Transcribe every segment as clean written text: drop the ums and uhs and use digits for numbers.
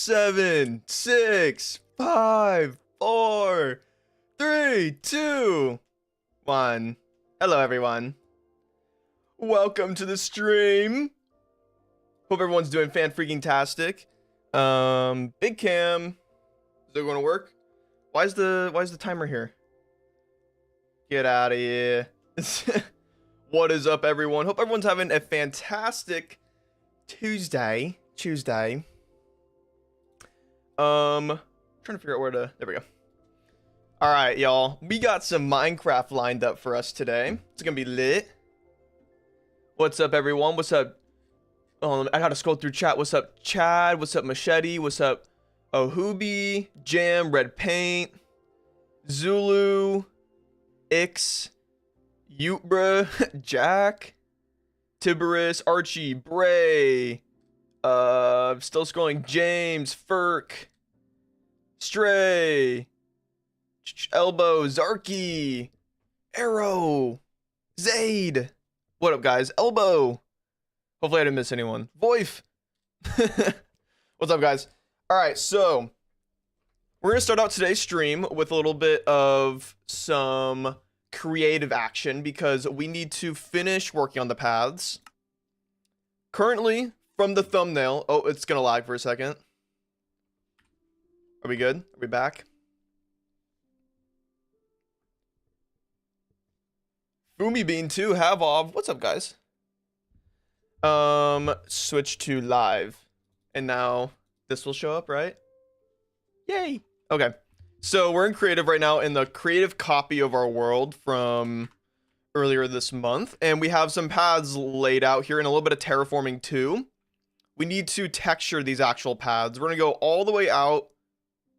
7, 6, 5, 4, 3, 2, 1. Hello, everyone. Welcome to the stream. Hope everyone's doing fan-freaking-tastic. Big Cam, is it going to work? Why is the timer here? Get out of here. What is up, everyone? Hope everyone's having a fantastic Tuesday. Trying to figure out where to, there we go. All right, y'all, we got some Minecraft lined up for us today. It's gonna be lit. What's up, everyone? What's up? Oh, I gotta scroll through chat. What's up, Chad? What's up, Machete? What's up, Ohubi, Jam, Red Paint, Zulu, Ix, Utbra, Jack, Tiberus, Archie, Bray, still scrolling, James, Furk, Stray, Elbow, Zarky, Arrow, Zaid. What up, guys? Elbow. Hopefully I didn't miss anyone. Voif. What's up, guys? All right, so we're gonna start out today's stream with a little bit of some creative action because we need to finish working on the paths. Currently, from the thumbnail, oh, it's gonna lag for a second. Are we good? Are we back? Fumi Bean 2, Havov. What's up, guys? Switch to live. And now this will show up, right? Yay. Okay. So we're in creative right now in the creative copy of our world from earlier this month. And we have some paths laid out here and a little bit of terraforming too. We need to texture these actual paths. We're going to go all the way out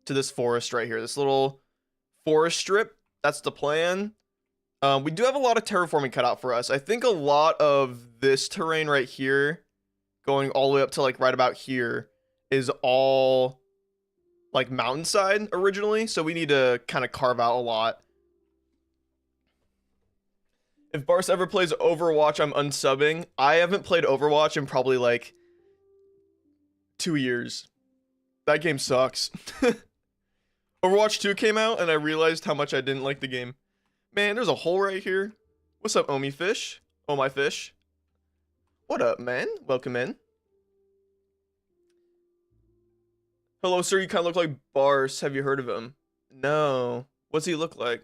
to this forest right here. This little forest strip. That's the plan. We do have a lot of terraforming cut out for us. I think a lot of this terrain right here, going all the way up to like right about here, is all like mountainside originally. So we need to kind of carve out a lot. If Barce ever plays Overwatch, I'm unsubbing. I haven't played Overwatch in probably like 2 years. That game sucks. Overwatch 2 came out and I realized how much I didn't like the game. Man, there's a hole right here. What's up, Omi Fish? Oh, my fish. What up, man? Welcome in. Hello, sir. You kind of look like Barce. Have you heard of him? No. What's he look like?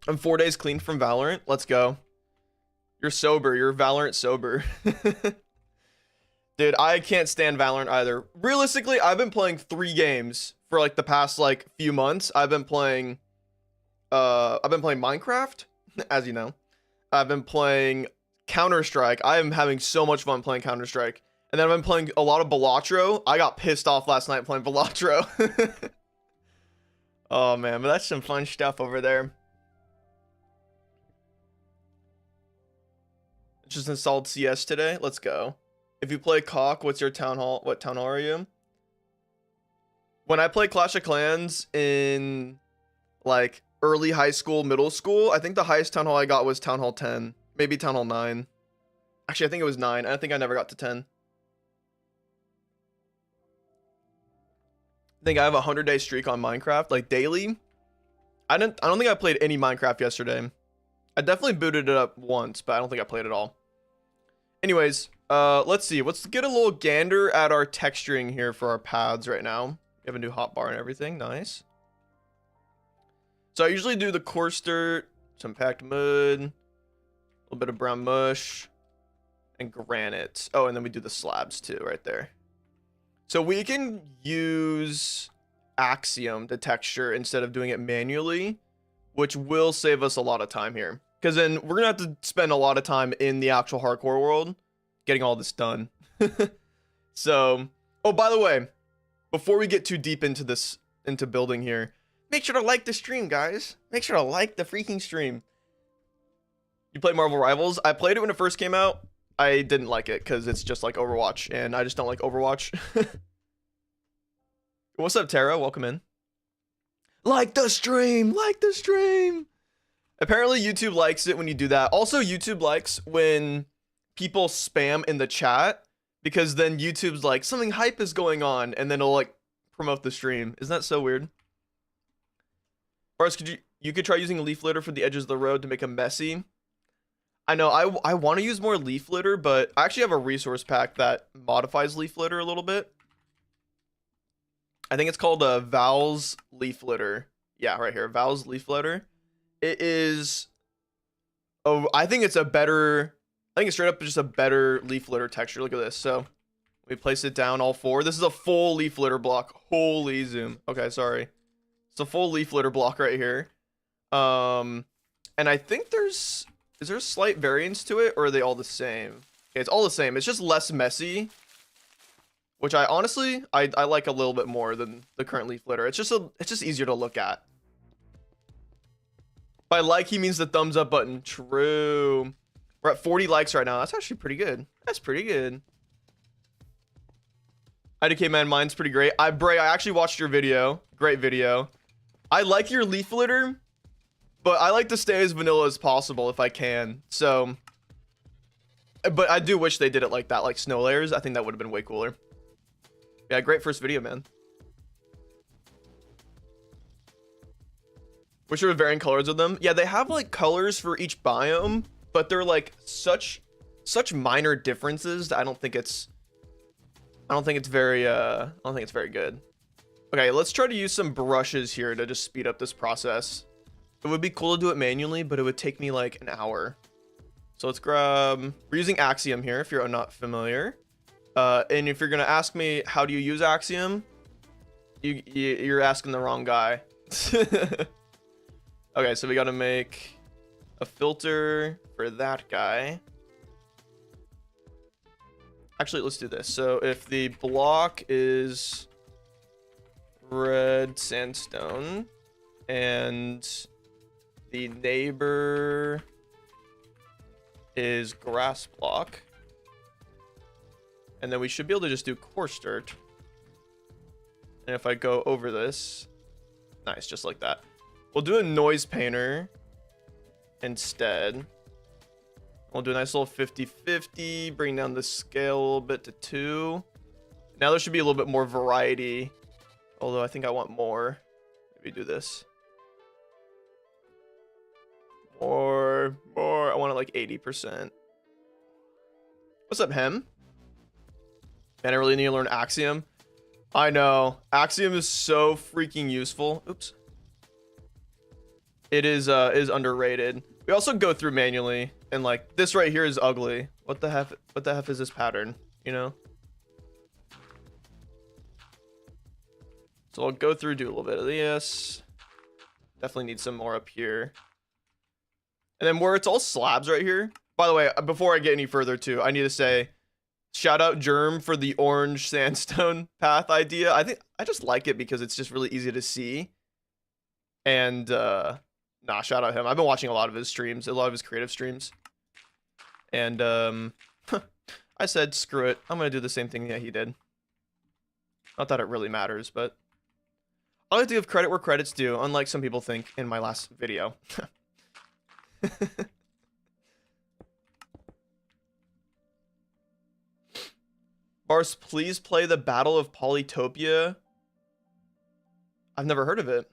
I'm 4 days clean from Valorant. Let's go. You're sober. You're Valorant sober. Dude, I can't stand Valorant either. Realistically, I've been playing 3 games for like the past like few months. I've been playing Minecraft, as you know. I've been playing Counter-Strike. I am having so much fun playing Counter-Strike. And then I've been playing a lot of Balatro. I got pissed off last night playing Balatro. Oh man, but that's some fun stuff over there. Just installed CS today. Let's go. If you play COC, what's your town hall? What town hall are you? When I played Clash of Clans in like early high school, middle school, I think the highest town hall I got was town hall 10, maybe town hall 9. Actually, I think it was 9. I think I never got to 10. I think I have a 100-day streak on Minecraft, like daily. I don't think I played any Minecraft yesterday. I definitely booted it up once, but I don't think I played it all. Anyways, let's see. Let's get a little gander at our texturing here for our paths right now. We have a new hotbar and everything. Nice. So I usually do the coarse dirt, some packed mud, a little bit of brown mush, and granite. Oh, and then we do the slabs too right there. So we can use Axiom to texture instead of doing it manually, which will save us a lot of time here. Because then we're going to have to spend a lot of time in the actual hardcore world getting all this done. So, oh, by the way, before we get too deep into this, into building here, make sure to like the stream, guys. Make sure to like the freaking stream. You play Marvel Rivals? I played it when it first came out. I didn't like it because it's just like Overwatch, and I just don't like Overwatch. What's up, Tara? Welcome in. Like the stream! Like the stream! Apparently, YouTube likes it when you do that. Also, YouTube likes when people spam in the chat because then YouTube's like, something hype is going on, and then it'll like promote the stream. Isn't that so weird? Barce, you could try using leaf litter for the edges of the road to make them messy. I know I want to use more leaf litter, but I actually have a resource pack that modifies leaf litter a little bit. I think it's called Val's leaf litter. Yeah, right here, Val's leaf litter. It is. Oh, I think it's a better. I think it's straight up just a better leaf litter texture. Look at this. So we place it down all four. This is a full leaf litter block. Holy zoom. Okay, sorry. It's a full leaf litter block right here. And I think is there a slight variance to it, or are they all the same? Okay, it's all the same. It's just less messy, which I honestly I like a little bit more than the current leaf litter. It's just easier to look at. By like, he means the thumbs up button. True. We're at 40 likes right now. That's actually pretty good. That's pretty good. IDK man, mine's pretty great. Bray, I actually watched your video. Great video. I like your leaf litter, but I like to stay as vanilla as possible if I can. So, but I do wish they did it like that, like snow layers. I think that would have been way cooler. Yeah, great first video, man. Wish there were varying colors of them. Yeah, they have like colors for each biome, but they're like such minor differences that I don't think it's very good. Okay, let's try to use some brushes here to just speed up this process. It would be cool to do it manually, but it would take me like an hour. So let's grab, we're using Axiom here if you're not familiar. And if you're gonna ask me how do you use Axiom, you're asking the wrong guy. Okay, so we gotta make a filter for that guy. Actually, let's do this. So if the block is red sandstone and the neighbor is grass block, and then we should be able to just do coarse dirt. And if I go over this, nice, just like that. We'll do a noise painter instead. We'll do a nice little 50-50, bring down the scale a little bit to 2. Now there should be a little bit more variety, although I think I want more. Maybe do this. More. I want it like 80%. What's up, Hem? Man, I really need to learn Axiom. I know. Axiom is so freaking useful. Oops. It is underrated. We also go through manually, and like this right here is ugly. What the heck is this pattern, you know? So I'll go through, do a little bit of this. Definitely need some more up here. And then where it's all slabs right here. By the way, before I get any further too, I need to say, shout out Germ for the orange sandstone path idea. I just like it because it's just really easy to see. And nah, shout out him. I've been watching a lot of his streams, a lot of his creative streams. And I said, screw it. I'm gonna do the same thing that he did. Not that it really matters, but I like to give credit where credit's due, unlike some people think in my last video. Barce, please play the Battle of Polytopia. I've never heard of it.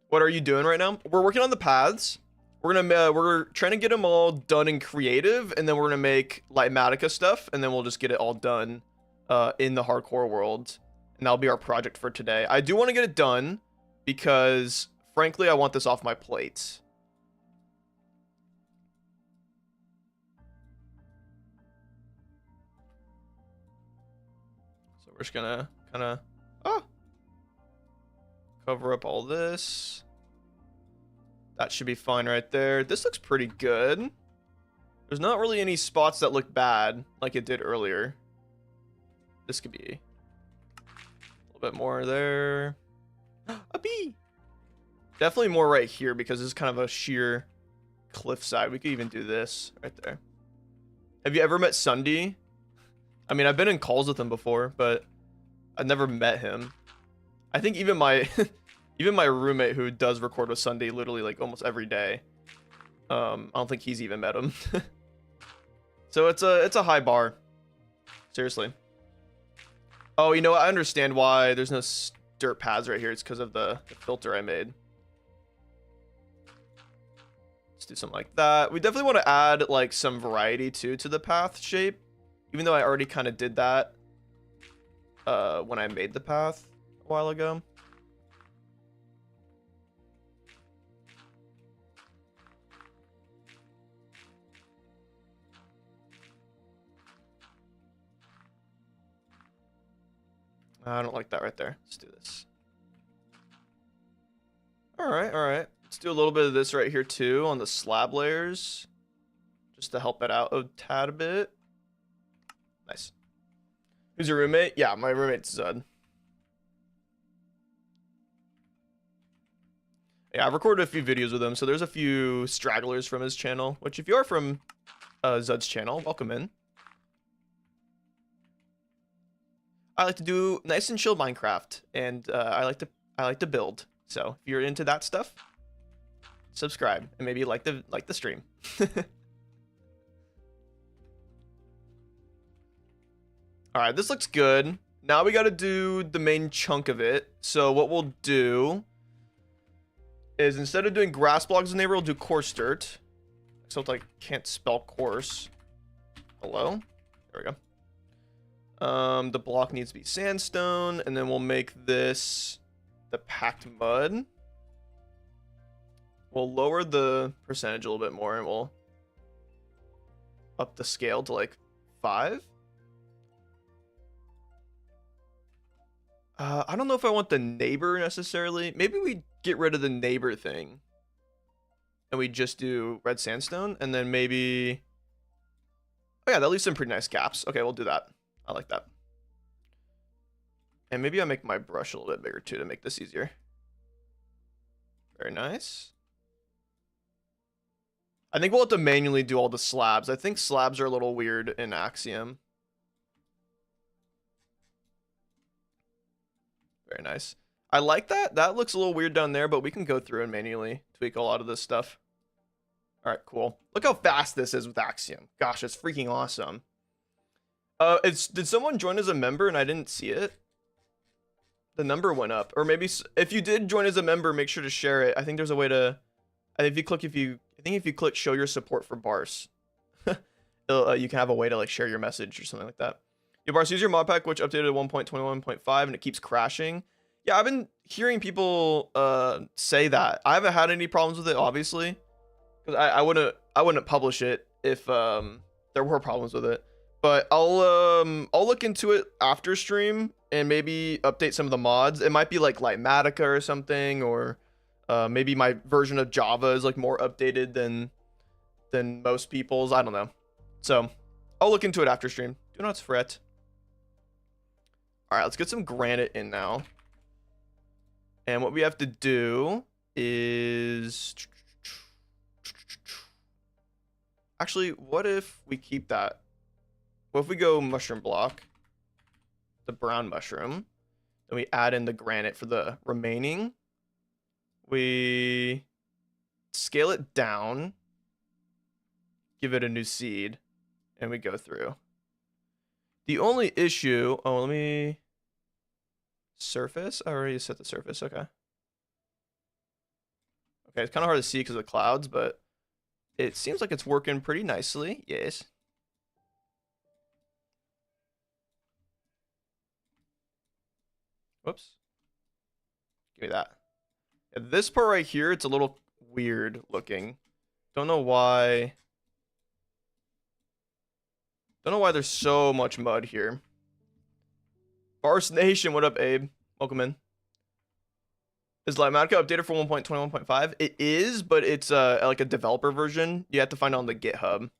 What are you doing right now? We're working on the paths. We're trying to get them all done in creative, and then we're gonna make Lightmatica stuff, and then we'll just get it all done in the hardcore world, and that'll be our project for today. I do want to get it done because, frankly, I want this off my plate. So we're just gonna kind of cover up all this. That should be fine right there. This looks pretty good. There's not really any spots that look bad like it did earlier. This could be a little bit more there. A bee. Definitely more right here because this is kind of a sheer cliffside. We could even do this right there. Have you ever met Sunday? I mean, I've been in calls with him before, but I've never met him. I think even my even my roommate who does record with Sunday literally like almost every day, I don't think he's even met him. So it's a high bar. Seriously. Oh, you know what? I understand why there's no dirt paths right here. It's because of the filter I made. Let's do something like that. We definitely want to add like some variety too to the path shape, even though I already kind of did that when I made the path a while ago. I don't like that right there. Let's do this. All right, all right. Let's do a little bit of this right here too on the slab layers, just to help it out a tad bit. Nice. Who's your roommate? Yeah, my roommate's Zud. Yeah, I've recorded a few videos with him, so there's a few stragglers from his channel, which if you are from Zud's channel, welcome in. I like to do nice and chill Minecraft, and I like to build. So if you're into that stuff, subscribe and maybe like the stream. All right, this looks good. Now we got to do the main chunk of it. So what we'll do is instead of doing grass blocks in the neighbor, we'll do coarse dirt. Except I can't spell coarse. Hello? There we go. The block needs to be sandstone, and then we'll make this the packed mud. We'll lower the percentage a little bit more, and we'll up the scale to like 5. I don't know if I want the neighbor necessarily. Maybe we get rid of the neighbor thing, and we just do red sandstone, and then maybe... Oh yeah, that leaves some pretty nice gaps. Okay, we'll do that. I like that. And maybe I make my brush a little bit bigger too to make this easier. Very nice. I think we'll have to manually do all the slabs. I think slabs are a little weird in Axiom. Very nice. I like that. That looks a little weird down there, but we can go through and manually tweak a lot of this stuff. All right, cool. Look how fast this is with Axiom. Gosh, it's freaking awesome. Did someone join as a member and I didn't see it? The number went up, or maybe if you did join as a member, make sure to share it. I think there's a way to. I think if you click show your support for Barce, you can have a way to like share your message or something like that. Yeah, Barce, use your mod pack which updated to 1.21.5 and it keeps crashing. Yeah, I've been hearing people say that. I haven't had any problems with it, obviously, because I wouldn't publish it if there were problems with it. But I'll look into it after stream and maybe update some of the mods. It might be like Lightmatica or something, or maybe my version of Java is like more updated than most people's. I don't know. So I'll look into it after stream. Do not fret. All right, let's get some granite in now. And what we have to do is... Actually, what if we keep that? What if we go mushroom block, the brown mushroom, then we add in the granite for the remaining. We scale it down, give it a new seed, and we go through. The only issue, oh, let me surface. I already set the surface. Okay. Okay, it's kind of hard to see because of the clouds, but it seems like it's working pretty nicely. Yes. Whoops. Give me that. Yeah, this part right here, it's a little weird looking. Don't know why. Don't know why there's so much mud here. Barce Nation, what up, Abe? Welcome in. Is Lightmatica updated for 1.21.5? It is, but it's like a developer version. You have to find it on the GitHub.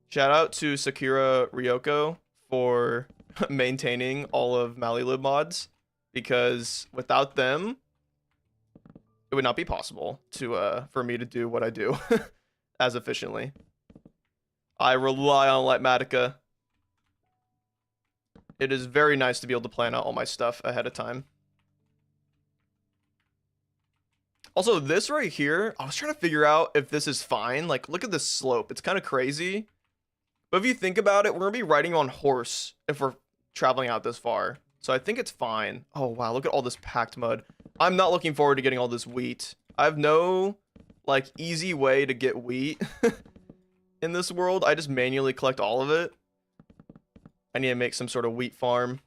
Shout out to Sakura Ryoko for maintaining all of Malilib mods, because without them, it would not be possible to for me to do what I do as efficiently. I rely on Lightmatica. It is very nice to be able to plan out all my stuff ahead of time. Also, this right here, I was trying to figure out if this is fine. Like, look at this slope. It's kind of crazy. But if you think about it, we're gonna be riding on horse if we're traveling out this far. So I think it's fine. Oh wow, look at all this packed mud. I'm not looking forward to getting all this wheat. I have no like easy way to get wheat in this world. I just manually collect all of it. I need to make some sort of wheat farm,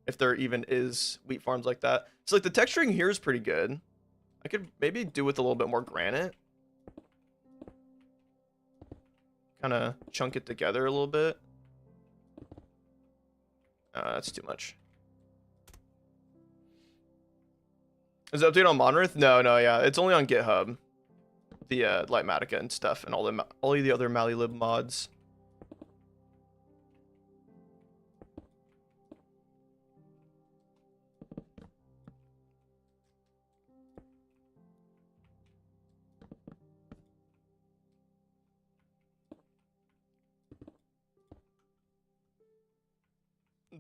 if there even is wheat farms like that. So like the texturing here is pretty good. I could maybe do with a little bit more granite. Kind of chunk it together a little bit. That's too much. Is it update on Monolith? No, yeah, it's only on GitHub. The Lightmatica and stuff, and all the other Malilib mods.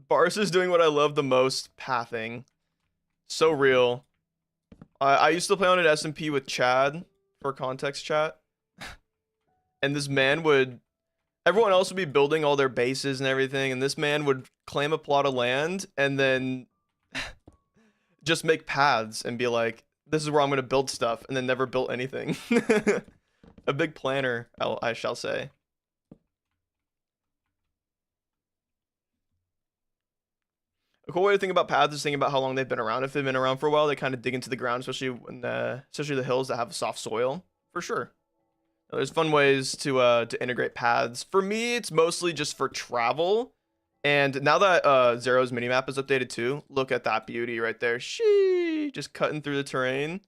Barce is doing what I love the most, pathing. So real. I used to play on an SMP with Chad for context chat. And this man would... Everyone else would be building all their bases and everything, and this man would claim a plot of land and then just make paths and be like, this is where I'm going to build stuff, and then never built anything. A big planner, I shall say. A cool way to think about paths is thinking about how long they've been around. If they've been around for a while, they kind of dig into the ground, especially when especially the hills that have soft soil, for sure. There's fun ways to integrate paths. For me, it's mostly just for travel. And now that Zero's minimap is updated too, look at that beauty right there. Sheesh, just cutting through the terrain.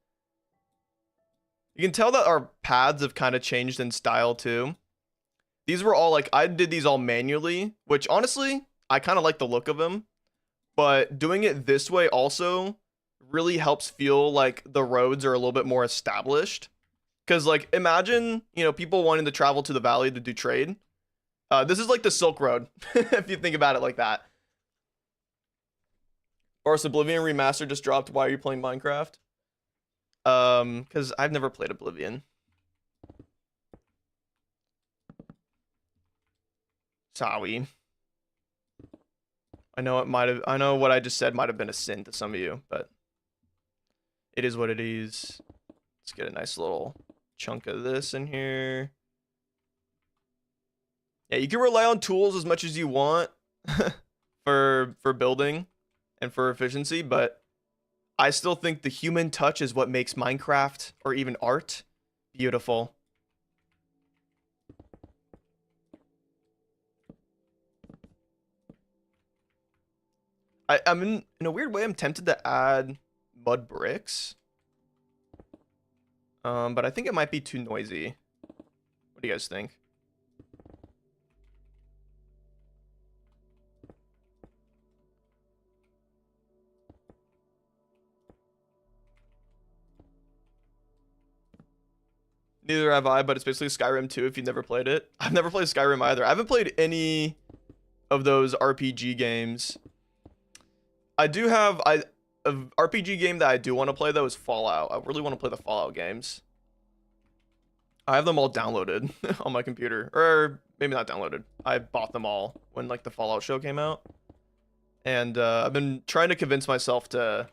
You can tell that our paths have kind of changed in style too. These were all like, I did these all manually, which honestly, I kind of like the look of them. But doing it this way also really helps feel like the roads are a little bit more established. Because, like, imagine, you know, people wanting to travel to the valley to do trade. This is like the Silk Road, if you think about it like that. Barce Oblivion Remastered just dropped. Why are you playing Minecraft? Because I've never played Oblivion. Sorry. I know what I just said might have been a sin to some of you, but it is what it is. Let's get a nice little chunk of this in here. Yeah, you can rely on tools as much as you want for building and for efficiency, but I still think the human touch is what makes Minecraft or even art beautiful. I'm in a weird way, I'm tempted to add mud bricks. But I think it might be too noisy. What do you guys think? Neither have I, but it's basically Skyrim 2 if you've never played it. I've never played Skyrim either. I haven't played any of those RPG games. I do have an RPG game that I do want to play though is Fallout. I really want to play the Fallout games. I have them all downloaded on my computer, or maybe not downloaded. I bought them all when like the Fallout show came out, and I've been trying to convince myself to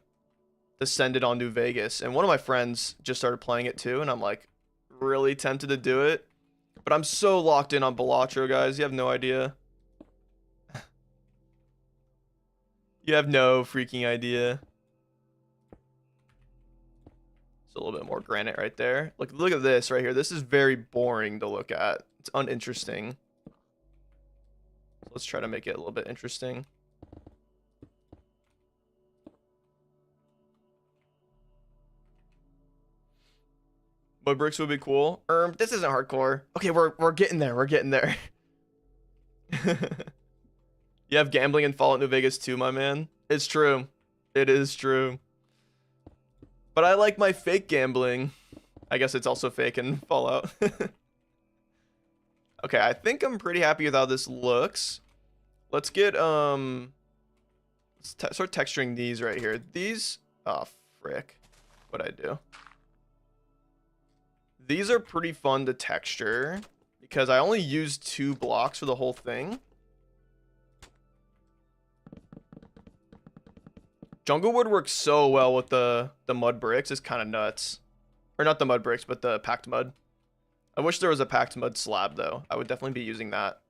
send it on New Vegas. And one of my friends just started playing it too, and I'm like really tempted to do it, but I'm so locked in on Balatro, guys. You have no idea. You have no freaking idea. It's a little bit more granite right there. Look at this right here. This is very boring to look at. It's uninteresting. So let's try to make it a little bit interesting. Mud bricks would be cool. This isn't hardcore. Okay, we're getting there. We're getting there. You have gambling in Fallout New Vegas too, my man. It's true. It is true. But I like my fake gambling. I guess it's also fake in Fallout. Okay, I think I'm pretty happy with how this looks. Let's get let's start texturing these right here. These, oh frick, what'd I do? These are pretty fun to texture because I only used 2 blocks for the whole thing. Jungle wood works so well with the mud bricks. It's kind of nuts. Or not the mud bricks, but the packed mud. I wish there was a packed mud slab, though. I would definitely be using that.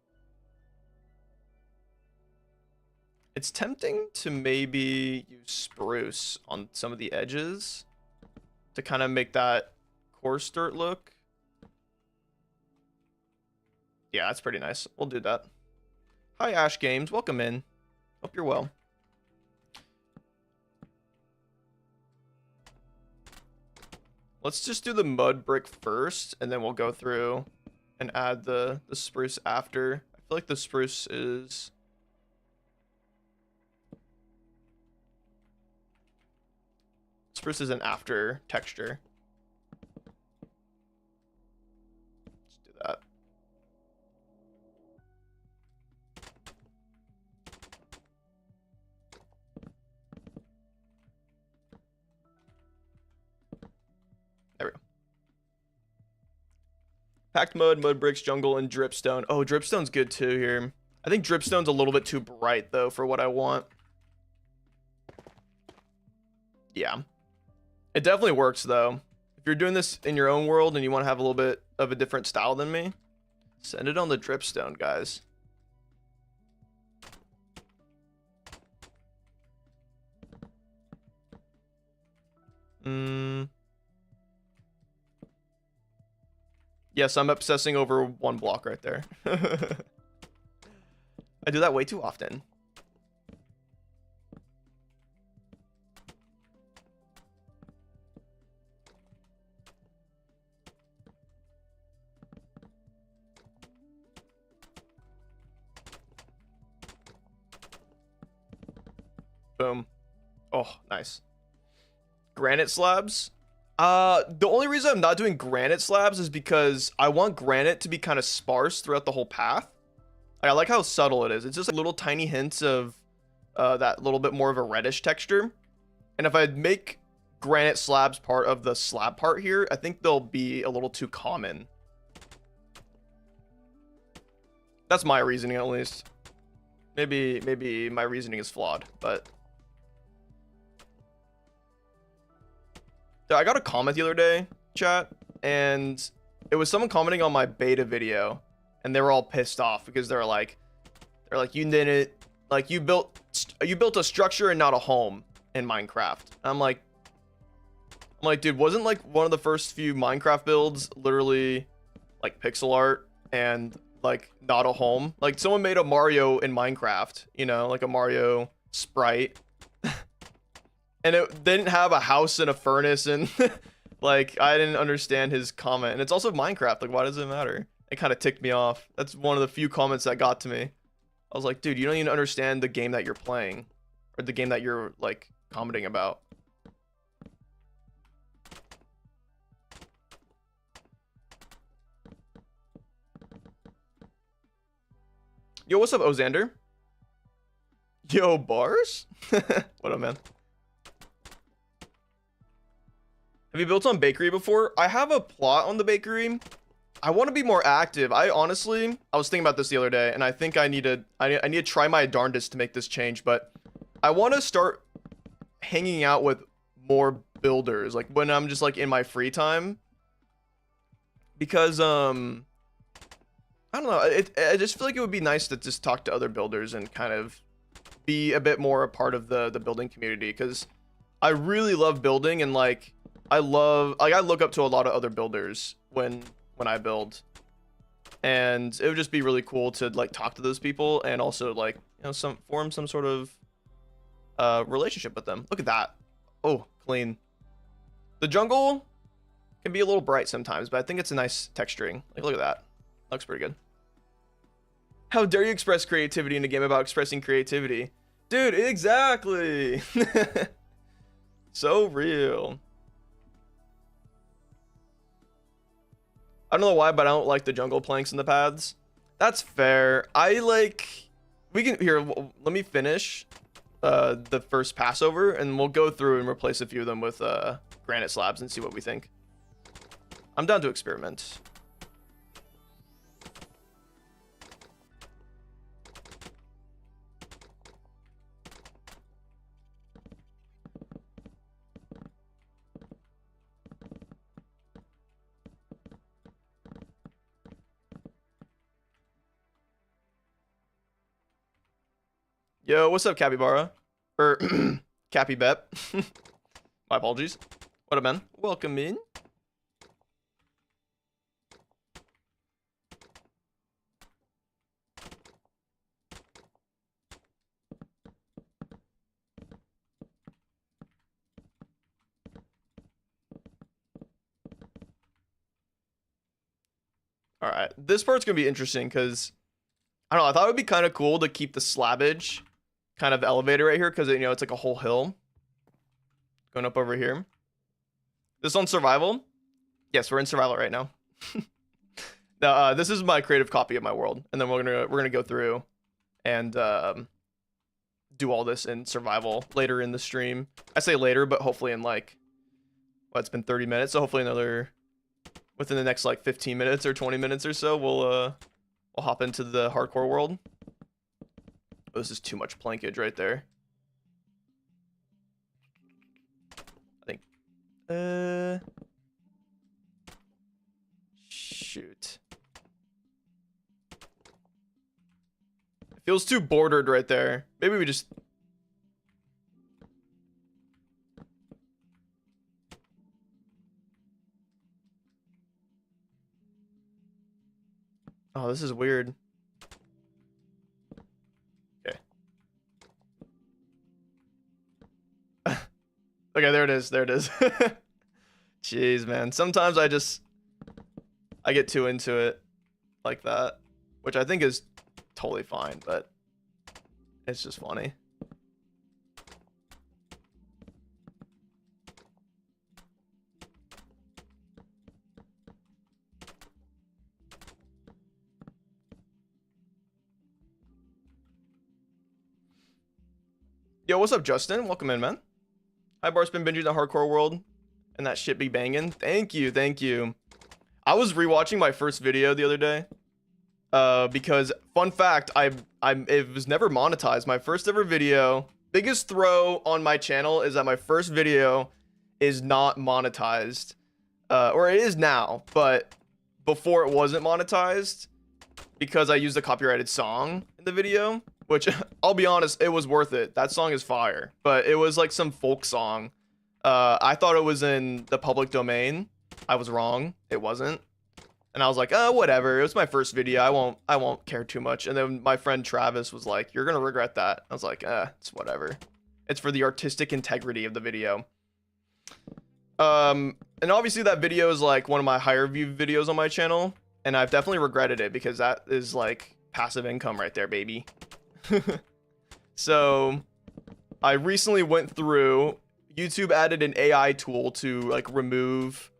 It's tempting to maybe use spruce on some of the edges to kind of make that coarse dirt look. Yeah, that's pretty nice. We'll do that. Hi, Ash Games. Welcome in. Hope you're well. Let's just do the mud brick first, and then we'll go through and add the spruce after. I feel like the spruce is... Spruce is an after texture. Let's do that. There we go. Packed mud, mud bricks, jungle, and dripstone. Oh, dripstone's good too here. I think dripstone's a little bit too bright though for what I want. Yeah. It definitely works though. If you're doing this in your own world and you want to have a little bit of a different style than me, send it on the dripstone, guys. Yes, I'm obsessing over 1 block right there. I do that way too often. Boom. Oh, nice. Granite slabs. The only reason I'm not doing granite slabs is because I want granite to be kind of sparse throughout the whole path. I like how subtle it is. It's just like little tiny hints of that little bit more of a reddish texture. And if I make granite slabs part of the slab part here, I think they'll be a little too common. That's my reasoning, at least. Maybe my reasoning is flawed, but... I got a comment the other day, chat, and it was someone commenting on my beta video, and they were all pissed off because they're like, you didn't, like, you built a structure and not a home in Minecraft. And I'm like, dude, wasn't like one of the first few Minecraft builds literally like pixel art and like not a home? Like someone made a Mario in Minecraft, you know, like a Mario sprite. And it didn't have a house and a furnace, and like I didn't understand his comment. And it's also Minecraft, like why does it matter? It kind of ticked me off. That's one of the few comments that got to me. I was like, dude, you don't even understand the game that you're playing, or the game that you're like commenting about. Yo, what's up, Ozander? Yo, Barce? What up, man? Have you built on bakery before? I have a plot on the bakery. I want to be more active. I was thinking about this the other day, and I think I need to try my darndest to make this change, but I want to start hanging out with more builders, like when I'm just like in my free time, because I don't know, I just feel like it would be nice to just talk to other builders and kind of be a bit more a part of the building community, because I really love building, and like I look up to a lot of other builders when I build, and it would just be really cool to like talk to those people and also like, you know, form some sort of relationship with them. Look at that. Oh, clean. The jungle can be a little bright sometimes, but I think it's a nice texturing. Like, look at that. Looks pretty good. How dare you express creativity in a game about expressing creativity? Dude, exactly. So real. I don't know why, but I don't like the jungle planks in the paths. That's fair. Here, let me finish the first Passover, and we'll go through and replace a few of them with granite slabs and see what we think. I'm down to experiment. Yo, what's up, Capybara? Or Cappy Bep. My apologies. What up, man? Welcome in. All right, this part's gonna be interesting because I don't know. I thought it would be kind of cool to keep the slabbage kind of elevator right here because you know it's like a whole hill going up over here. This on survival? Yes, we're in survival right now. Now, this is my creative copy of my world, and then we're gonna go through and do all this in survival later in the stream. I say later, but hopefully in like, well, it's been 30 minutes, so hopefully another within the next like 15 minutes or 20 minutes or so, we'll hop into the hardcore world. Oh, this is too much plankage right there. I think. Shoot. It feels too bordered right there. Maybe we just. Oh, this is weird. Okay. Okay, there it is. There it is. Jeez, man. Sometimes I get too into it like that, which I think is totally fine, but it's just funny. Yo, what's up, Justin? Welcome in, man. Hi, Barce, been binging the hardcore world, and that shit be banging. Thank you, thank you. I was rewatching my first video the other day, because fun fact, it was never monetized. My first ever video, biggest throw on my channel is that my first video is not monetized, or it is now, but before it wasn't monetized because I used a copyrighted song in the video. Which, I'll be honest, it was worth it. That song is fire. But it was like some folk song. I thought it was in the public domain. I was wrong. It wasn't. And I was like, oh, whatever. It was my first video. I won't care too much. And then my friend Travis was like, you're going to regret that. I was like, it's whatever. It's for the artistic integrity of the video. And obviously that video is like one of my higher view videos on my channel. And I've definitely regretted it because that is like passive income right there, baby. So I recently went through, YouTube added an AI tool to like remove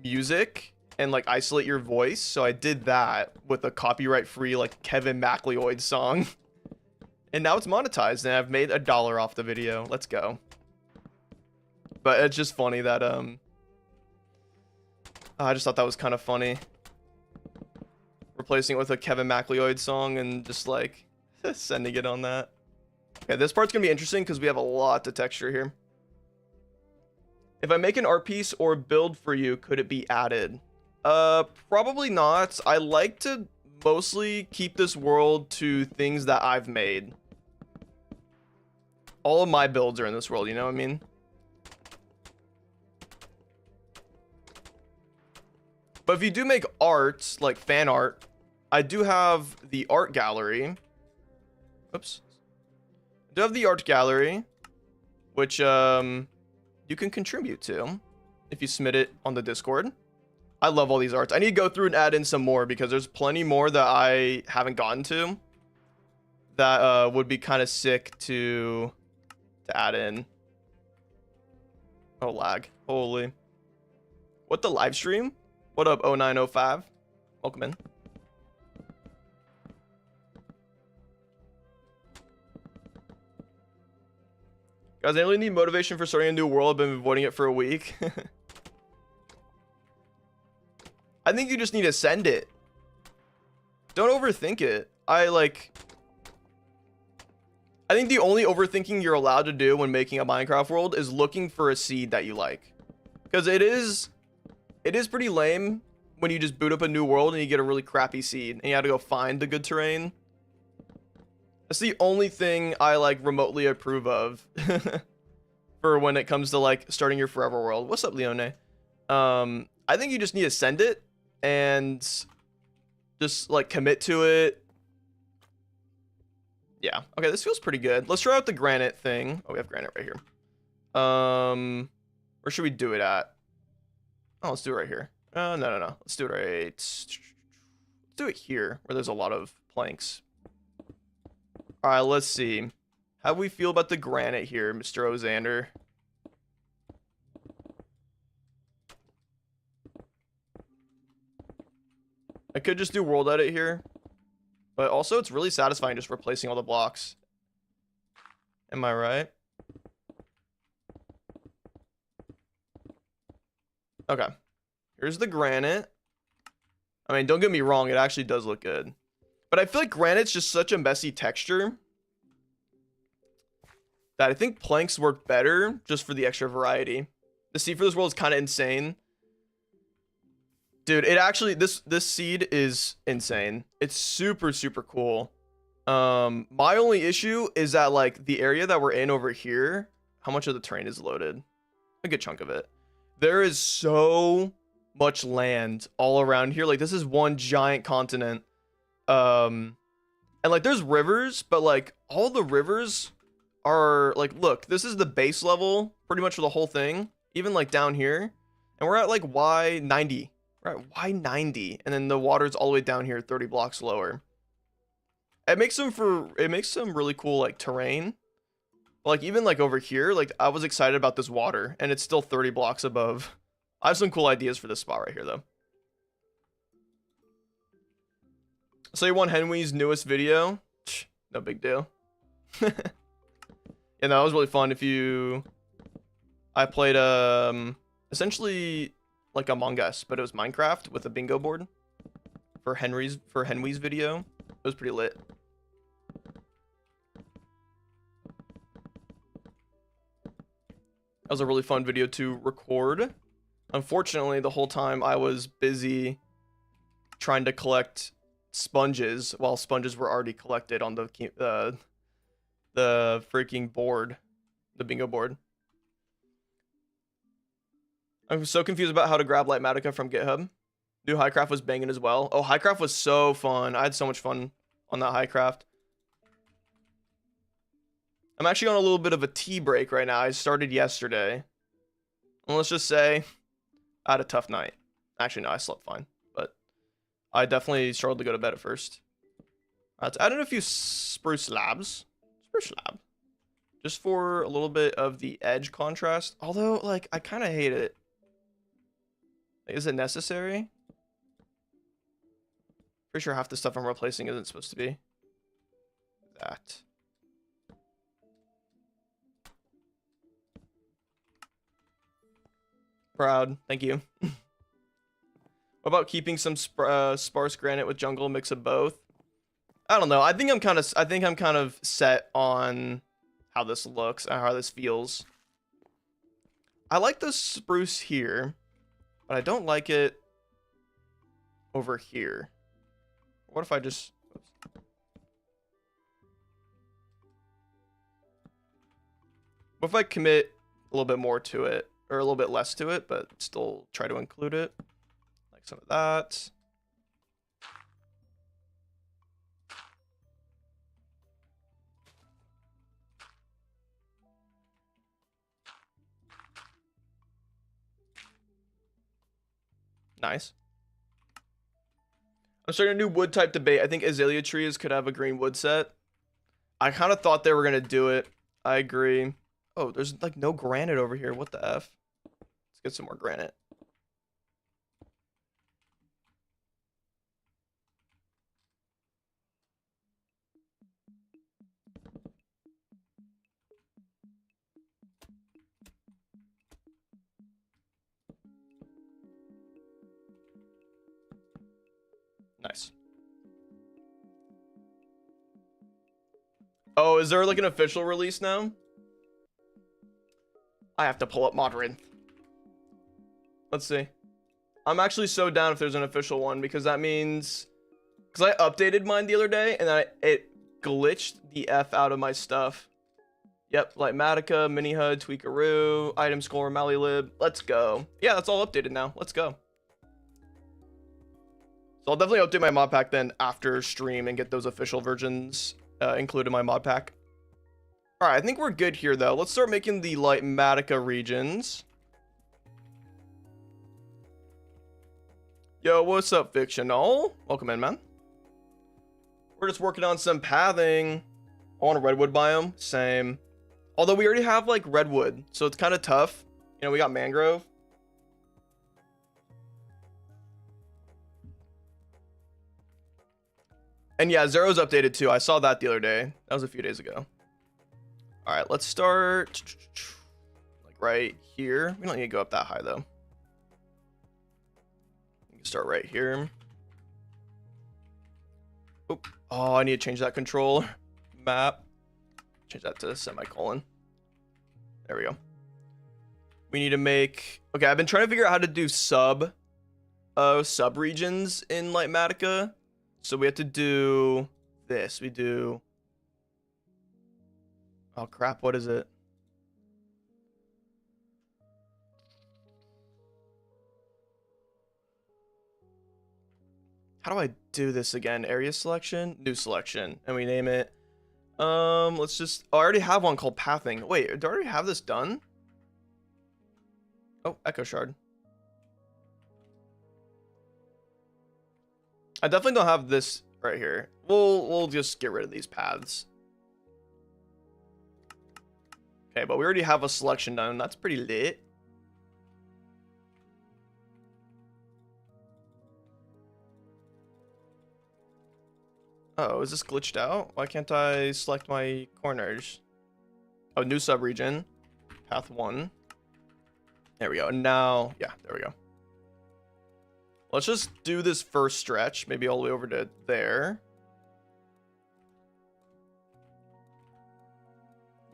music and like isolate your voice. So I did that with a copyright free like Kevin MacLeod song. And now it's monetized and I've made $1 off the video. Let's go. But it's just funny that I just thought that was kind of funny. Replacing it with a Kevin MacLeod song and just like sending it on that. Okay, this part's gonna be interesting because we have a lot of texture here. If I make an art piece or build for you, could it be added? Probably not. I like to mostly keep this world to things that I've made. All of my builds are in this world, you know what I mean? But if you do make art, like fan art, I do have the art gallery. Oops. I do have the art gallery, which you can contribute to if you submit it on the Discord. I love all these arts. I need to go through and add in some more because there's plenty more that I haven't gotten to that would be kind of sick to add in. Oh, lag. Holy. What the live stream? What up, 0905? Welcome in. Guys, I really need motivation for starting a new world. I've been avoiding it for a week. I think you just need to send it. Don't overthink it. I think the only overthinking you're allowed to do when making a Minecraft world is looking for a seed that you like. Because it is pretty lame when you just boot up a new world and you get a really crappy seed and you have to go find the good terrain. That's the only thing I like remotely approve of for when it comes to like starting your forever world. What's up, Leone? I think you just need to send it and just like commit to it. Yeah. Okay, this feels pretty good. Let's try out the granite thing. Oh, we have granite right here. Where should we do it at? Oh, let's do it right here. No. Let's do it right. Let's do it here where there's a lot of planks. All right, let's see. How do we feel about the granite here, Mr. Ozander? I could just do world edit here, but also it's really satisfying just replacing all the blocks. Am I right? Okay. Here's the granite. I mean, don't get me wrong, it actually does look good. But I feel like granite's just such a messy texture that I think planks work better just for the extra variety. The seed for this world is kind of insane. Dude, it actually, this seed is insane. It's super, super cool. My only issue is that like the area that we're in over here, how much of the terrain is loaded? A good chunk of it. There is so much land all around here. Like this is one giant continent. And like there's rivers, but like all the rivers are like, look, this is the base level pretty much for the whole thing, even like down here. And we're at like Y90. We're at Y90, and then the water's all the way down here 30 blocks lower. It makes some really cool like terrain. Like even like over here, like I was excited about this water and it's still 30 blocks above. I have some cool ideas for this spot right here though. So you want Henry's newest video? No big deal. Yeah, that was really fun. I played essentially like Among Us, but it was Minecraft with a bingo board for Henry's video. It was pretty lit. That was a really fun video to record. Unfortunately, the whole time I was busy trying to collect sponges while sponges were already collected on the freaking board, the bingo board. I'm so confused about how to grab Lightmatica from GitHub. New Highcraft was banging as well. Oh, Highcraft was so fun. I had so much fun on that Highcraft. I'm actually on a little bit of a tea break right now. I started yesterday. And let's just say I had a tough night. Actually, no, I slept fine. But I definitely struggled to go to bed at first. Let's add in a few spruce slabs. Spruce slab. Just for a little bit of the edge contrast. Although, like, I kind of hate it. Is it necessary? Pretty sure half the stuff I'm replacing isn't supposed to be that. Proud. Thank you. What about keeping some sparse granite with jungle, mix of both? I don't know. I think I'm kind of set on how this looks and how this feels. I like the spruce here, but I don't like it over here. What if I just... Oops. What if I commit a little bit more to it, or a little bit less to it, but still try to include it? Like some of that. Nice. I'm starting a new wood type debate. I think azalea trees could have a green wood set. I kind of thought they were going to do it. I agree. Oh, there's like no granite over here. What the F? Let's get some more granite. Nice. Oh, is there like an official release now? I have to pull up Modrinth. Let's see. I'm actually so down if there's an official one, because that means... Because I updated mine the other day, and then glitched the F out of my stuff. Yep, Lightmatica, Mini HUD, Tweakaroo, Item Score, Malilib. Let's go. Yeah, that's all updated now. Let's go. So I'll definitely update my mod pack then after stream and get those official versions included in my mod pack. All right, I think we're good here though. Let's start making the Lightmatica regions. Yo, what's up, Fictional? Welcome in, man. We're just working on some pathing. I want a redwood biome. Same. Although we already have like redwood, so it's kind of tough. You know, we got mangrove. And yeah, Zero's updated too. I saw that the other day. That was a few days ago. All right, let's start like right here. We don't need to go up that high though. We can start right here. Oop. Oh, I need to change that control map. Change that to semicolon. There we go. We need to make... Okay, I've been trying to figure out how to do sub regions in Lightmatica. So we have to do this. We do... Oh, crap. What is it? How do I do this again? Area selection? New selection. And we name it... let's just... Oh, I already have one called pathing. Wait, do I already have this done? Oh, Echo Shard. I definitely don't have this right here. We'll just get rid of these paths. Okay, but we already have a selection done. That's pretty lit. Oh, is this glitched out? Why can't I select my corners? Oh, new subregion. Path 1. There we go. And now, yeah, there we go. Let's just do this first stretch. Maybe all the way over to there.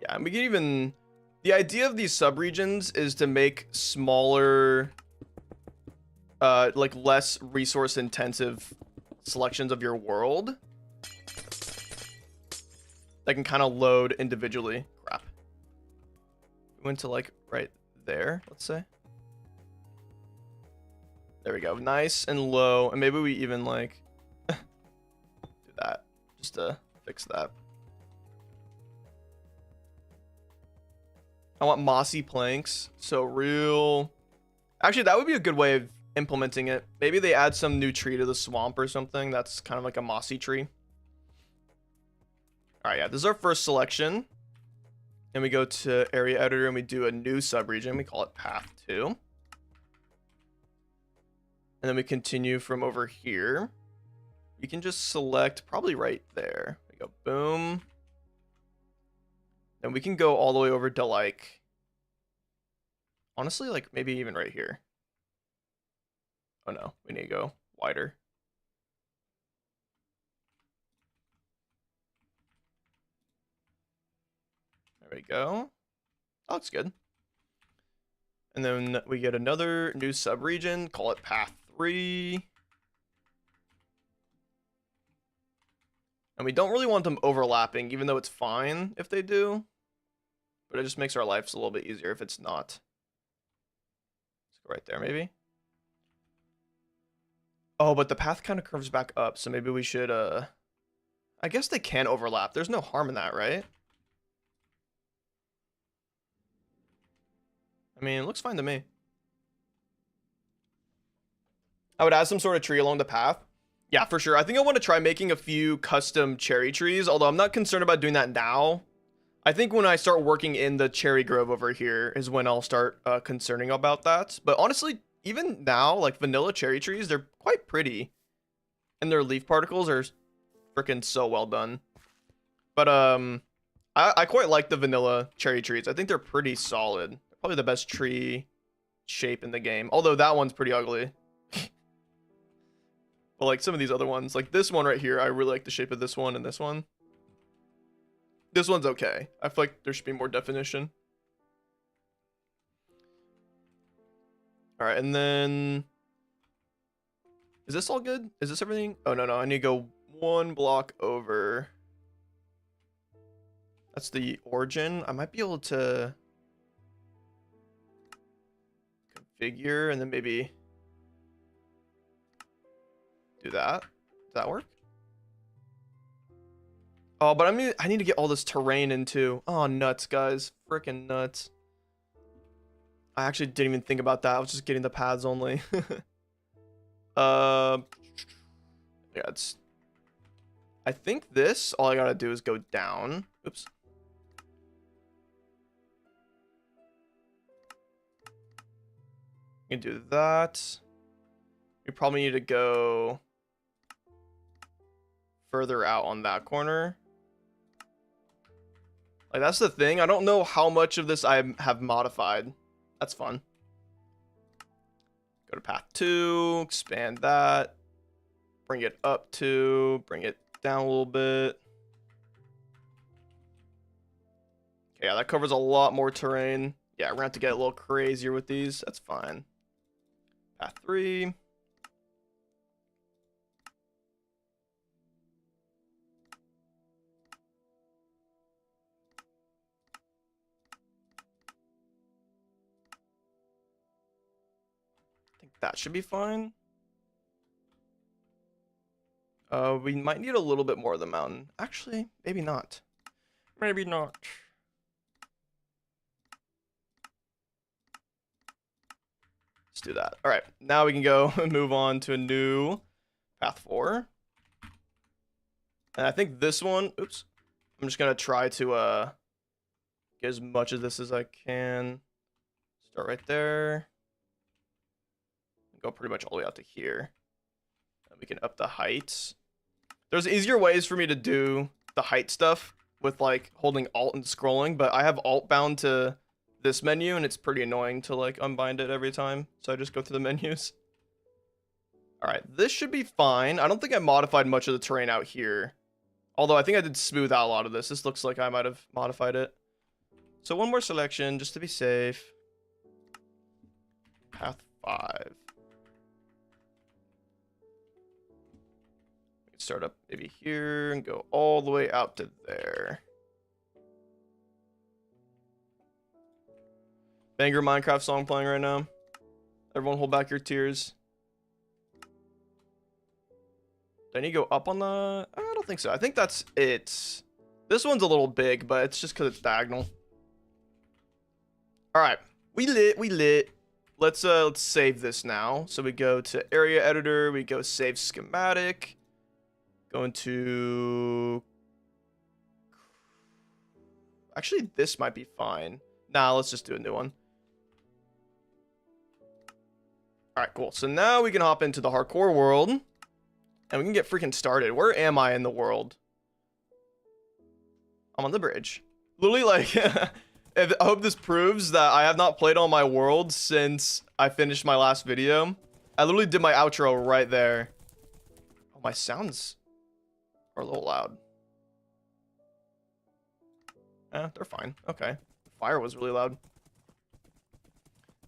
Yeah, and we can even... The idea of these subregions is to make smaller, like less resource intensive selections of your world that can kind of load individually. Crap. We went to like right there, let's say. There we go. Nice and low. And maybe we even like do that just to fix that. I want mossy planks. So real. Actually, that would be a good way of implementing it. Maybe they add some new tree to the swamp or something. That's kind of like a mossy tree. All right, yeah, this is our first selection. And we go to area editor and we do a new subregion. We call it path 2. And then we continue from over here. You can just select probably right there. We go boom. Then we can go all the way over to like, honestly, like maybe even right here. Oh no, we need to go wider. There we go. That looks good. And then we get another new subregion, call it path 3. And we don't really want them overlapping, even though it's fine if they do. But it just makes our lives a little bit easier if it's not. Let's go right there, maybe. Oh, but the path kind of curves back up, so maybe we should, I guess they can overlap. There's no harm in that, right? I mean, it looks fine to me. I would add some sort of tree along the path. Yeah, for sure. I think I want to try making a few custom cherry trees, although I'm not concerned about doing that now. I think when I start working in the cherry grove over here is when I'll start concerning about that. But honestly, even now, like vanilla cherry trees, they're quite pretty. And their leaf particles are freaking so well done. But I quite like the vanilla cherry trees. I think they're pretty solid. Probably the best tree shape in the game. Although that one's pretty ugly. But like some of these other ones, like this one right here, I really like the shape of this one and this one. This one's okay. I feel like there should be more definition. All right, and then... Is this all good? Is this everything? Oh, no, I need to go one block over. That's the origin. I might be able to configure and then maybe do that. Does that work? Oh, but I need to get all this terrain into. Oh, nuts, guys. Freaking nuts. I actually didn't even think about that. I was just getting the paths only. Yeah, it's... I think this, all I gotta do is go down. Oops. You can do that. We probably need to go further out on that corner. Like, that's the thing. I don't know how much of this I have modified. That's fun. Go to path 2, expand that. Bring it up 2, bring it down a little bit. Okay, yeah, that covers a lot more terrain. Yeah, we're gonna have to get a little crazier with these. That's fine. Path 3. I think that should be fine. We might need a little bit more of the mountain. Actually, maybe not. Maybe not. Let's do that. All right, now we can go move on to a new path 4. And I think this one, oops, I'm just gonna try to get as much of this as I can. Start right there. Go pretty much all the way out to here. And we can up the heights. There's easier ways for me to do the height stuff with like holding Alt and scrolling, but I have Alt bound to this menu and it's pretty annoying to like unbind it every time. So I just go through the menus. All right, this should be fine. I don't think I modified much of the terrain out here. Although I think I did smooth out a lot of this. This looks like I might have modified it. So one more selection just to be safe. Path 5. We can start up maybe here and go all the way out to there. Banger Minecraft song playing right now. Everyone hold back your tears. Do I need to go up on the... I don't think so. I think that's it. This one's a little big, but it's just because it's diagonal. All right. We lit. Let's save this now. So we go to area editor. We go save schematic. Go into... Actually, this might be fine. Nah, let's just do a new one. All right, cool. So now we can hop into the hardcore world. And we can get freaking started. Where am I in the world? I'm on the bridge. Literally, like, I hope this proves that I have not played on my world since I finished my last video. I literally did my outro right there. Oh, my sounds are a little loud. They're fine. Okay. Fire was really loud.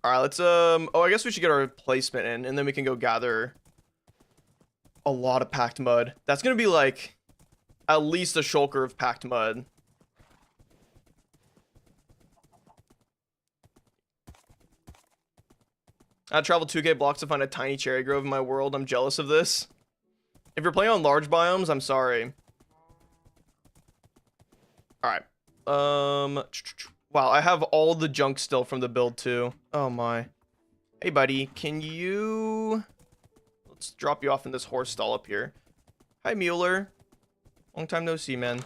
All right, let's, oh, I guess we should get our placement in, and then we can go gather a lot of packed mud. That's gonna be like at least a shulker of packed mud. I traveled 2K blocks to find a tiny cherry grove in my world. I'm jealous of this. If you're playing on large biomes, I'm sorry. All right. Wow, I have all the junk still from the build too. Oh my. Hey buddy, can you... Let's drop you off in this horse stall up here. Hi, Mueller. Long time no see, man.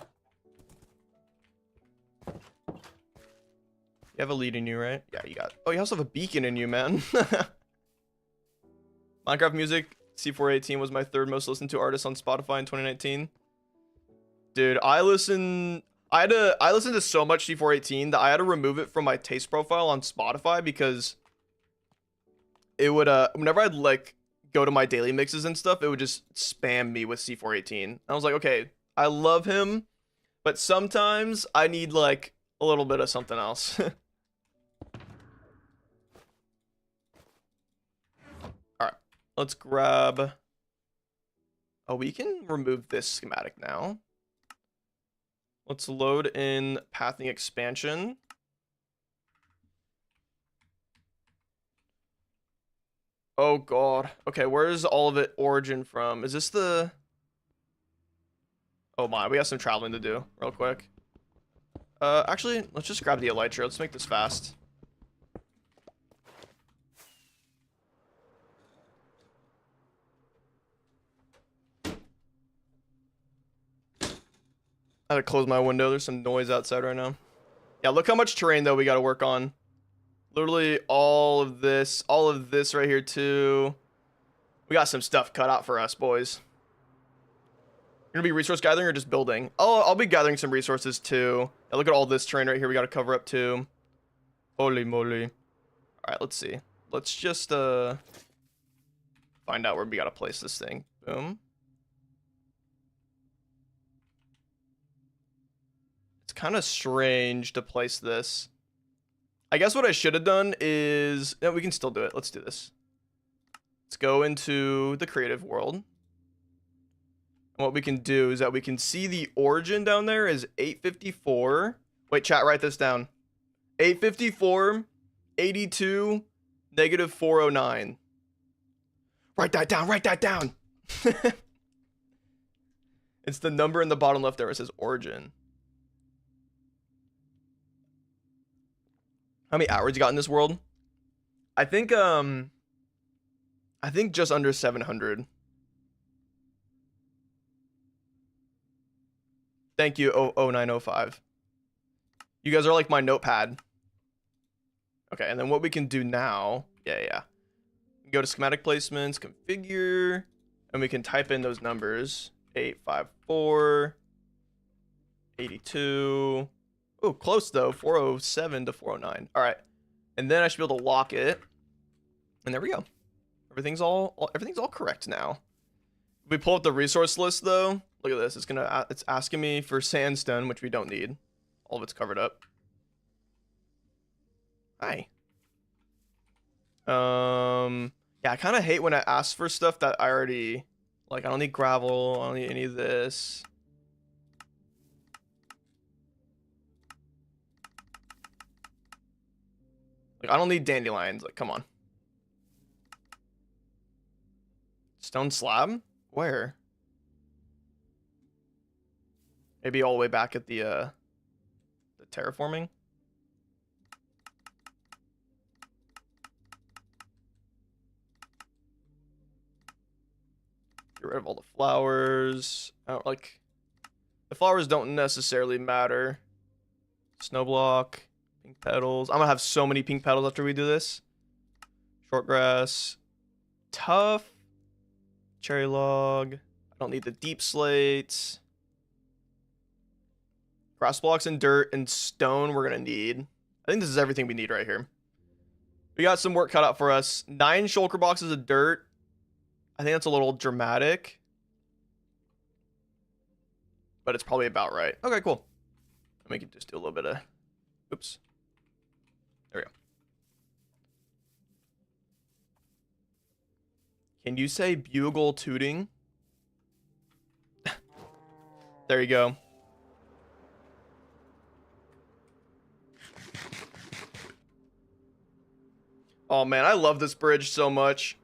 You have a lead in you, right? Yeah, you got... Oh, you also have a beacon in you, man. Minecraft music, C418 was my third most listened to artist on Spotify in 2019. Dude, I listened to so much C418 that I had to remove it from my taste profile on Spotify because it would, whenever I'd like go to my daily mixes and stuff, it would just spam me with C418. I was like, okay, I love him, but sometimes I need like a little bit of something else. All right, let's grab... Oh, we can remove this schematic now. Let's load in pathing expansion. Oh god. Okay, where's all of it origin from? Is this the... Oh my, we got some traveling to do real quick. Actually, let's just grab the elytra. Let's make this fast. I had to close my window. There's some noise outside right now. Yeah, look how much terrain, though, we got to work on. Literally all of this right here, too. We got some stuff cut out for us, boys. You're going to be resource gathering or just building? Oh, I'll be gathering some resources, too. Yeah, look at all this terrain right here we got to cover up, too. Holy moly. All right, let's see. Let's just find out where we got to place this thing. Boom. It's kind of strange to place this. I guess what I should have done is... No, we can still do it. Let's do this. Let's go into the creative world. And what we can do is that we can see the origin down there is 854. Wait, chat, write this down. 854, 82, negative 409. Write that down. Write that down. It's the number in the bottom left there. It says origin. How many hours you got in this world? I think just under 700. Thank you, 0905. You guys are like my notepad. Okay, and then what we can do now, yeah. Go to schematic placements, configure, and we can type in those numbers. 854, 82. Oh, close though. 407 to 409. All right, and then I should be able to lock it, and there we go. Everything's all correct now. If we pull up the resource list though, look at this. It's asking me for sandstone, which we don't need. All of it's covered up. Hi. Yeah, I kind of hate when I ask for stuff that I already like. I don't need gravel. I don't need any of this. Like, I don't need dandelions. Like, come on. Stone slab? Where? Maybe all the way back at the terraforming? Get rid of all the flowers. I don't like... The flowers don't necessarily matter. Snow block. Pink petals. I'm gonna have so many pink petals after we do this. Short grass. Tough. Cherry log. I don't need the deep slates. Grass blocks and dirt and stone we're gonna need. I think this is everything we need right here. We got some work cut out for us. 9 shulker boxes of dirt. I think that's a little dramatic. But it's probably about right. Okay, cool. We can just do a little bit of... Oops. There we go. Can you say bugle tooting? There you go. Oh man, I love this bridge so much.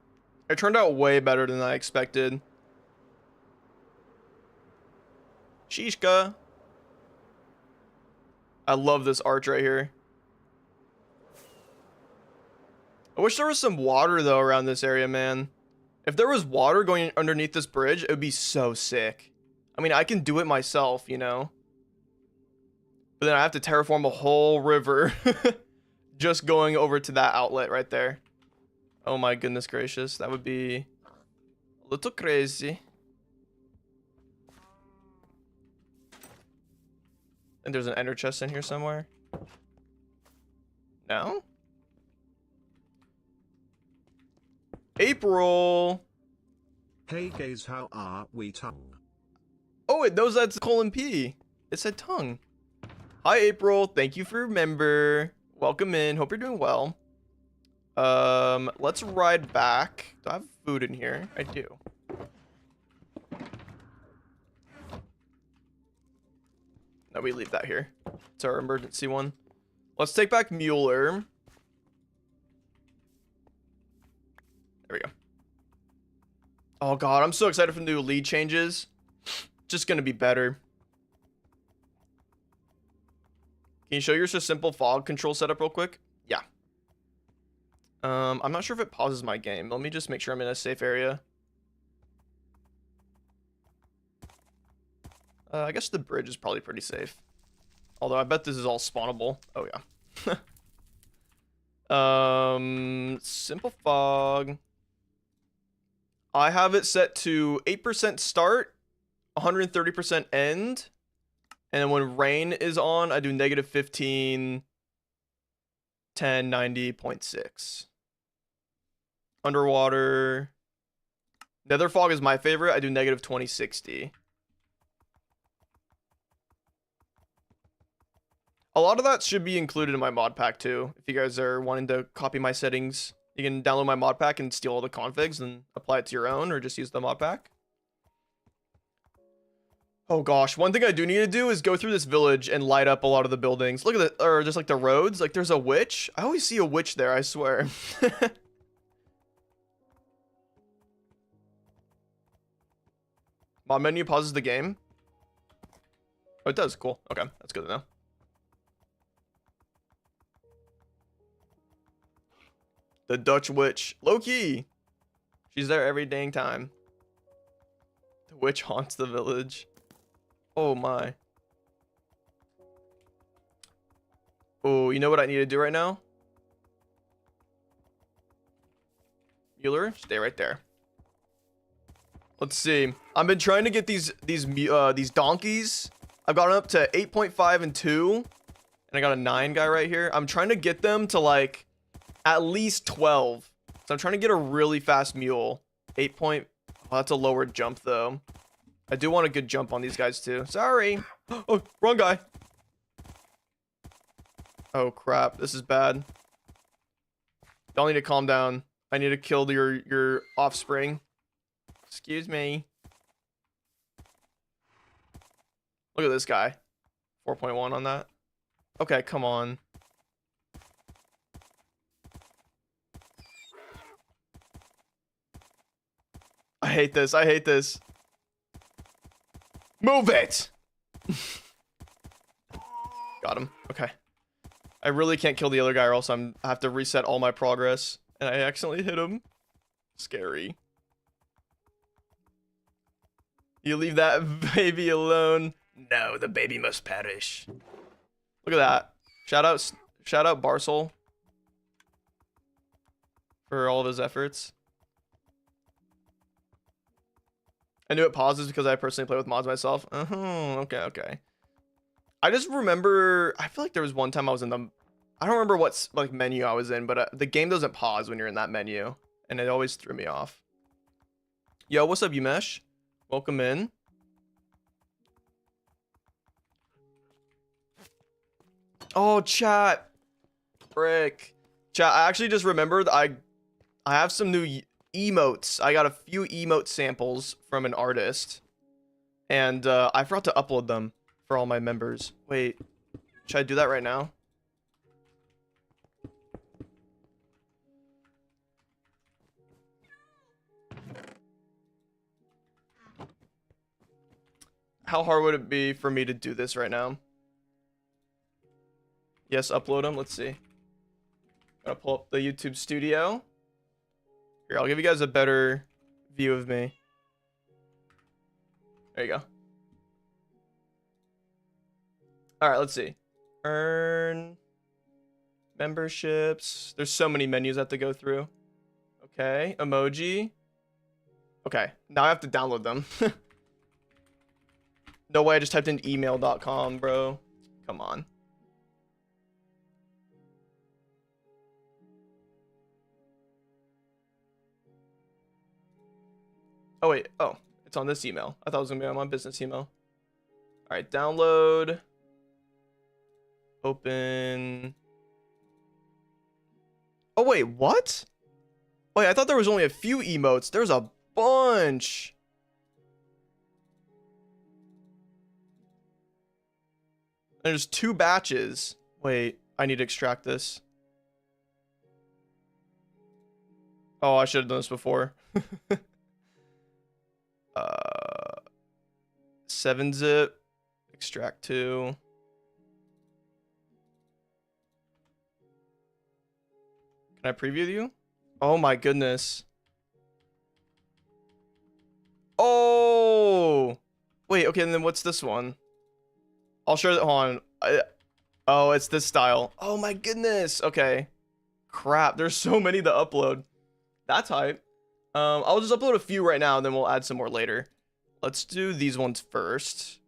It turned out way better than I expected. Shishka. I love this arch right here. I wish there was some water though around this area, man. If there was water going underneath this bridge, it would be so sick. I mean, I can do it myself, you know. But then I have to terraform a whole river just going over to that outlet right there. Oh my goodness gracious, that would be a little crazy. And there's an ender chest in here somewhere. No? April. Hey guys, how are we tongue? Oh, it knows that's colon P. It said tongue. Hi April, thank you for member. Welcome in, hope you're doing well. Let's ride back. Do I have food in here? I do. No, we leave that here. It's our emergency one. Let's take back Mueller. There we go. Oh god, I'm so excited for the new lead changes. Just gonna be better. Can you show your simple fog control setup real quick? Yeah. I'm not sure if it pauses my game. Let me just make sure I'm in a safe area. I guess the bridge is probably pretty safe. Although I bet this is all spawnable. Oh yeah. Simple fog. I have it set to 8% start, 130% end. And then when rain is on, I do negative 15, 10, 90.6. Underwater. Nether fog is my favorite. I do negative 20, 60. A lot of that should be included in my mod pack too. If you guys are wanting to copy my settings, you can download my mod pack and steal all the configs and apply it to your own, or just use the mod pack. Oh gosh, one thing I do need to do is go through this village and light up a lot of the buildings. Look at the, or just like the roads. Like there's a witch. I always see a witch there, I swear. Mod menu pauses the game. Oh, it does. Cool. Okay, that's good to know. The Dutch witch. Low-key. She's there every dang time. The witch haunts the village. Oh my. Oh, you know what I need to do right now? Mueller, stay right there. Let's see. I've been trying to get these donkeys. I've gotten up to 8.5 and 2. And I got a 9 guy right here. I'm trying to get them to like at least 12. So I'm trying to get a really fast mule. 8 point. Oh, that's a lower jump though. I do want a good jump on these guys too. Sorry. Oh, wrong guy. Oh crap, this is bad. Y'all need to calm down. I need to kill your offspring. Excuse me. Look at this guy. 4.1 on that. Okay, come on. I hate this. I hate this. Move it! Got him. Okay. I really can't kill the other guy or else I have to reset all my progress. And I accidentally hit him. Scary. You leave that baby alone. No, the baby must perish. Look at that. Shout out Barcel for all of his efforts. I knew it pauses because I personally play with mods myself. Okay. I just remember, I feel like there was one time I was in the, I don't remember what like menu I was in, but the game doesn't pause when you're in that menu, and it always threw me off. Yo, what's up, Umesh? Welcome in. Oh, chat. Frick. Chat, I actually just remembered I have some new emotes. I got a few emote samples from an artist, and I forgot to upload them for all my members. Wait, should I do that right now? How hard would it be for me to do this right now? Yes, upload them. Let's see. Gotta pull up the YouTube studio. Here, I'll give you guys a better view of me. There you go. Alright, let's see. Earn. Memberships. There's so many menus I have to go through. Okay, emoji. Okay, now I have to download them. No way, I just typed in email.com, bro. Come on. Oh, wait. Oh, it's on this email. I thought it was going to be on my business email. All right, download. Open. Oh, wait, what? Wait, I thought there was only a few emotes. There's a bunch. There's 2 batches. Wait, I need to extract this. Oh, I should have done this before. 7-zip. Extract 2. Can I preview you? Oh my goodness. Oh! Wait, okay, and then what's this one? I'll show it. Hold on. Oh, it's this style. Oh my goodness. Okay. Crap, there's so many to upload. That's hype. I'll just upload a few right now, and then we'll add some more later. Let's do these ones first.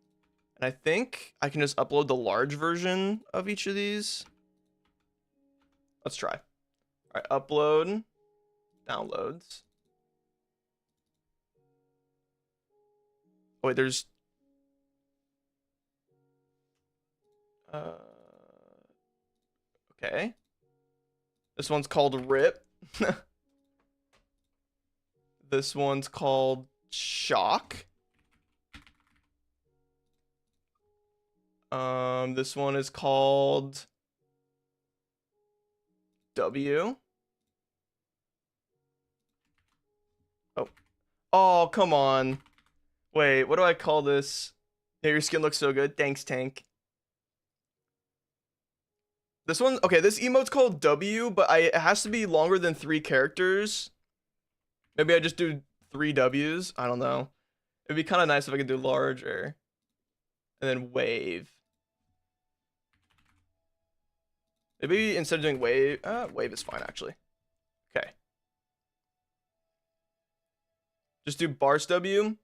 And I think I can just upload the large version of each of these. Let's try. All right, upload. Downloads. Oh, wait, there's... Okay. This one's called RIP. This one's called Shock. This one is called W. Oh. Oh, come on. Wait, what do I call this? Yeah, your skin looks so good. Thanks, Tank. This one, okay, this emote's called W, but it has to be longer than 3 characters. Maybe I just do 3 W's. I don't know. It'd be kind of nice if I could do larger. And then wave. Maybe instead of doing wave, wave is fine actually. Okay. Just do barce W.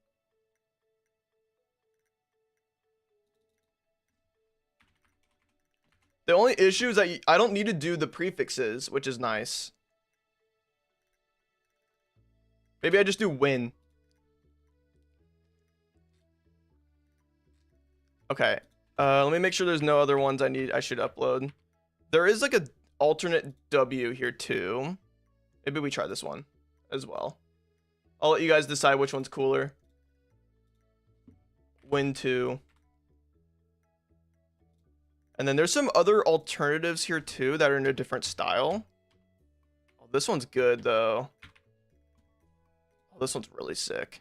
The only issue is that I don't need to do the prefixes, which is nice. Maybe I just do win. Okay. Let me make sure there's no other ones I should upload. There is like a alternate W here too. Maybe we try this one as well. I'll let you guys decide which one's cooler. Win 2. And then there's some other alternatives here too that are in a different style. Oh, this one's good though. Oh, this one's really sick.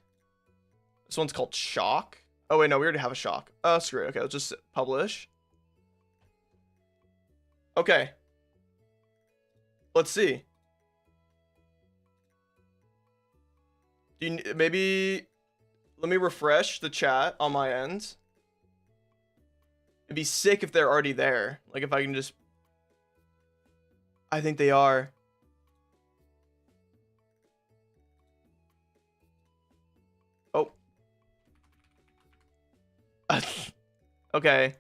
This one's called Shock. Oh wait, no, we already have a Shock. Oh, screw it. Okay, let's just publish. Okay. Let's see. Do you, maybe let me refresh the chat on my end. It'd be sick if they're already there. Like if I can just... I think they are. Oh. Okay.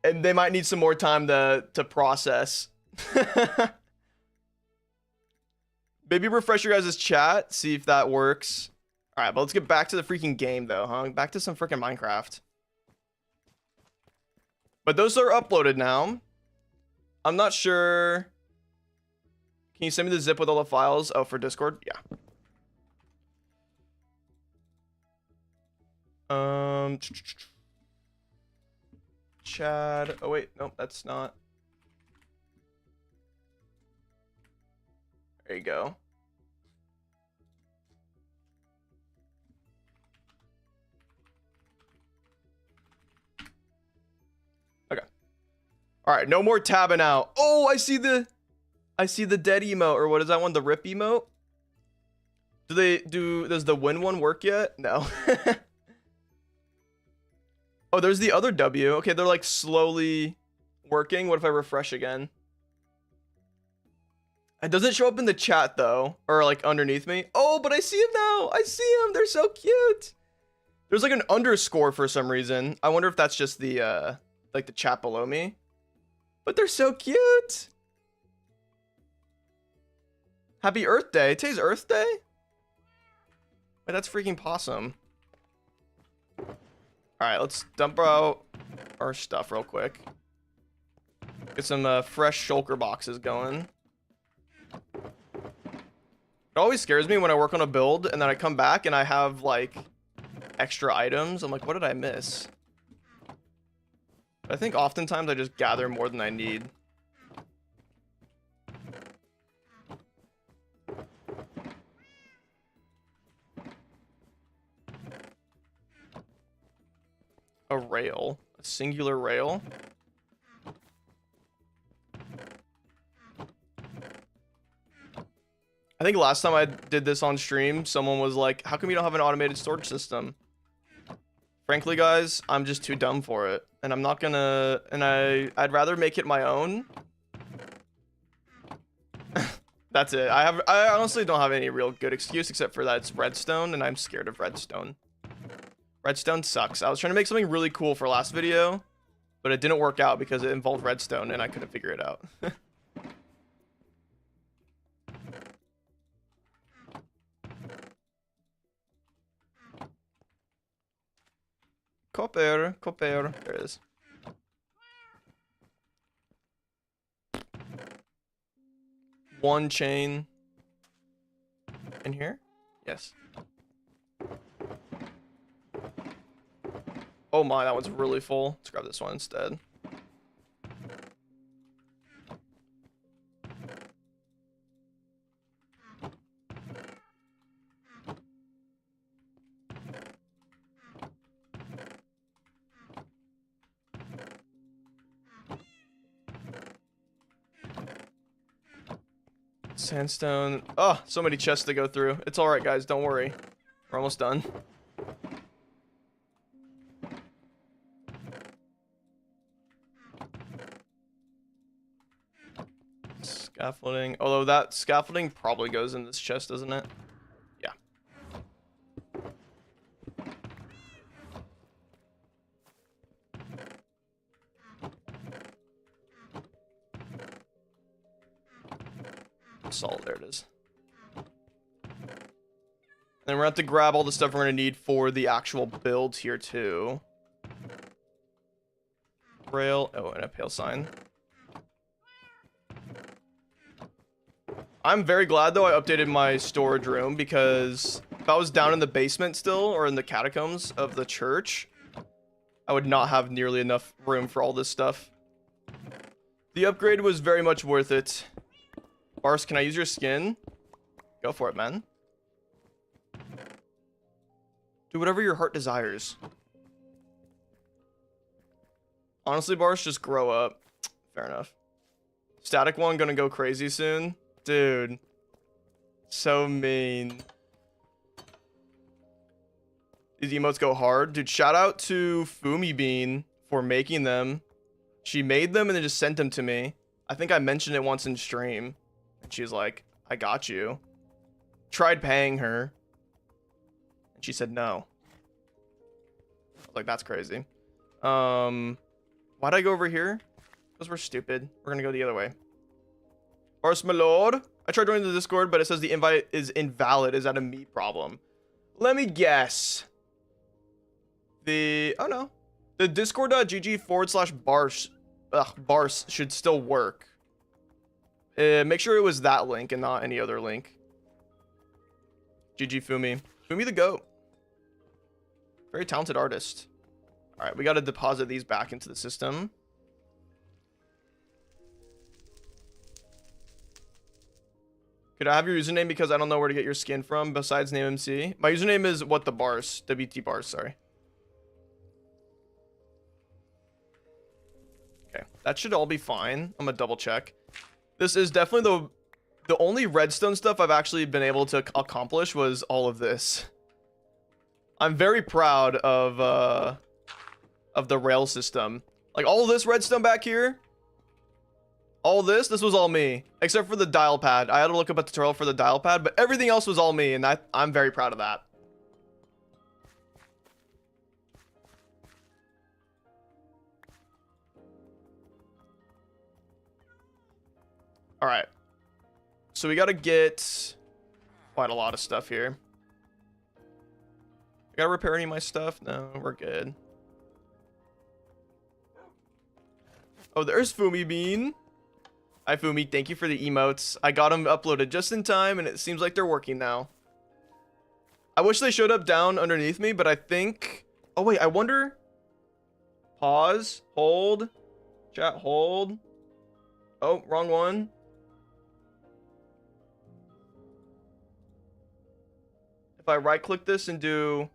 And they might need some more time to process. Maybe refresh your guys' chat, see if that works. All right, but let's get back to the freaking game though, huh? Back to some freaking Minecraft. But those are uploaded now. I'm not sure. Can you send me the zip with all the files? Oh, for Discord? Yeah. Chad. Oh, wait. Nope, that's not. There you go. Okay. All right, no more tabbing out. Oh, I see the dead emote, or what is that one? The rip emote? Does the win one work yet? No. Oh, there's the other W. Okay, they're like slowly working. What if I refresh again? It doesn't show up in the chat though, or like underneath me. Oh, but I see him now. I see him. They're so cute. There's like an underscore for some reason. I wonder if that's just the like the chat below me. But they're so cute. Happy Earth Day. Today's Earth Day? Wait, that's freaking possum. Alright, let's dump out our stuff real quick. Get some fresh shulker boxes going. It always scares me when I work on a build and then I come back and I have like extra items. I'm like, what did I miss? I think oftentimes I just gather more than I need. A rail. A singular rail. I think last time I did this on stream, someone was like, how come you don't have an automated storage system? Frankly, guys, I'm just too dumb for it. And I'm not gonna... And I'd rather make it my own. That's it. I honestly don't have any real good excuse except for that it's redstone, and I'm scared of redstone. Redstone sucks. I was trying to make something really cool for last video, but it didn't work out because it involved redstone, and I couldn't figure it out. Copper. There it is. One chain. In here? Yes. Oh my, that one's really full. Let's grab this one instead. Sandstone. Oh, so many chests to go through. It's alright, guys. Don't worry. We're almost done. Scaffolding. Although that scaffolding probably goes in this chest, doesn't it? Yeah. Salt, there it is. Then we're gonna have to grab all the stuff we're gonna need for the actual build here too. Rail, oh, and a pale sign. I'm very glad though I updated my storage room, because if I was down in the basement still, or in the catacombs of the church, I would not have nearly enough room for all this stuff. The upgrade was very much worth it. Barce, can I use your skin? Go for it, man. Do whatever your heart desires. Honestly, Barce, just grow up. Fair enough. Static one gonna go crazy soon. Dude. So mean. These emotes go hard. Dude, shout out to Fumi Bean for making them. She made them and then just sent them to me. I think I mentioned it once in stream. And she's like, I got you. Tried paying her. And she said no. I was like, that's crazy. Why'd I go over here? Because we're stupid. We're gonna go the other way. Barce, my lord. I tried joining the Discord, but it says the invite is invalid. Is that a me problem? Let me guess. Oh no. The discord.gg/barce barce should still work. Make sure it was that link and not any other link. GG Fumi. Fumi the GOAT. Very talented artist. Alright, we gotta deposit these back into the system. Could I have your username because I don't know where to get your skin from besides name MC? My username is what the Barce. WT Barce, sorry. Okay, that should all be fine. I'm gonna double check. This is definitely the only redstone stuff I've actually been able to accomplish was all of this. I'm very proud of the rail system. Like all of this redstone back here. All this was all me, except for the dial pad. I had to look up a tutorial for the dial pad, but everything else was all me, and I'm very proud of that. All right. So we got to get quite a lot of stuff here. I got to repair any of my stuff? No, we're good. Oh, there's Fumi Bean. Hi, Fumi. Thank you for the emotes. I got them uploaded just in time, and it seems like they're working now. I wish they showed up down underneath me, but I think... Oh, wait. I wonder... Pause. Hold. Chat, hold. Oh, wrong one. If I right click this and do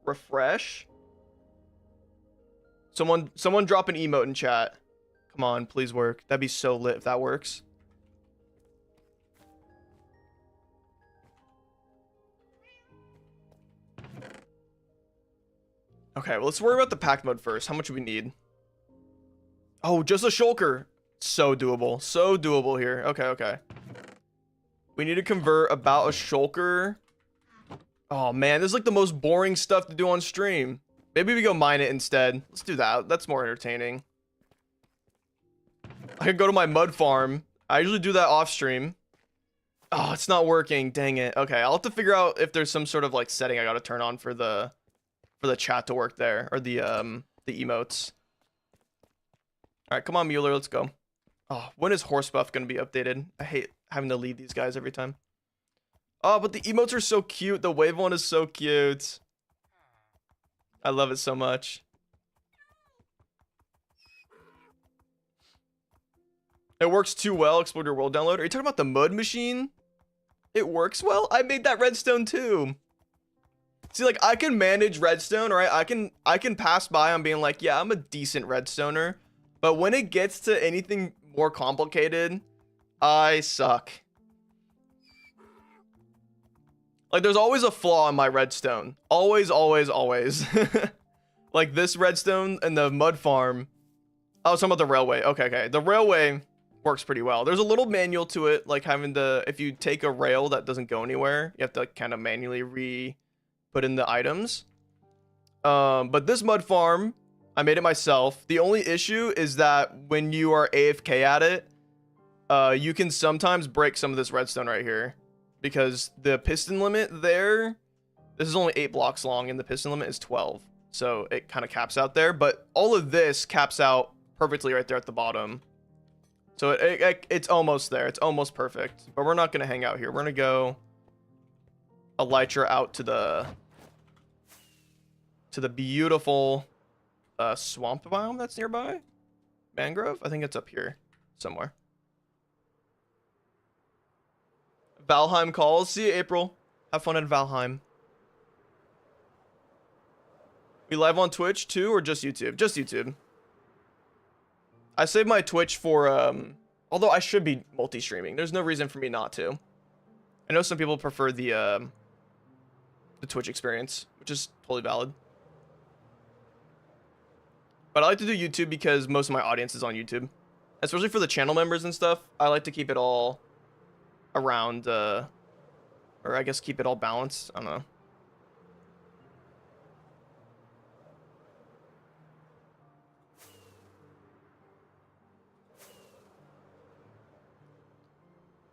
refresh. Someone drop an emote in chat. Come on, please work. That'd be so lit if that works. Okay, well, let's worry about the pack mode first. How much do we need? Oh, just a shulker. So doable. So doable here. Okay, okay. We need to convert about a shulker. Oh, man. This is like the most boring stuff to do on stream. Maybe we go mine it instead. Let's do that. That's more entertaining. I can go to my mud farm. I usually do that off stream. Oh, it's not working. Dang it. Okay, I'll have to figure out if there's some sort of like setting I gotta turn on for the chat to work there, or the emotes. All right, come on, Mueller, let's go. Oh, when is horse buff gonna be updated? I hate having to lead these guys every time. Oh, but the emotes are so cute. The wave one is so cute. I love it so much. It works too well. Explode your world download. Are you talking about the mud machine? It works well. I made that redstone too. See, like, I can manage redstone, right? I can pass by on being like, yeah, I'm a decent redstoner. But when it gets to anything more complicated, I suck. Like, there's always a flaw in my redstone. Always, always, always. Like this redstone and the mud farm. I was talking about the railway. Okay, okay. The railway works pretty well. There's a little manual to it, like having to, if you take a rail that doesn't go anywhere, you have to kind of manually put in the items. But this mud farm, I made it myself. The only issue is that when you are AFK at it, you can sometimes break some of this redstone right here, because the piston limit there, this is only 8 blocks long and the piston limit is 12. So it kind of caps out there, but all of this caps out perfectly right there at the bottom. So it's almost there. It's almost perfect, but we're not going to hang out here. We're going to go elytra out to the beautiful swamp biome that's nearby. Mangrove? I think it's up here somewhere. Valheim calls. See you, April. Have fun in Valheim. We live on Twitch too, or just YouTube? Just YouTube. I saved my Twitch for, although I should be multi-streaming. There's no reason for me not to. I know some people prefer the Twitch experience, which is totally valid. But I like to do YouTube because most of my audience is on YouTube. Especially for the channel members and stuff. I like to keep it all around, or I guess keep it all balanced. I don't know.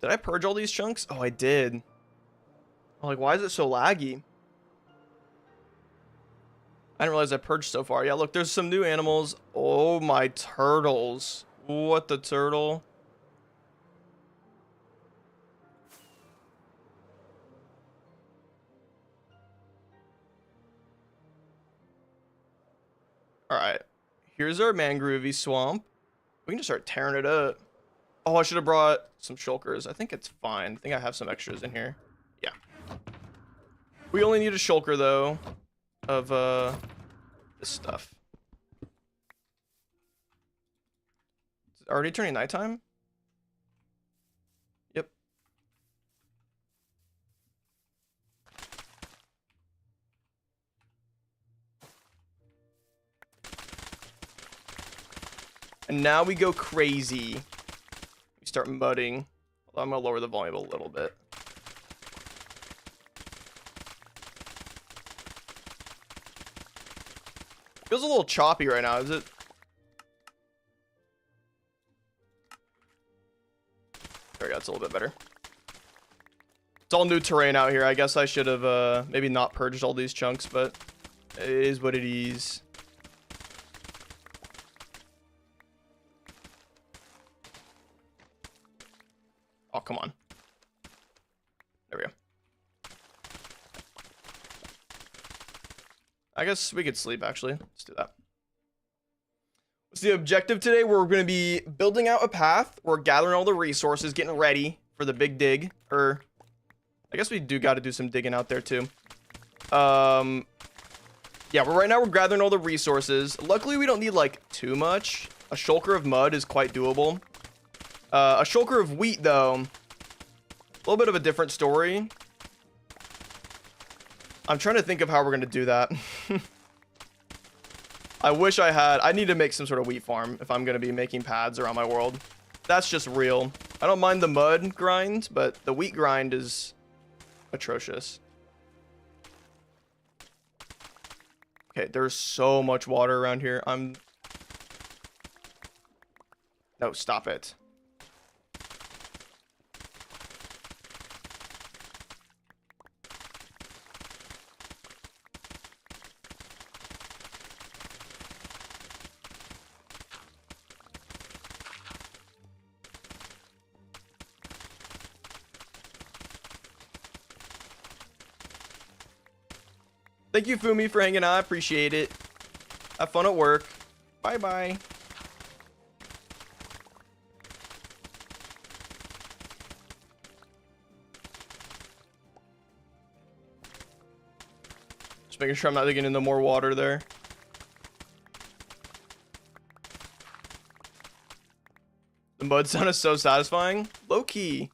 Did I purge all these chunks? Oh, I did. I'm like, why is it so laggy? I didn't realize I purged so far. Yeah, look, there's some new animals. Oh, my turtles. What the turtle? All right. Here's our mangrovey swamp. We can just start tearing it up. Oh, I should have brought some shulkers. I think it's fine. I think I have some extras in here. Yeah. We only need a shulker, though, of this stuff. Is it already turning nighttime? Yep. And now we go crazy. We start mudding. I'm gonna lower the volume a little bit. Feels a little choppy right now, is it? There we go, it's a little bit better. It's all new terrain out here. I guess I should have maybe not purged all these chunks, but it is what it is. Oh, come on. There we go. I guess we could sleep, actually. Let's do that. So the objective today, we're going to be building out a path. We're gathering all the resources, getting ready for the big dig. Or, I guess we do got to do some digging out there too. Yeah, but right now we're gathering all the resources. Luckily, we don't need like too much. A shulker of mud is quite doable. A shulker of wheat, though, a little bit of a different story. I'm trying to think of how we're going to do that. I wish I need to make some sort of wheat farm if I'm going to be making pads around my world. That's just real. I don't mind the mud grind, but the wheat grind is atrocious. Okay, there's so much water around here. No, stop it. Thank you, Fumi, for hanging out. I appreciate it. Have fun at work. Bye-bye. Just making sure I'm not digging into more water there. The mud sound is so satisfying. Low-key.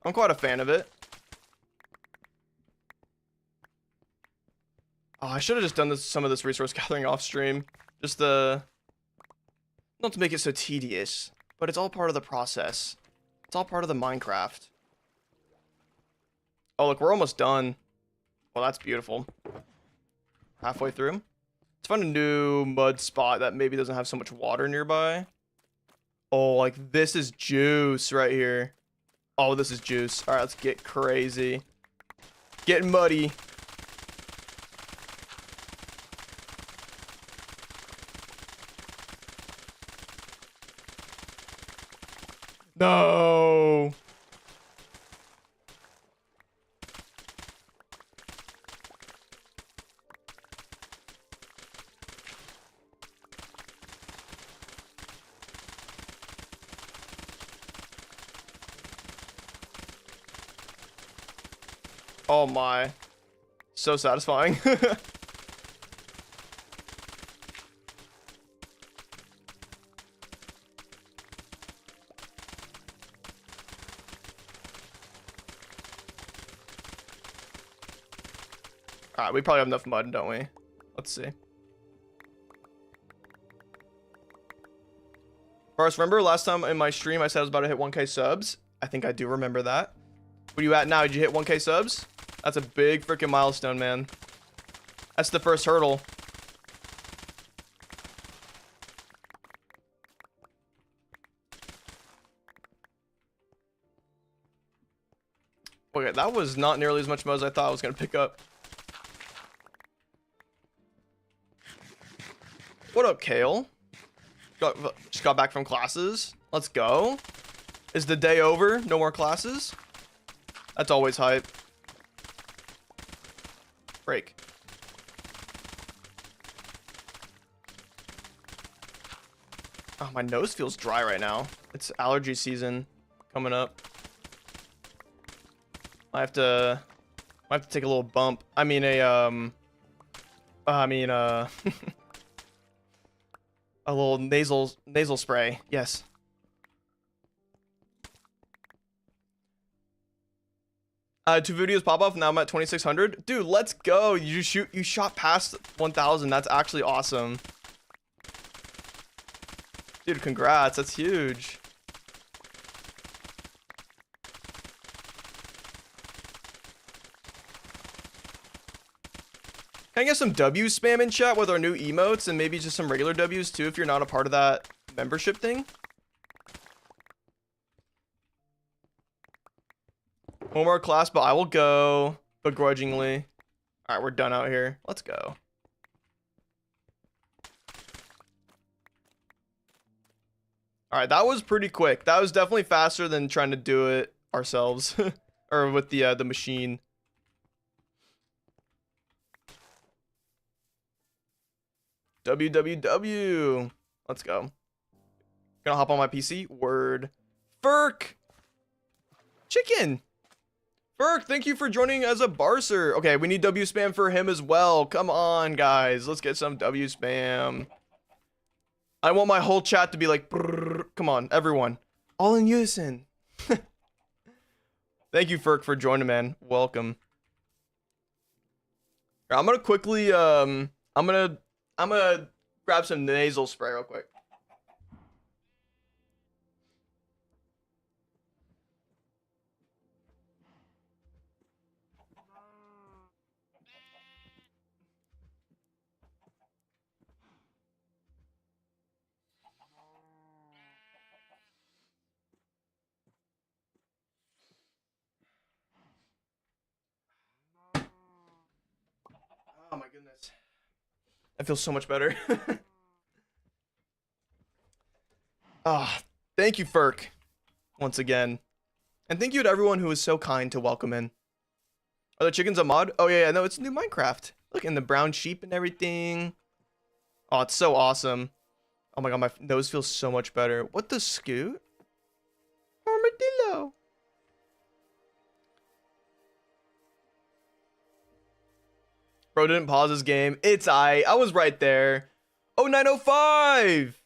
I'm quite a fan of it. Oh, I should have just done some of this resource gathering off stream. Just not to make it so tedious, but it's all part of the process. It's all part of the Minecraft. Oh, look, we're almost done. Well, that's beautiful. Halfway through. Let's find a new mud spot that maybe doesn't have so much water nearby. Oh, like this is juice right here. Oh, this is juice. All right, let's get crazy. Getting muddy. No. Oh my. So satisfying. Alright, we probably have enough mud, don't we? Let's see. First, remember last time in my stream I said I was about to hit 1k subs? I think I do remember that. What are you at now? Did you hit 1k subs? That's a big freaking milestone, man. That's the first hurdle. Okay, that was not nearly as much mud as I thought I was going to pick up. What up, Kale? Just got back from classes. Let's go. Is the day over? No more classes? That's always hype. Break. Oh, my nose feels dry right now. It's allergy season coming up. I have to take a little bump. I mean a little nasal spray. Yes. Two videos pop off. Now I'm at 2,600. Dude, let's go. You shot past 1,000. That's actually awesome. Dude, congrats. That's huge. Can I get some W's spam in chat with our new emotes and maybe just some regular W's too if you're not a part of that membership thing? One more class, but I will go begrudgingly. All right, we're done out here. Let's go. All right, that was pretty quick. That was definitely faster than trying to do it ourselves or with the machine. WWW. Let's go. Gonna hop on my PC. Word. Ferk. Chicken. Ferk, thank you for joining as a barcer. Okay, we need W spam for him as well. Come on, guys. Let's get some W spam. I want my whole chat to be like, brrr. Come on, everyone. All in unison. Thank you, Ferk, for joining, man. Welcome. I'm gonna quickly, I'm gonna grab some nasal spray real quick. Oh my goodness. That feels so much better. Ah, thank you, Ferk, once again. And thank you to everyone who was so kind to welcome in. Are the chickens a mod? Oh yeah, no, it's new Minecraft. Look, in the brown sheep and everything. Oh, it's so awesome. Oh my god, my nose feels so much better. What the scoot? Armadillo. Bro didn't pause his game. It's I was right there. Oh, 905.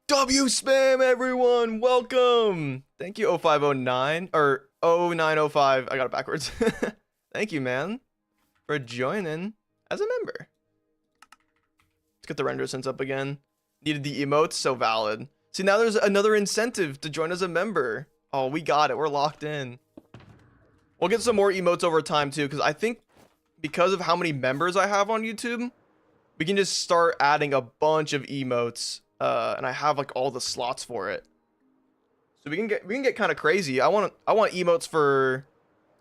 W spam, everyone. Welcome. Thank you, 0509. Or 0905. I got it backwards. Thank you, man, for joining as a member. Let's get the render sense up again. Needed the emotes. So valid. See, now there's another incentive to join as a member. Oh, we got it. We're locked in. We'll get some more emotes over time, too, because I think because of how many members I have on YouTube, we can just start adding a bunch of emotes, and I have like all the slots for it. So we can get kind of crazy. I want emotes for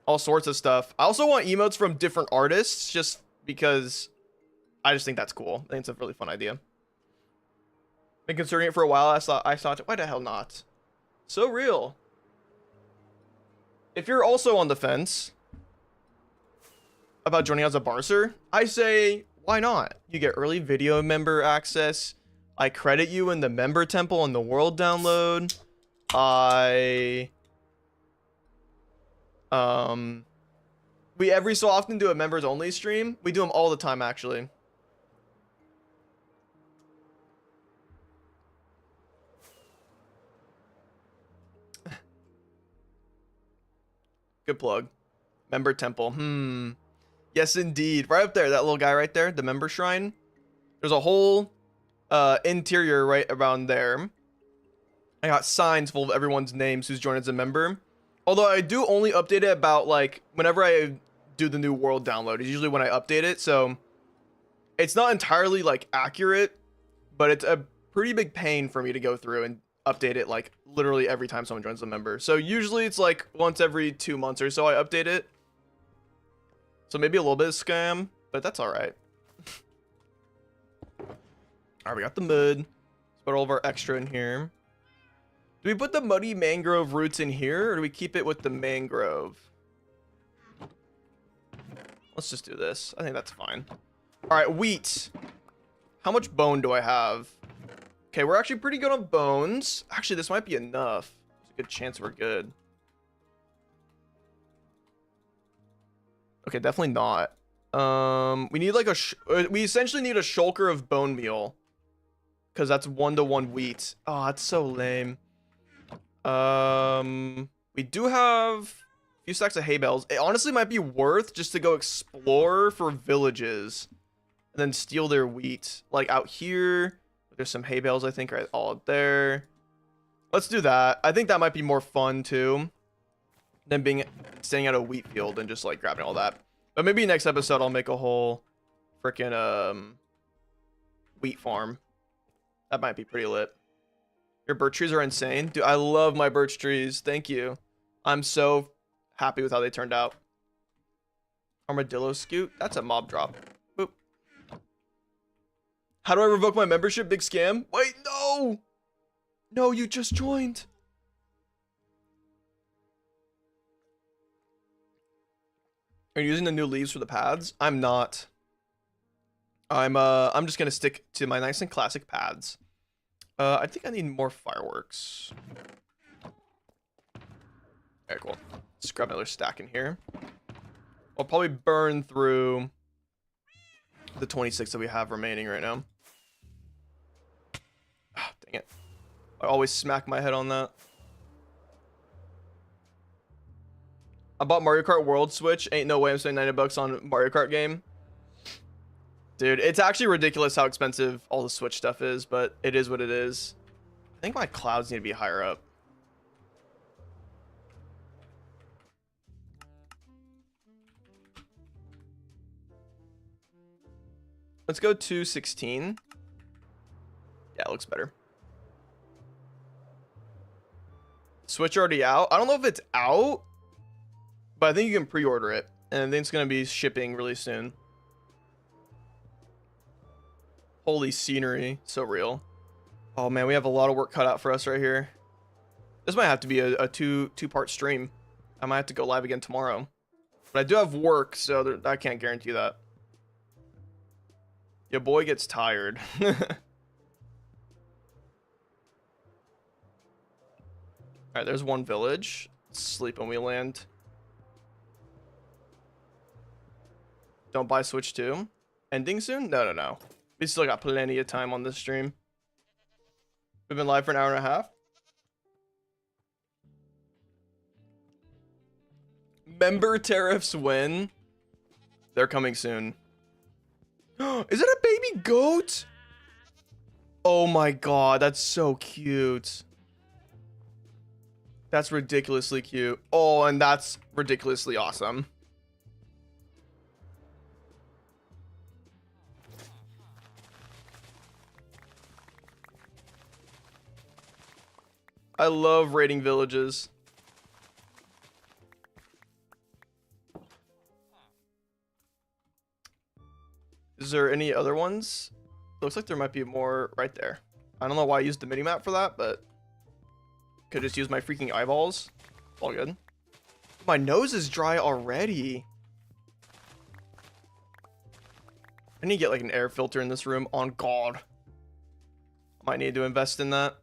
all sorts of stuff. I also want emotes from different artists, just because I just think that's cool. I think it's a really fun idea. Been considering it for a while. I thought, why the hell not? So real. If you're also on the fence about joining as a barcer, I say, why not? You get early video member access. I credit you in the member temple on the world download. We every so often do a members only stream. We do them all the time, actually. Good plug. Member temple. Yes, indeed. Right up there, that little guy right there, the member shrine. There's a whole interior right around there. I got signs full of everyone's names who's joined as a member. Although I do only update it about like whenever I do the new world download. It's usually when I update it, so it's not entirely like accurate, but it's a pretty big pain for me to go through and update it like literally every time someone joins a member. So usually it's like once every 2 months or so I update it. So maybe a little bit of scam, but that's all right. All right, we got the mud. Let's put all of our extra in here. Do we put the muddy mangrove roots in here, or do we keep it with the mangrove? Let's just do this. I think that's fine. All right, wheat. How much bone do I have? Okay, we're actually pretty good on bones. Actually, this might be enough. There's a good chance we're good. Okay, definitely not. We need like we essentially need a shulker of bone meal, because that's 1-to-1 wheat. Oh, that's so lame. We do have a few stacks of hay bales. It honestly might be worth just to go explore for villages and then steal their wheat. Like out here, there's some hay bales, I think, right all up there. Let's do that. I think that might be more fun too than staying at a wheat field and just like grabbing all that. But maybe next episode I'll make a whole freaking wheat farm. That might be pretty lit. Your birch trees are insane. Dude, I love my birch trees. Thank you. I'm so happy with how they turned out. Armadillo scoot. That's a mob drop. Boop. How do I revoke my membership? Big scam. Wait, no. No, you just joined. Are you using the new leaves for the paths? I'm not. I'm just gonna stick to my nice and classic paths. I think I need more fireworks. Okay, cool. Let's grab another stack in here. I'll probably burn through the 26 that we have remaining right now. Ah, dang it. I always smack my head on that. I bought Mario Kart World Switch. Ain't no way I'm spending $90 on Mario Kart game. Dude, it's actually ridiculous how expensive all the Switch stuff is, but it is what it is. I think my clouds need to be higher up. Let's go 216. Yeah, it looks better. Switch already out? I don't know if it's out, but I think you can pre-order it. And I think it's going to be shipping really soon. Holy scenery. So real. Oh man, we have a lot of work cut out for us right here. This might have to be a two-part stream. I might have to go live again tomorrow. But I do have work, so I can't guarantee that. Your boy gets tired. Alright, there's one village. Sleep when we land. Don't buy Switch 2. Ending soon? No. We still got plenty of time on this stream. We've been live for an hour and a half. Member tariffs win. They're coming soon. Is it a baby goat? Oh my god, that's so cute. That's ridiculously cute. Oh, and that's ridiculously awesome. I love raiding villages. Is there any other ones? Looks like there might be more right there. I don't know why I used the mini-map for that, but could just use my freaking eyeballs. All good. My nose is dry already. I need to get like an air filter in this room. On God. I might need to invest in that.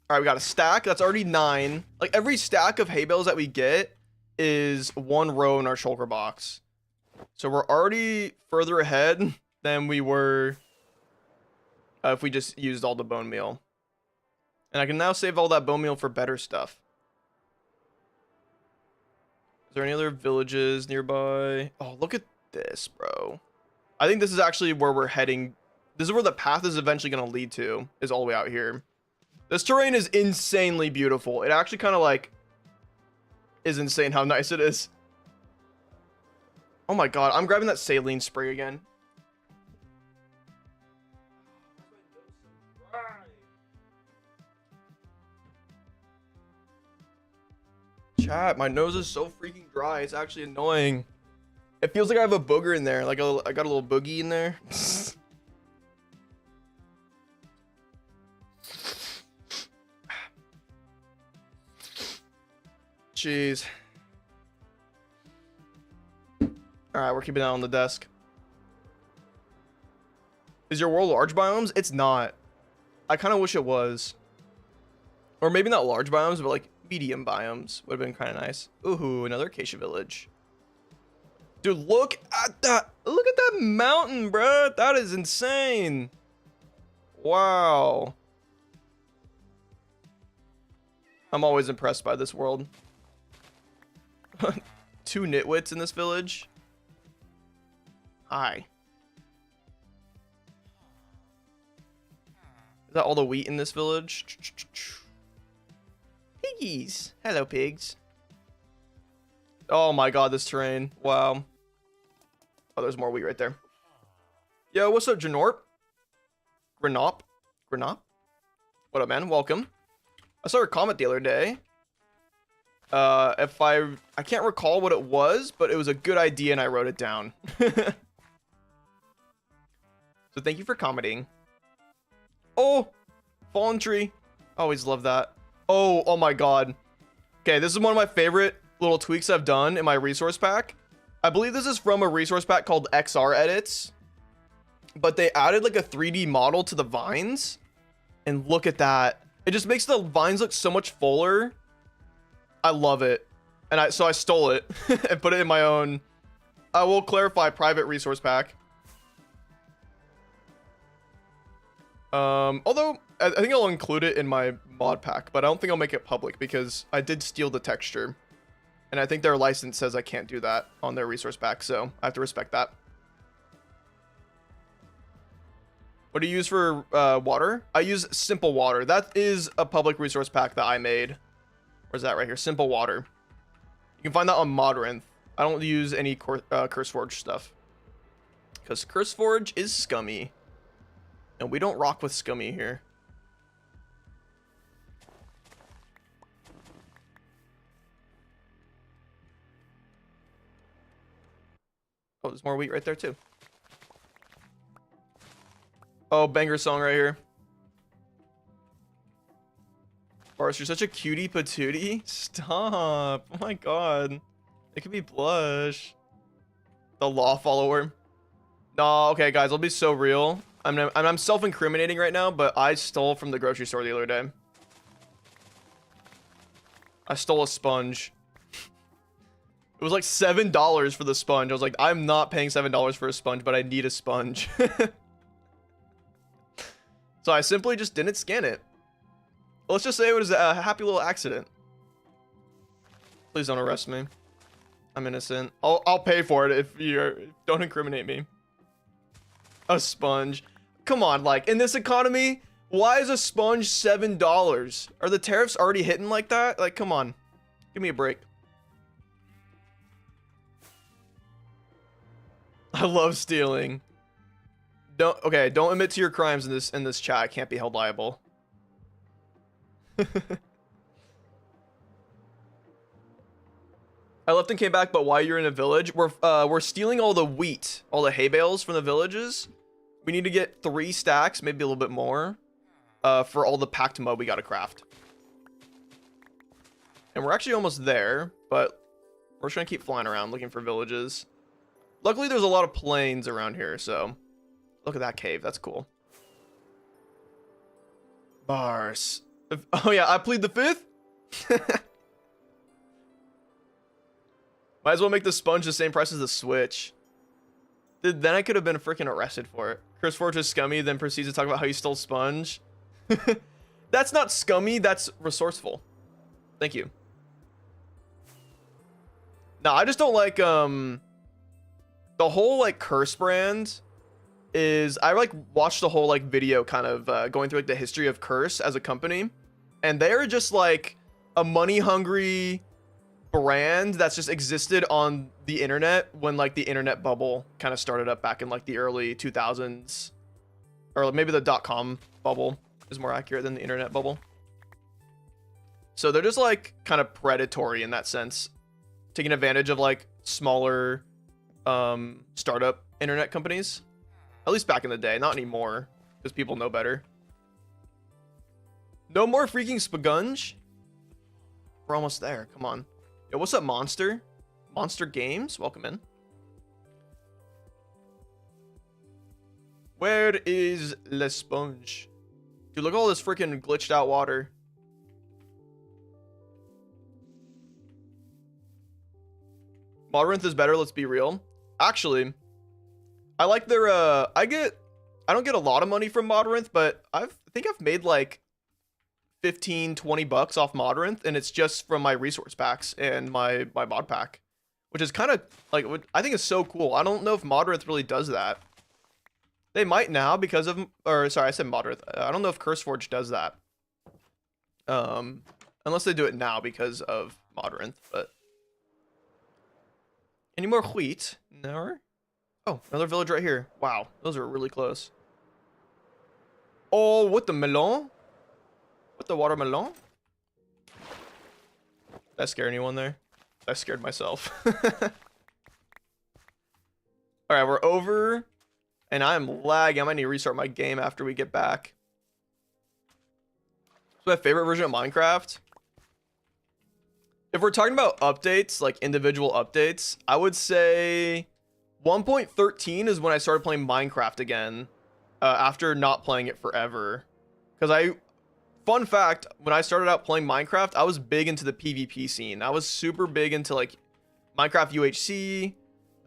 All right, we got a stack. That's already 9. Like every stack of hay bales that we get is 1 row in our shulker box. So we're already further ahead than we were if we just used all the bone meal. And I can now save all that bone meal for better stuff. Is there any other villages nearby? Oh, look at this, bro. I think this is actually where we're heading. This is where the path is eventually going to lead to, is all the way out here. This terrain is insanely beautiful. It actually kind of like is insane how nice it is. Oh my god, I'm grabbing that saline spray again. Chat, my nose is so freaking dry. It's actually annoying. It feels like I have a booger in there. Like I got a little boogie in there. Jeez. Alright, we're keeping that on the desk. Is your world large biomes? It's not. I kind of wish it was. Or maybe not large biomes, but like medium biomes would have been kind of nice. Ooh, another acacia village. Dude, look at that. Look at that mountain, bro. That is insane. Wow. I'm always impressed by this world. 2 nitwits in this village. Hi. Is that all the wheat in this village? Piggies. Hello, pigs. Oh my god, this terrain. Wow. Oh, there's more wheat right there. Yo, what's up, Janorp? Grenop? What up, man? Welcome. I saw your comment the other day. If I can't recall what it was, but it was a good idea and I wrote it down. So thank you for commenting. Oh, fallen tree. Always love that. Oh my god. Okay, this is one of my favorite little tweaks I've done in my resource pack. I believe this is from a resource pack called XR Edits. but they added like a 3D model to the vines, and look at that. It just makes the vines look so much fuller. I love it. And so I stole it and put it in my own, I will clarify, private resource pack. Although I think I'll include it in my mod pack, but I don't think I'll make it public because I did steal the texture. And I think their license says I can't do that on their resource pack, so I have to respect that. What do you use for water? I use simple water. That is a public resource pack that I made. Where's that? Right here. Simple water. You can find that on Modrinth. I don't use any CurseForge stuff, because CurseForge is scummy, and we don't rock with scummy here. Oh, there's more wheat right there too. Oh, banger song right here. Barce, you're such a cutie patootie. Stop. Oh my god. It could be blush. The law follower. No, okay, guys, I'll be so real. I'm self-incriminating right now, but I stole from the grocery store the other day. I stole a sponge. It was like $7 for the sponge. I was like, I'm not paying $7 for a sponge, but I need a sponge. So I simply just didn't scan it. Let's just say it was a happy little accident. Please don't arrest me. I'm innocent. I'll pay for it if you don't incriminate me. A sponge. Come on, like, in this economy, why is a sponge $7? Are the tariffs already hitting like that? Like, come on. Give me a break. I love stealing. Don't admit to your crimes in this chat. I can't be held liable. I left and came back, but why you're in a village? We're stealing all the wheat, all the hay bales from the villages. We need to get 3 stacks, maybe a little bit more, for all the packed mud we gotta craft. And we're actually almost there, but we're just gonna keep flying around looking for villages. Luckily, there's a lot of plains around here, so look at that cave. That's cool. Barce. Oh yeah, I plead the 5th. Might as well make the sponge the same price as the Switch. Then I could have been freaking arrested for it. CurseForge is scummy, then proceeds to talk about how you stole sponge. That's not scummy, that's resourceful. Thank you. No, I just don't like the whole like curse brand is, I like watched the whole like video kind of going through like the history of Curse as a company, and they're just like a money hungry brand that's just existed on the internet when like the internet bubble kind of started up back in like the early 2000s, or maybe the .com bubble is more accurate than the internet bubble. So they're just like kind of predatory in that sense, taking advantage of like smaller startup internet companies, at least back in the day. Not anymore, because people know better. No more freaking spagunge. We're almost there. Come on. Yo, what's up, Monster? Monster Games, welcome in. Where is Le Sponge? Dude, look at all this freaking glitched out water. Modrinth is better, let's be real. Actually, I like their I don't get a lot of money from Modrinth, but I think I've made like 15-20 bucks off Modrinth, and it's just from my resource packs and my mod pack, which is kind of like, I think is so cool. I don't know if Modrinth really does that. They might now because of, or sorry, I said Modrinth. I don't know if CurseForge does that. Unless they do it now because of Modrinth, but any more wheat? No. Oh, another village right here. Wow, those are really close. Oh, what the melon? What the watermelon? Did that scare anyone there? I scared myself. Alright, we're over. And I'm lagging. I might need to restart my game after we get back. It's my favorite version of Minecraft. If we're talking about updates, like individual updates, I would say 1.13 is when I started playing Minecraft again, after not playing it forever. Because fun fact, when I started out playing Minecraft, I was big into the PvP scene. I was super big into like Minecraft UHC,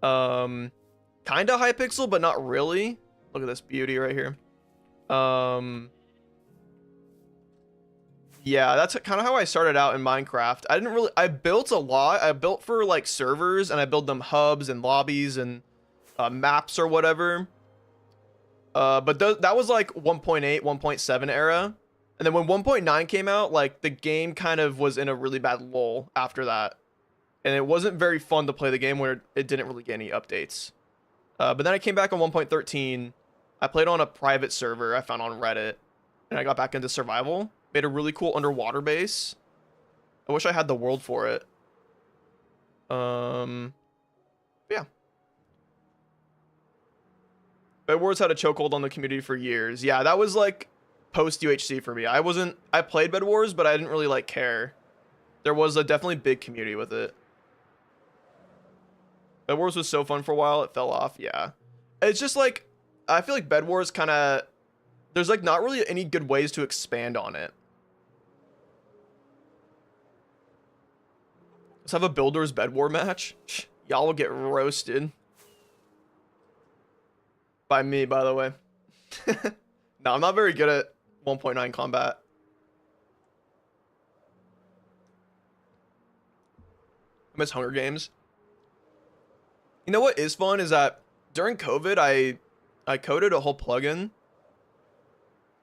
kind of Hypixel, but not really. Look at this beauty right here. Yeah, that's kind of how I started out in Minecraft. I built a lot. I built for like servers, and I built them hubs and lobbies and maps or whatever. But that was like 1.8, 1.7 era. And then when 1.9 came out, like the game kind of was in a really bad lull after that. And it wasn't very fun to play the game where it didn't really get any updates. But then I came back on 1.13. I played on a private server I found on Reddit. And I got back into survival. Made a really cool underwater base. I wish I had the world for it. Yeah. Bed Wars had a chokehold on the community for years. Yeah, that was like post UHC for me. I played Bed Wars, but I didn't really like care. There was a definitely big community with it. Bed Wars was so fun for a while, it fell off. Yeah. It's just like, I feel like Bed Wars kind of, there's like not really any good ways to expand on it. Let's have a Builders Bed War match. Y'all will get roasted. By me, by the way. No, I'm not very good at 1.9 combat. I miss Hunger Games. You know what is fun is that during COVID, I coded a whole plugin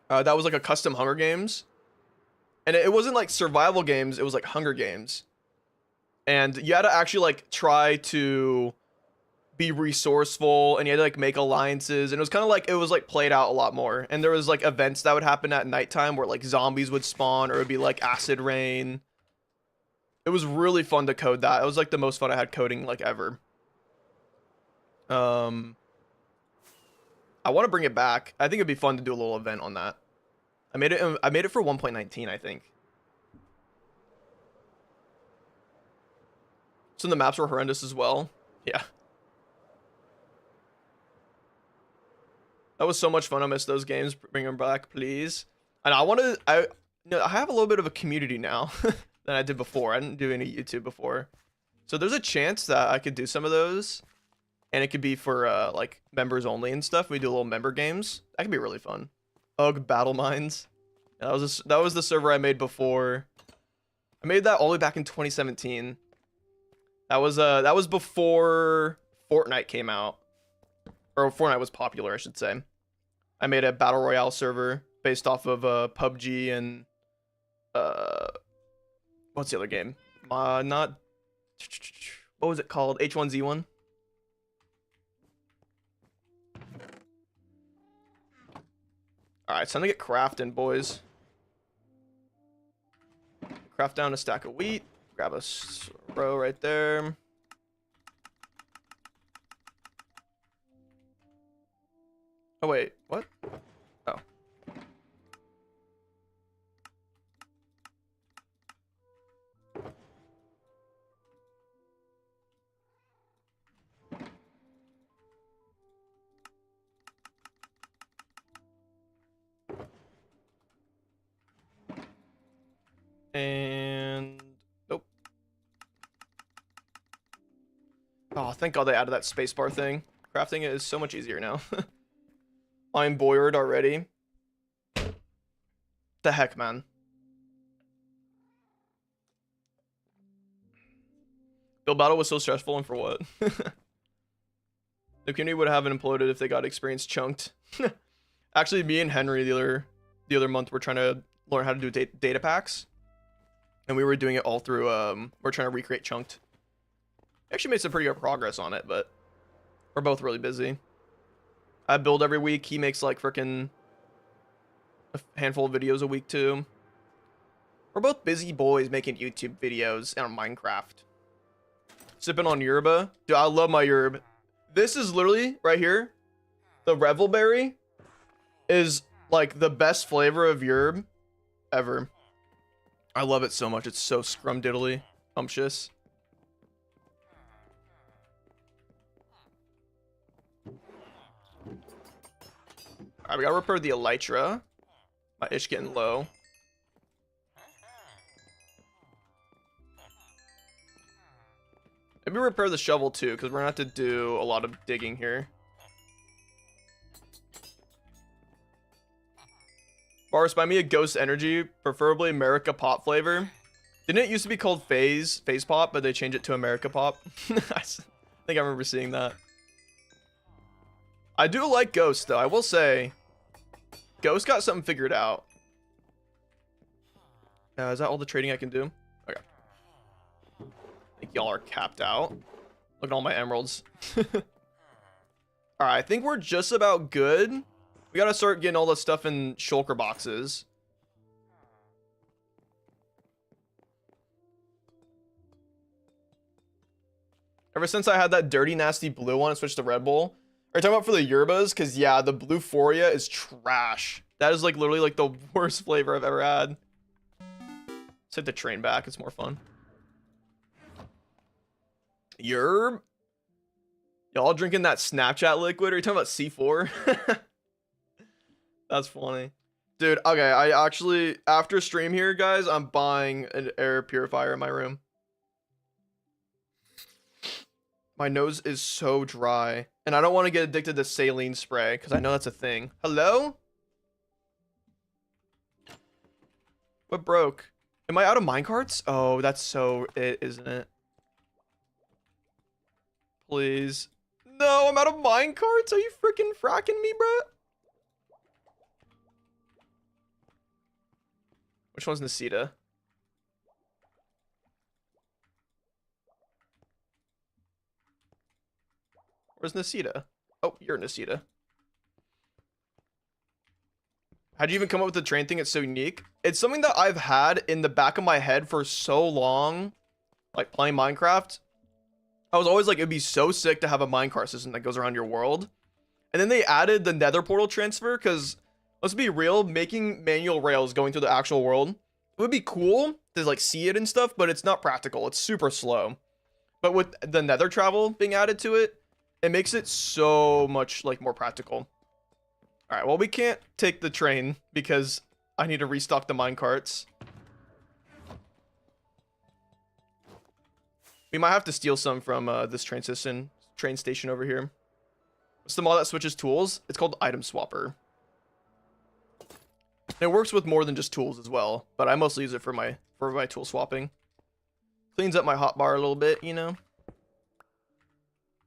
that was like a custom Hunger Games. And it wasn't like survival games, it was like Hunger Games. And you had to actually like try to be resourceful, and you had to like make alliances, and it was kind of like, it was like played out a lot more. And there was like events that would happen at nighttime where like zombies would spawn, or it would be like acid rain. It was really fun to code that. It was like the most fun I had coding like ever. I want to bring it back. I think it'd be fun to do a little event on that. I made it for 1.19, I think. So the maps were horrendous as well. Yeah. That was so much fun. I miss those games. Bring them back, please. And I have a little bit of a community now than I did before. I didn't do any YouTube before. So there's a chance that I could do some of those. And it could be for like members only and stuff. We do little member games. That could be really fun. Ugh, Battle Mines. That was the server I made before. I made that all the way back in 2017. That was before Fortnite came out. Or Fortnite was popular, I should say. I made a Battle Royale server based off of PUBG and what's the other game? What was it called? H1Z1? Alright, it's time to get crafting, boys. Craft down a stack of wheat. Grab a row right there. Oh, wait. What? Oh. And nope. Oh, thank God they added that spacebar thing. Crafting it is so much easier now. I'm bored already. The heck, man. Build battle was so stressful, and for what? The community would have imploded if they got experience chunked. Actually, me and Henry the other month were trying to learn how to do data packs. And we were doing it all through, we're trying to recreate Chunked. Actually made some pretty good progress on it, but we're both really busy. I build every week. He makes like freaking a handful of videos a week too. We're both busy boys making YouTube videos and on Minecraft. Sipping on yerba. Dude, I love my yerb. This is literally right here. The Revelberry is like the best flavor of yerb ever. I love it so much. It's so scrumdiddly umptious. Alright, we gotta repair the elytra. My ish getting low. Maybe repair the shovel too, because we're gonna have to do a lot of digging here. Barce, buy me a ghost energy, preferably America Pop flavor. Didn't it used to be called Phase Pop, but they changed it to America Pop? I think I remember seeing that. I do like Ghost though, I will say. Ghost got something figured out. Is that all the trading I can do? Okay. I think y'all are capped out. Look at all my emeralds. Alright, I think we're just about good. We gotta start getting all the stuff in shulker boxes. Ever since I had that dirty, nasty blue one and switched to Red Bull. Are you talking about for the yerbas? Because, yeah, the blue Foria is trash. That is, like, literally, like, the worst flavor I've ever had. Let's hit the train back. It's more fun. Yerb? Y'all drinking that Snapchat liquid? Are you talking about C4? That's funny. Dude, okay, I actually, after stream here, guys, I'm buying an air purifier in my room. My nose is so dry. And I don't want to get addicted to saline spray, because I know that's a thing. Hello? What broke? Am I out of minecarts? Oh, that's so it, isn't it? Please. No, I'm out of minecarts? Are you freaking fracking me, bro? Which one's Nisita? Where's Nisita? Oh, you're Nisita. How'd you even come up with the train thing? It's so unique. It's something that I've had in the back of my head for so long, like playing Minecraft. I was always like, it'd be so sick to have a minecart system that goes around your world. And then they added the nether portal transfer, because let's be real, making manual rails going through the actual world, it would be cool to like see it and stuff, but it's not practical. It's super slow. But with the nether travel being added to it, it makes it so much like more practical. All right, well, we can't take the train because I need to restock the minecarts. We might have to steal some from this train station over here. What's the mod that switches tools? It's called Item Swapper. And it works with more than just tools as well, but I mostly use it for my tool swapping. Cleans up my hotbar a little bit, you know. All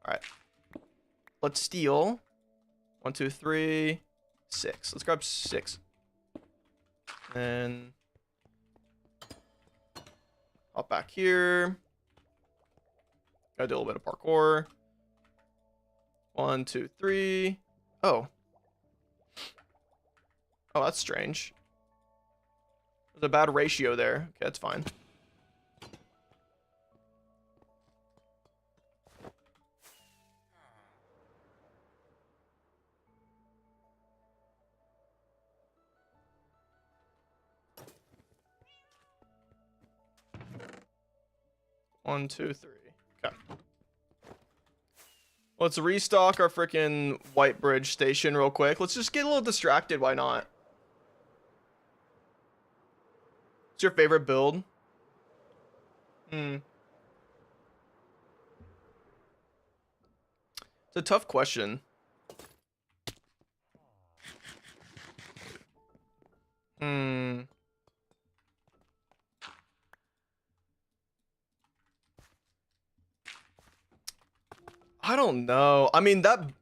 right. Let's steal. 1, 2, 3, 6. Let's grab 6. And hop back here. Gotta do a little bit of parkour. 1, 2, 3. Oh. Oh, that's strange. There's a bad ratio there. Okay, that's fine. One, two, three. Okay. Let's restock our freaking White Bridge station real quick. Let's just get a little distracted. Why not? What's your favorite build? It's a tough question. I don't know. I mean, that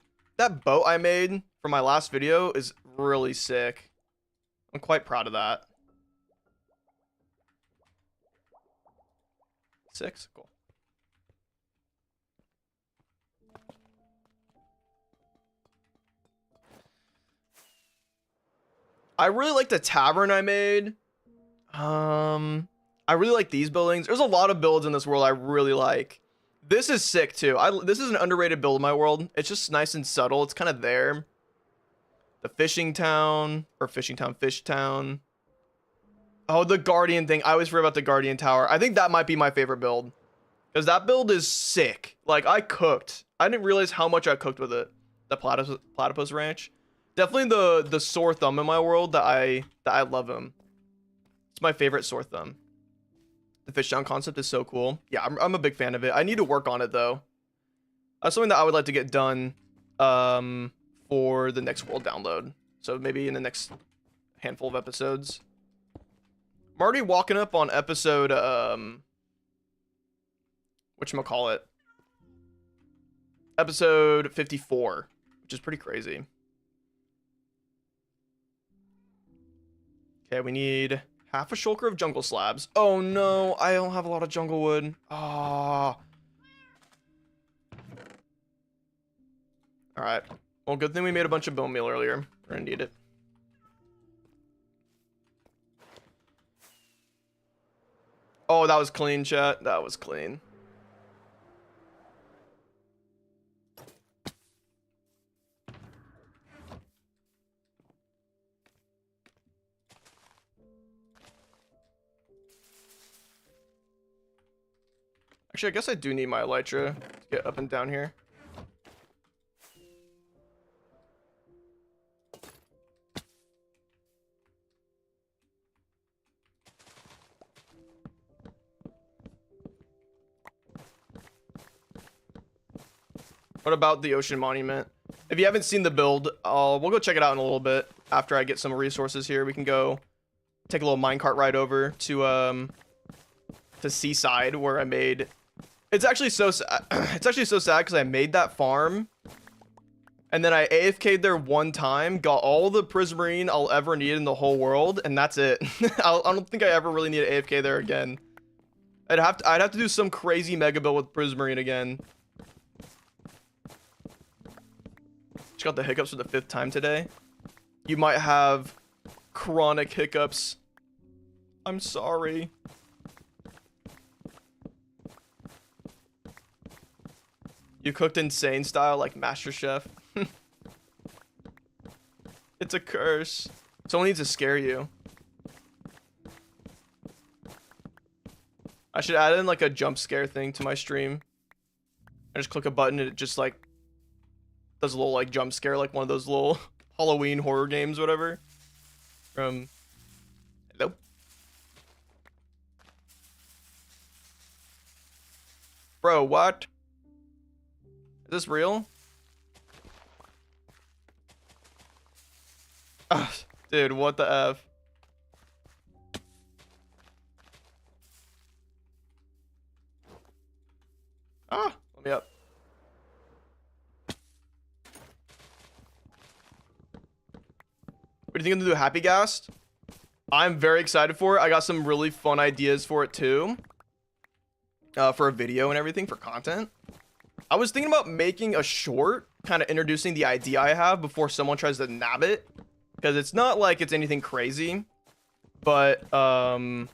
boat I made for my last video is really sick. I'm quite proud of that. 6, cool. I really like the tavern I made. I really like these buildings. There's a lot of builds in this world I really like. This is sick too. This is an underrated build in my world. It's just nice and subtle. It's kind of there. The fishing town, or fish town. Oh, the guardian thing. I always forget about the guardian tower. I think that might be my favorite build, because that build is sick. Like, I cooked. I didn't realize how much I cooked with it. The platypus ranch. Definitely the sore thumb in my world that I love him. It's my favorite sore thumb. The fish down concept is so cool. Yeah, I'm a big fan of it. I need to work on it though. That's something that I would like to get done for the next world download. So maybe in the next handful of episodes. I'm already walking up on episode whatchamacallit? Episode 54, which is pretty crazy. Okay, we need half a shulker of jungle slabs. Oh no, I don't have a lot of jungle wood. Ah. Alright. Well, good thing we made a bunch of bone meal earlier. We're gonna need it. Oh, that was clean, chat. That was clean. Actually, I guess I do need my elytra to get up and down here. What about the ocean monument? If you haven't seen the build, we'll go check it out in a little bit. After I get some resources here, we can go take a little minecart ride over to Seaside, where I made. It's actually so sad. It's actually so sad because I made that farm, and then I AFK'd there one time, got all the prismarine I'll ever need in the whole world, and that's it. I don't think I ever really need to AFK there again. I'd have to do some crazy mega build with prismarine again. Just got the hiccups for the 5th time today. You might have chronic hiccups. I'm sorry. You cooked insane style like MasterChef. It's a curse. Someone needs to scare you. I should add in like a jump scare thing to my stream. I just click a button and it just like does a little like jump scare, like one of those little Halloween horror games, whatever. Hello. Bro, what? Is this real? Ugh, dude, what the F? Ah, let me up. What do you think I'm gonna do? Happy Gas? I'm very excited for it. I got some really fun ideas for it too. For a video and everything, for content. I was thinking about making a short, kind of introducing the idea I have before someone tries to nab it. Because it's not like it's anything crazy. But, yeah,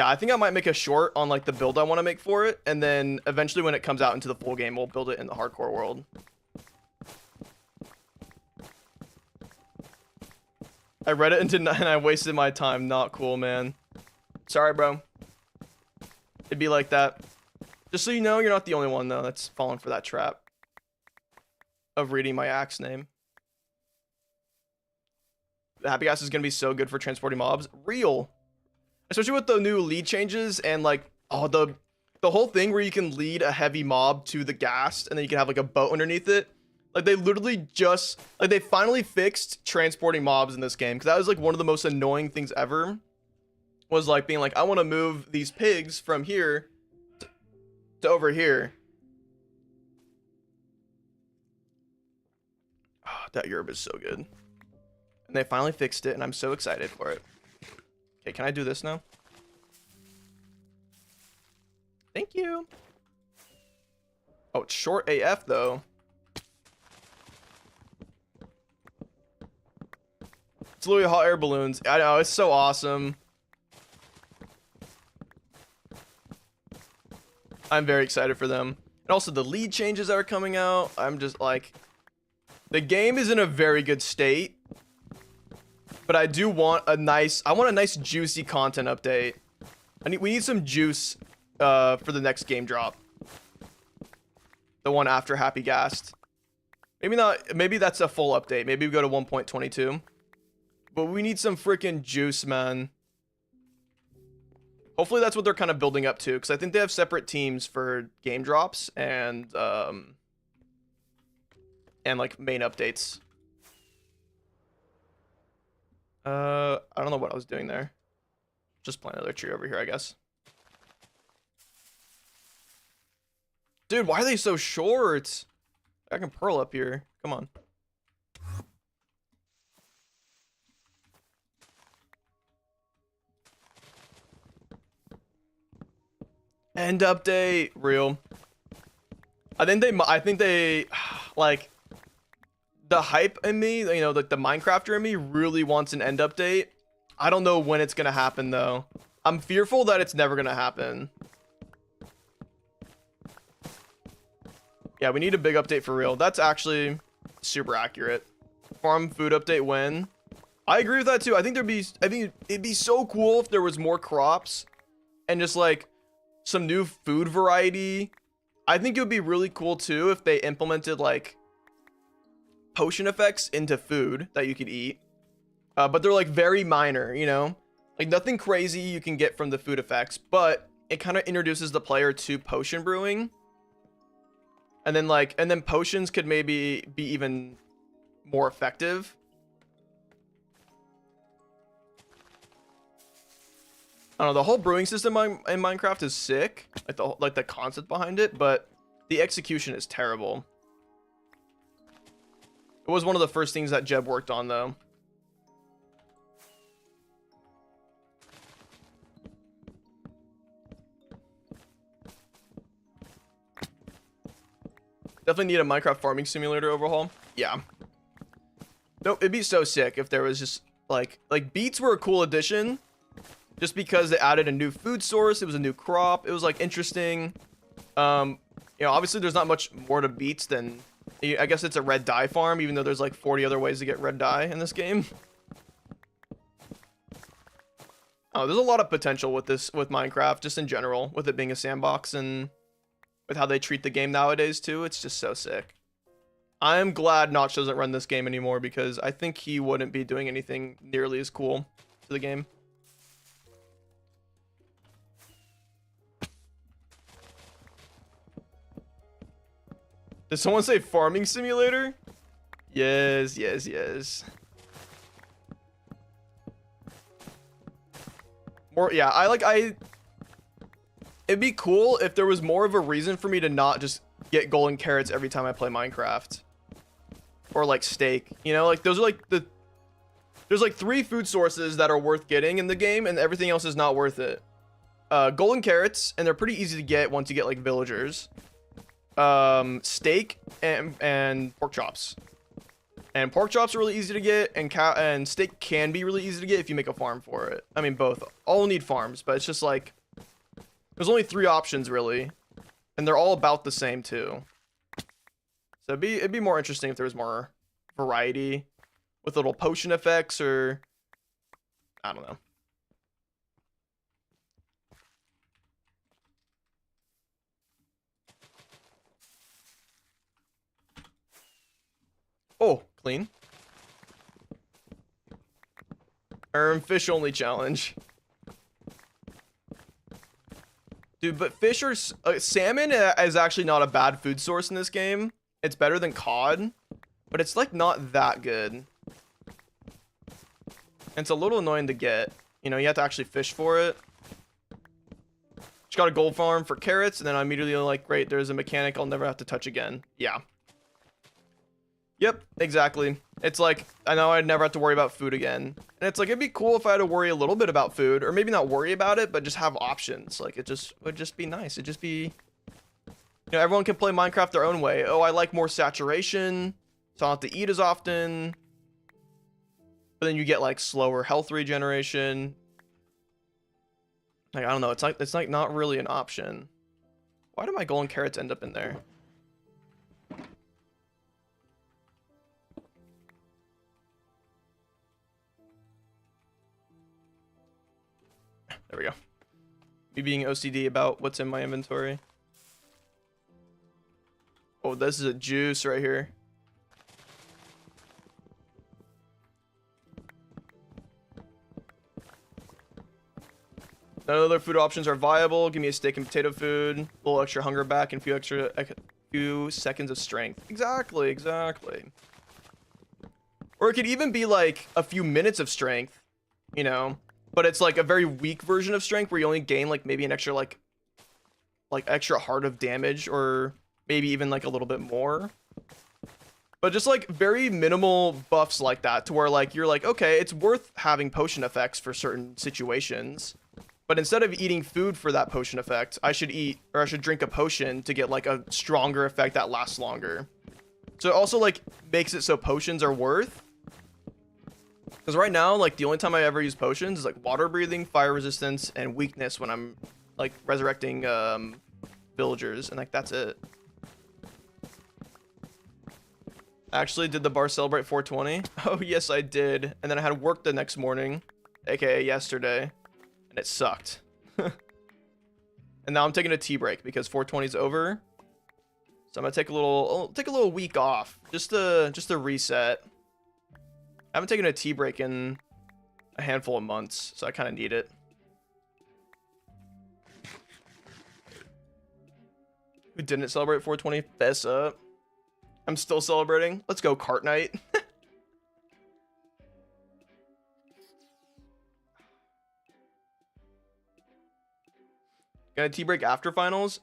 I think I might make a short on like the build I want to make for it. And then eventually when it comes out into the full game, we'll build it in the hardcore world. I read it and I wasted my time. Not cool, man. Sorry, bro. It'd be like that. Just so you know, you're not the only one, though, that's fallen for that trap of reading my axe name. The Happy Gas is going to be so good for transporting mobs. Real. Especially with the new lead changes and, like, oh, the whole thing where you can lead a heavy mob to the gas and then you can have, like, a boat underneath it. Like, they literally just, like, they finally fixed transporting mobs in this game. Because that was, like, one of the most annoying things ever. Was, like, being like, I want to move these pigs from here to over here. Oh, that yerb is so good. And they finally fixed it, and I'm so excited for it. Okay, can I do this now? Thank you. Oh, it's short AF, though. It's literally hot air balloons. I know, it's so awesome. I'm very excited for them. And also the lead changes that are coming out. I'm just like, the game is in a very good state, but I do want a nice, juicy content update. We need some juice for the next game drop. The one after Happy Gas. Maybe not. Maybe that's a full update. Maybe we go to 1.22. But we need some freaking juice, man. Hopefully that's what they're kind of building up to, because I think they have separate teams for game drops and like main updates. I don't know what I was doing there. Just plant another tree over here, I guess. Dude, why are they so short? I can pearl up here. Come on. End update, real. I think they like the hype in me, you know, like the Minecrafter in me really wants an end update. I don't know when it's gonna happen though. I'm fearful that it's never gonna happen. Yeah, we need a big update for real. That's actually super accurate. Farm food update when? I agree with that too. I think it'd be so cool if there was more crops and just like some new food variety. I think it would be really cool too if they implemented like potion effects into food that you could eat. But they're like very minor, you know? Like nothing crazy you can get from the food effects, but it kind of introduces the player to potion brewing. And then potions could maybe be even more effective. I don't know, the whole brewing system in Minecraft is sick, like the concept behind it, but the execution is terrible. It was one of the first things that Jeb worked on though. Definitely need a Minecraft farming simulator overhaul. Yeah. No, it'd be so sick if there was just like beets were a cool addition. Just because they added a new food source, it was a new crop. It was like interesting. You know, obviously there's not much more to beets than, I guess it's a red dye farm, even though there's like 40 other ways to get red dye in this game. Oh, there's a lot of potential with Minecraft, just in general, with it being a sandbox and with how they treat the game nowadays too. It's just so sick. I am glad Notch doesn't run this game anymore because I think he wouldn't be doing anything nearly as cool to the game. Did someone say farming simulator? Yes, yes, yes. More, yeah, it'd be cool if there was more of a reason for me to not just get golden carrots every time I play Minecraft. Or like steak, you know, like those are like there's like 3 food sources that are worth getting in the game and everything else is not worth it. Golden carrots, and they're pretty easy to get once you get like villagers. Steak and pork chops. And pork chops are really easy to get, and steak can be really easy to get if you make a farm for it. I mean, both all need farms, but it's just like there's only 3 options really, and they're all about the same too. So it'd be more interesting if there was more variety with little potion effects, or I don't know. Oh, clean. Earn fish only challenge. Dude, but fish are salmon is actually not a bad food source in this game. It's better than cod, but it's like not that good. And it's a little annoying to get. You know, you have to actually fish for it. Just got a gold farm for carrots, and then I immediately like, great, there's a mechanic I'll never have to touch again. Yeah. Yep, exactly. It's like, I know I'd never have to worry about food again. And it's like, it'd be cool if I had to worry a little bit about food, or maybe not worry about it, but just have options. Like, it would just be nice. It'd just be, you know, everyone can play Minecraft their own way. Oh, I like more saturation, so I don't have to eat as often. But then you get like slower health regeneration. Like, I don't know, it's like not really an option. Why do my golden carrots end up in there? There we go. Me being OCD about what's in my inventory. Oh, this is a juice right here. None other food options are viable. Give me a steak and potato food, a little extra hunger back, and a few seconds of strength. Exactly, exactly. Or it could even be like a few minutes of strength, you know, but it's like a very weak version of strength where you only gain like maybe an extra like extra heart of damage, or maybe even like a little bit more. But just like very minimal buffs like that to where like you're like, okay, it's worth having potion effects for certain situations. But instead of eating food for that potion effect, I should drink a potion to get like a stronger effect that lasts longer. So it also like makes it so potions are worth. Because right now, like the only time I ever use potions is like water breathing, fire resistance, and weakness when I'm like resurrecting villagers, and like that's it. Actually, did the bar celebrate 420? Oh yes, I did. And then I had work the next morning, aka yesterday, and it sucked. And now I'm taking a tea break because 420 is over. So I'm gonna take a little week off just to reset. I haven't taken a tea break in a handful of months, so I kind of need it. Who didn't celebrate 420? Fess up. I'm still celebrating. Let's go, Cart Night. Got a tea break after finals?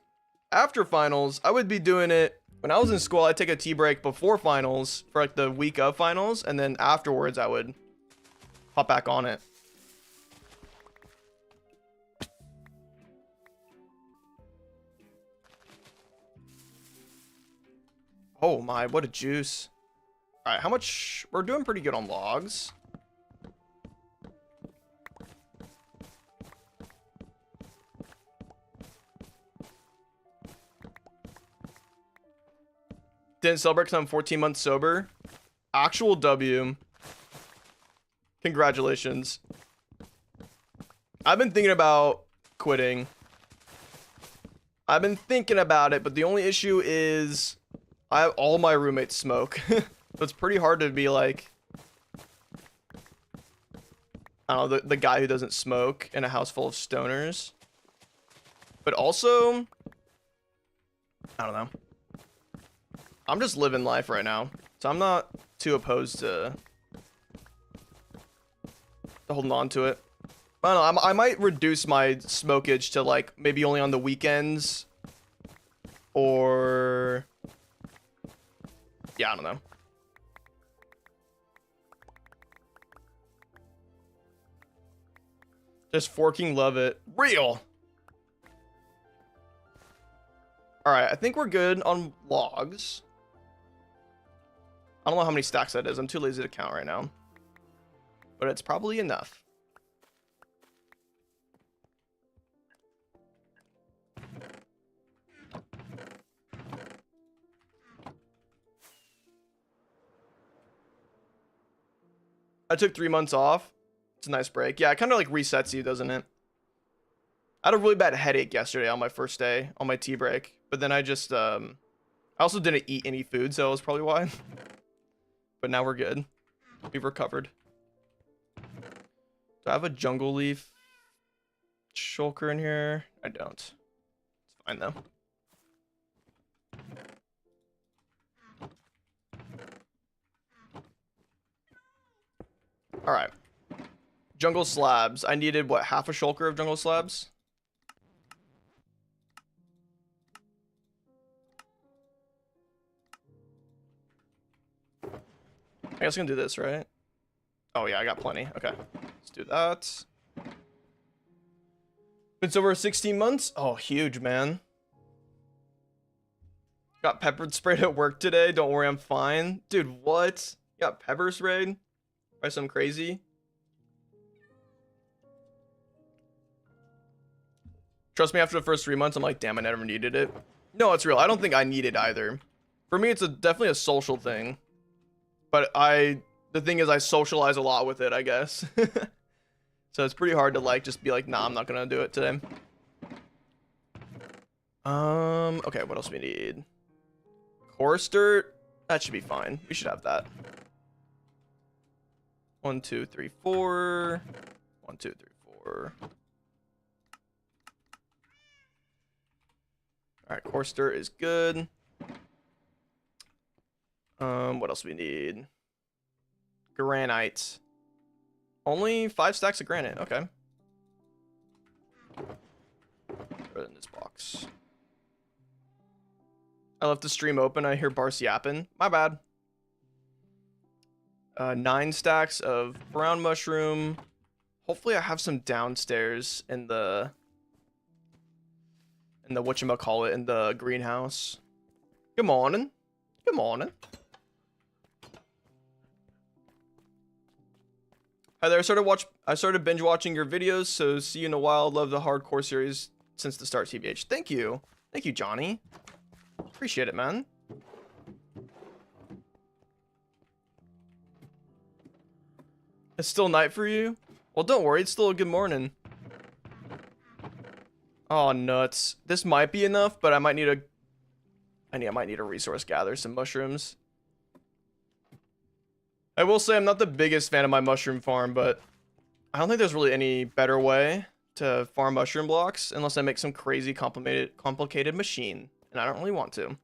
After finals, I would be doing it when I was in school. I'd take a tea break before finals for like the week of finals, and then afterwards I would hop back on it. Oh my, what a juice. All right, how much? We're doing pretty good on logs. Didn't celebrate because I'm 14 months sober. Actual W. Congratulations. I've been thinking about quitting. I've been thinking about it, but the only issue is all my roommates smoke. So it's pretty hard to be like, I don't know, the guy who doesn't smoke in a house full of stoners. But also, I don't know. I'm just living life right now, so I'm not too opposed to holding on to it. I don't know, I might reduce my smokage to like maybe only on the weekends, or yeah, I don't know. Just forking, love it. Real. All right, I think we're good on logs. I don't know how many stacks that is. I'm too lazy to count right now, but it's probably enough. I took 3 months off. It's a nice break. Yeah, it kind of like resets you, doesn't it? I had a really bad headache yesterday on my first day on my tea break, but then I just I also didn't eat any food, so that was probably why. But now we're good. We've recovered. Do I have a jungle leaf shulker in here? I don't. It's fine though. All right. Jungle slabs. I needed what, half a shulker of jungle slabs? I guess I can do this, right? Oh yeah, I got plenty. Okay, let's do that. It's over 16 months. Oh, huge, man. Got pepper sprayed at work today. Don't worry, I'm fine. Dude, what? You got pepper sprayed by some crazy? Trust me, after the first 3 months, I'm like, damn, I never needed it. No, it's real. I don't think I need it either. For me, it's definitely a social thing. But the thing is, I socialize a lot with it, I guess. So it's pretty hard to like just be like, nah, I'm not gonna do it today. Okay, what else we need? Coarse dirt. That should be fine. We should have that. 1, 2, 3, 4. 1, 2, 3, 4. All right, coarse dirt is good. What else we need? Granite. Only 5 stacks of granite. Okay. Put it in this box. I left the stream open. I hear Barce yapping. My bad. 9 stacks of brown mushroom. Hopefully I have some downstairs in the whatchamacallit, in the greenhouse. Good morning. Good morning. Hi there. I started binge watching your videos, so see you in a while. Love the hardcore series since the start, TBH. Thank you. Thank you, Johnny. Appreciate it, man. It's still night for you? Well, don't worry. It's still a good morning. Oh, nuts. This might be enough, but I might need a resource gather some mushrooms. I will say I'm not the biggest fan of my mushroom farm, but I don't think there's really any better way to farm mushroom blocks unless I make some crazy complicated machine, and I don't really want to. Just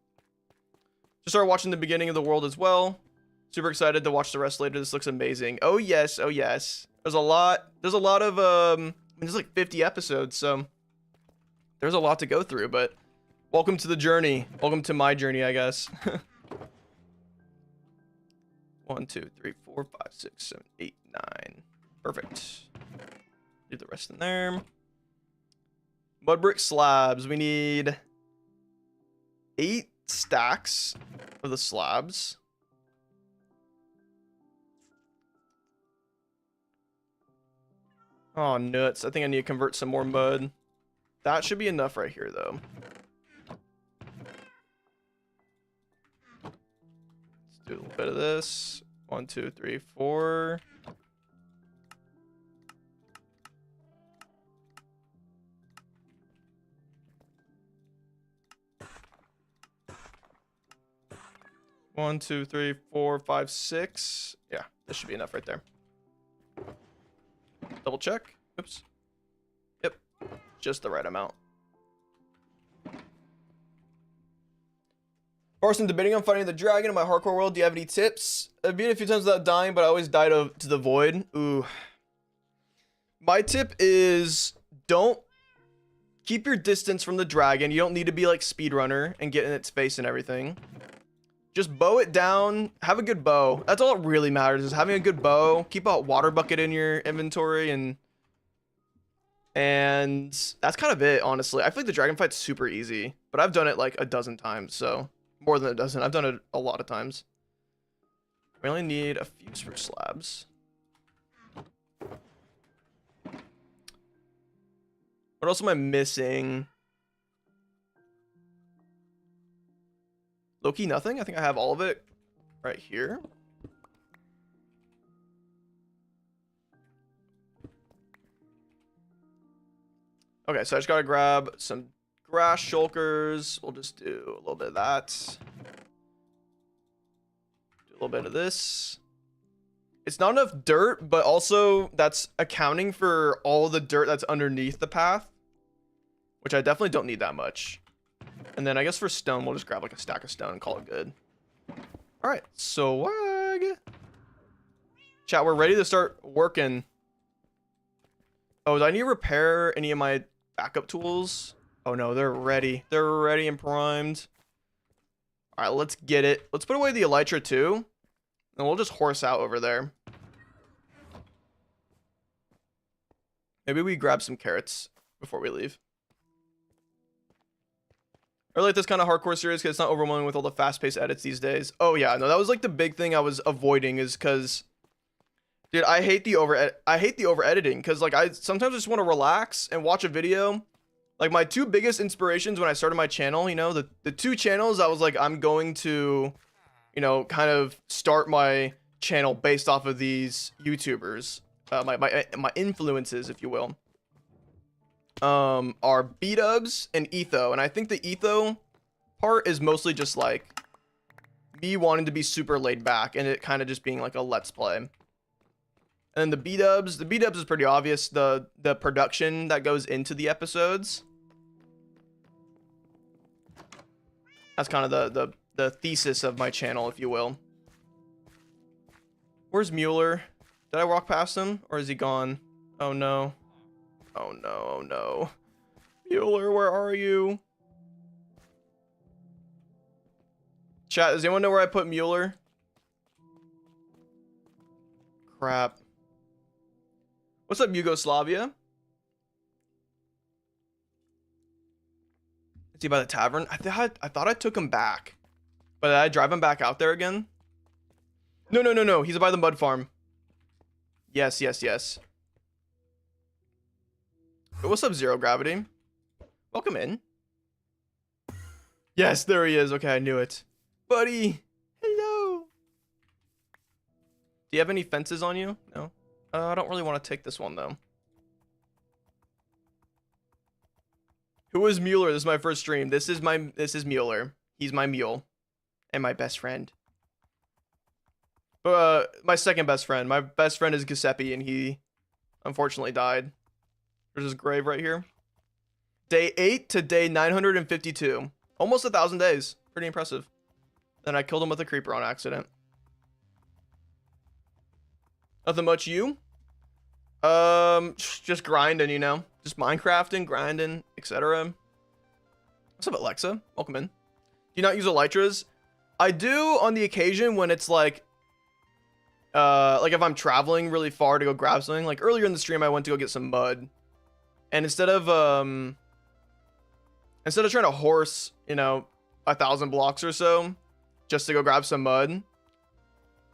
started watching the beginning of the world as well. Super excited to watch the rest later. This looks amazing. Oh yes, oh yes. There's a lot of I mean, there's like 50 episodes, so there's a lot to go through, but welcome to the journey. Welcome to my journey, I guess. 1, 2, 3, 4, 5, 6, 7, 8, 9. Perfect. Leave the rest in there. Mud brick slabs. We need 8 stacks for the slabs. Oh, nuts. I think I need to convert some more mud. That should be enough right here, though. Do a little bit of this. 1, 2, 3, 4. One, 2, 3, 4, 5, 6. Yeah, this should be enough right there. Double check. Oops. Yep, just the right amount. Barson, debating on fighting the dragon in my hardcore world. Do you have any tips? I've beat it a few times without dying, but I always died to the void. Ooh. My tip is don't keep your distance from the dragon. You don't need to be like speedrunner and get in its face and everything. Just bow it down. Have a good bow. That's all that really matters, is having a good bow. Keep a water bucket in your inventory, and that's kind of it, honestly. I feel like the dragon fight's super easy, but I've done it like a dozen times, so more than a dozen. I've done it a lot of times. We only need a few spruce slabs. What else am I missing? Low-key nothing. I think I have all of it right here. Okay, so I just gotta grab some grass shulkers. We'll just do a little bit of that. Do a little bit of this. It's not enough dirt, but also that's accounting for all the dirt that's underneath the path, which I definitely don't need that much. And then I guess for stone, we'll just grab like a stack of stone and call it good. All right, swag. Chat, we're ready to start working. Oh, do I need to repair any of my backup tools? Oh no, they're ready. They're ready and primed. All right, let's get it. Let's put away the elytra too, and we'll just horse out over there. Maybe we grab some carrots before we leave. I really like this kind of hardcore series because it's not overwhelming with all the fast-paced edits these days. Oh yeah, no, that was like the big thing I was avoiding, is because, dude, I hate the over editing, because like I sometimes just want to relax and watch a video. Like my 2 biggest inspirations when I started my channel, you know, the 2 channels I was like, I'm going to, you know, kind of start my channel based off of these YouTubers, my influences, if you will. Are B-dubs and Etho, and I think the Etho part is mostly just like me wanting to be super laid back and it kind of just being like a let's play. And then the B-dubs is pretty obvious, the production that goes into the episodes. That's kind of the thesis of my channel, if you will. Where's Mueller? Did I walk past him, or is he gone? Oh no. Oh no, oh no. Mueller, where are you? Chat, does anyone know where I put Mueller? Crap. What's up, Yugoslavia? Is he by the tavern? I thought I took him back. But did I drive him back out there again? No, no, no, no. He's by the mud farm. Yes, yes, yes. What's up, Zero Gravity? Welcome in. Yes, there he is. Okay, I knew it. Buddy, hello. Do you have any fences on you? No. I don't really want to take this one, though. Who is Mueller? This is my first stream. This is Mueller. He's my mule. And my best friend. My second best friend. My best friend is Giuseppe, and he unfortunately died. There's his grave right here. Day 8 to day 952. Almost 1,000 days. Pretty impressive. Then I killed him with a creeper on accident. Nothing much, you? Just grinding, you know? Just Minecrafting, grinding, etc. What's up, Alexa? Welcome in. Do you not use elytras? I do on the occasion when it's like if I'm traveling really far to go grab something. Like earlier in the stream, I went to go get some mud. And instead of trying to horse, you know, 1,000 blocks or so just to go grab some mud,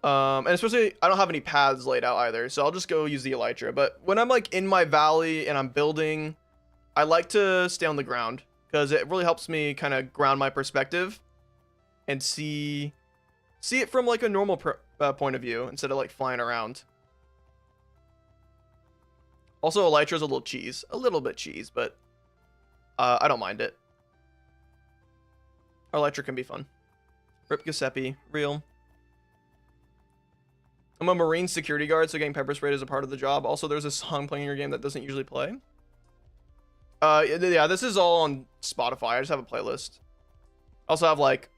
and especially I don't have any paths laid out either, so I'll just go use the elytra. But when I'm like in my valley and I'm building, I like to stay on the ground because it really helps me kind of ground my perspective and see it from like a normal point of view instead of like flying around. Also, elytra's a little bit cheese, but I don't mind it. Elytra can be fun. Rip Giuseppe, real. I'm a Marine security guard, so getting pepper sprayed is a part of the job. Also, there's a song playing in your game that doesn't usually play. Yeah, this is all on Spotify. I just have a playlist. I also have like,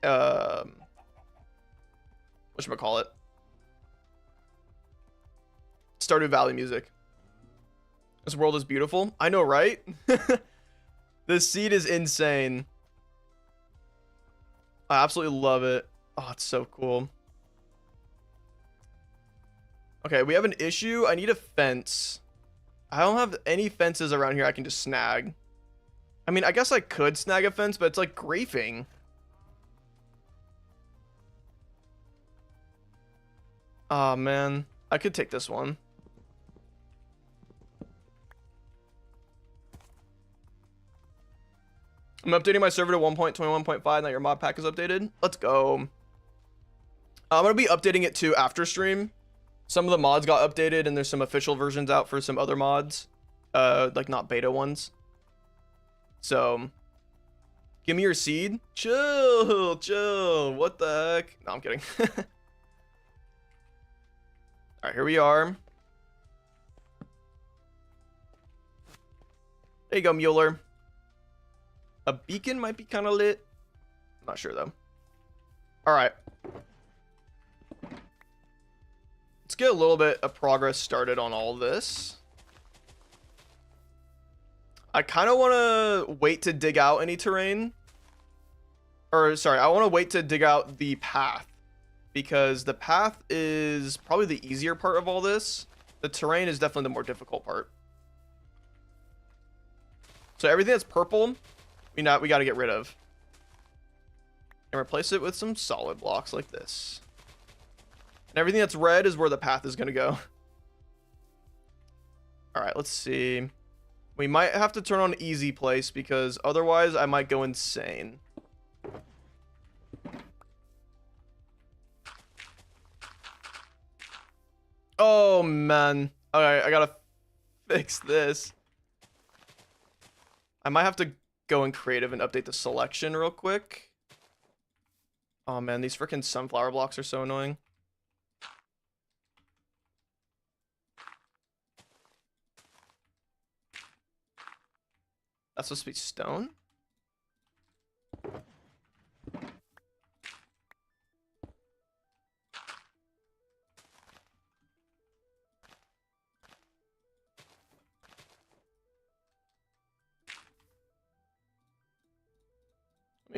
whatchamacallit? Stardew Valley music. This world is beautiful. I know, right? This seed is insane. I absolutely love it. Oh, it's so cool. Okay, we have an issue. I need a fence. I don't have any fences around here I can just snag. I mean, I guess I could snag a fence, but it's like grafing. Oh, man. I could take this one. I'm updating my server to 1.21.5 now your mod pack is updated. Let's go. I'm going to be updating it to after stream. Some of the mods got updated and there's some official versions out for some other mods. Like not beta ones. So, give me your seed. Chill, chill. What the heck? No, I'm kidding. Alright, here we are. There you go, Mueller. A beacon might be kind of lit. I'm not sure, though. Alright. Let's get a little bit of progress started on all this. I kind of want to wait to dig out any terrain. Or, sorry, I want to wait to dig out the path. Because the path is probably the easier part of all this. The terrain is definitely the more difficult part. So everything that's purple, we got to get rid of. And replace it with some solid blocks like this. And everything that's red is where the path is going to go. Alright, let's see. We might have to turn on easy place because otherwise I might go insane. Oh, man. Alright, I gotta fix this. I might have to go in creative and update the selection real quick. Oh, man, these freaking sunflower blocks are so annoying. That's supposed to be stone?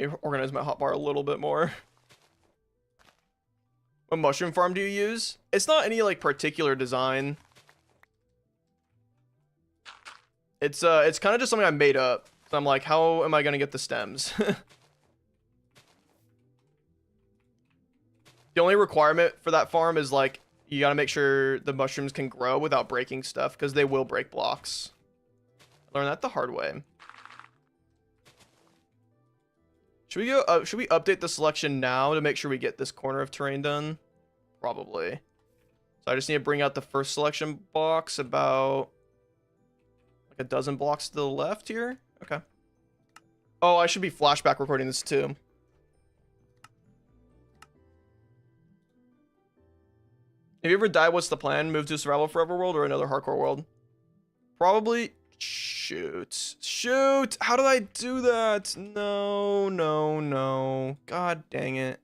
Maybe organize my hotbar a little bit more. What mushroom farm do you use? It's not any like particular design. It's kind of just something I made up. So I'm like, how am I gonna get the stems? The only requirement for that farm is like you gotta make sure the mushrooms can grow without breaking stuff, because they will break blocks. I learned that the hard way. Should we go? Should we update the selection now to make sure we get this corner of terrain done? Probably. So I just need to bring out the first selection box about like a dozen blocks to the left here. Okay. Oh, I should be flashback recording this too. If you ever die, what's the plan? Move to survival forever world or another hardcore world? Probably. Shoot. Shoot! How did I do that? No, no, no. God dang it.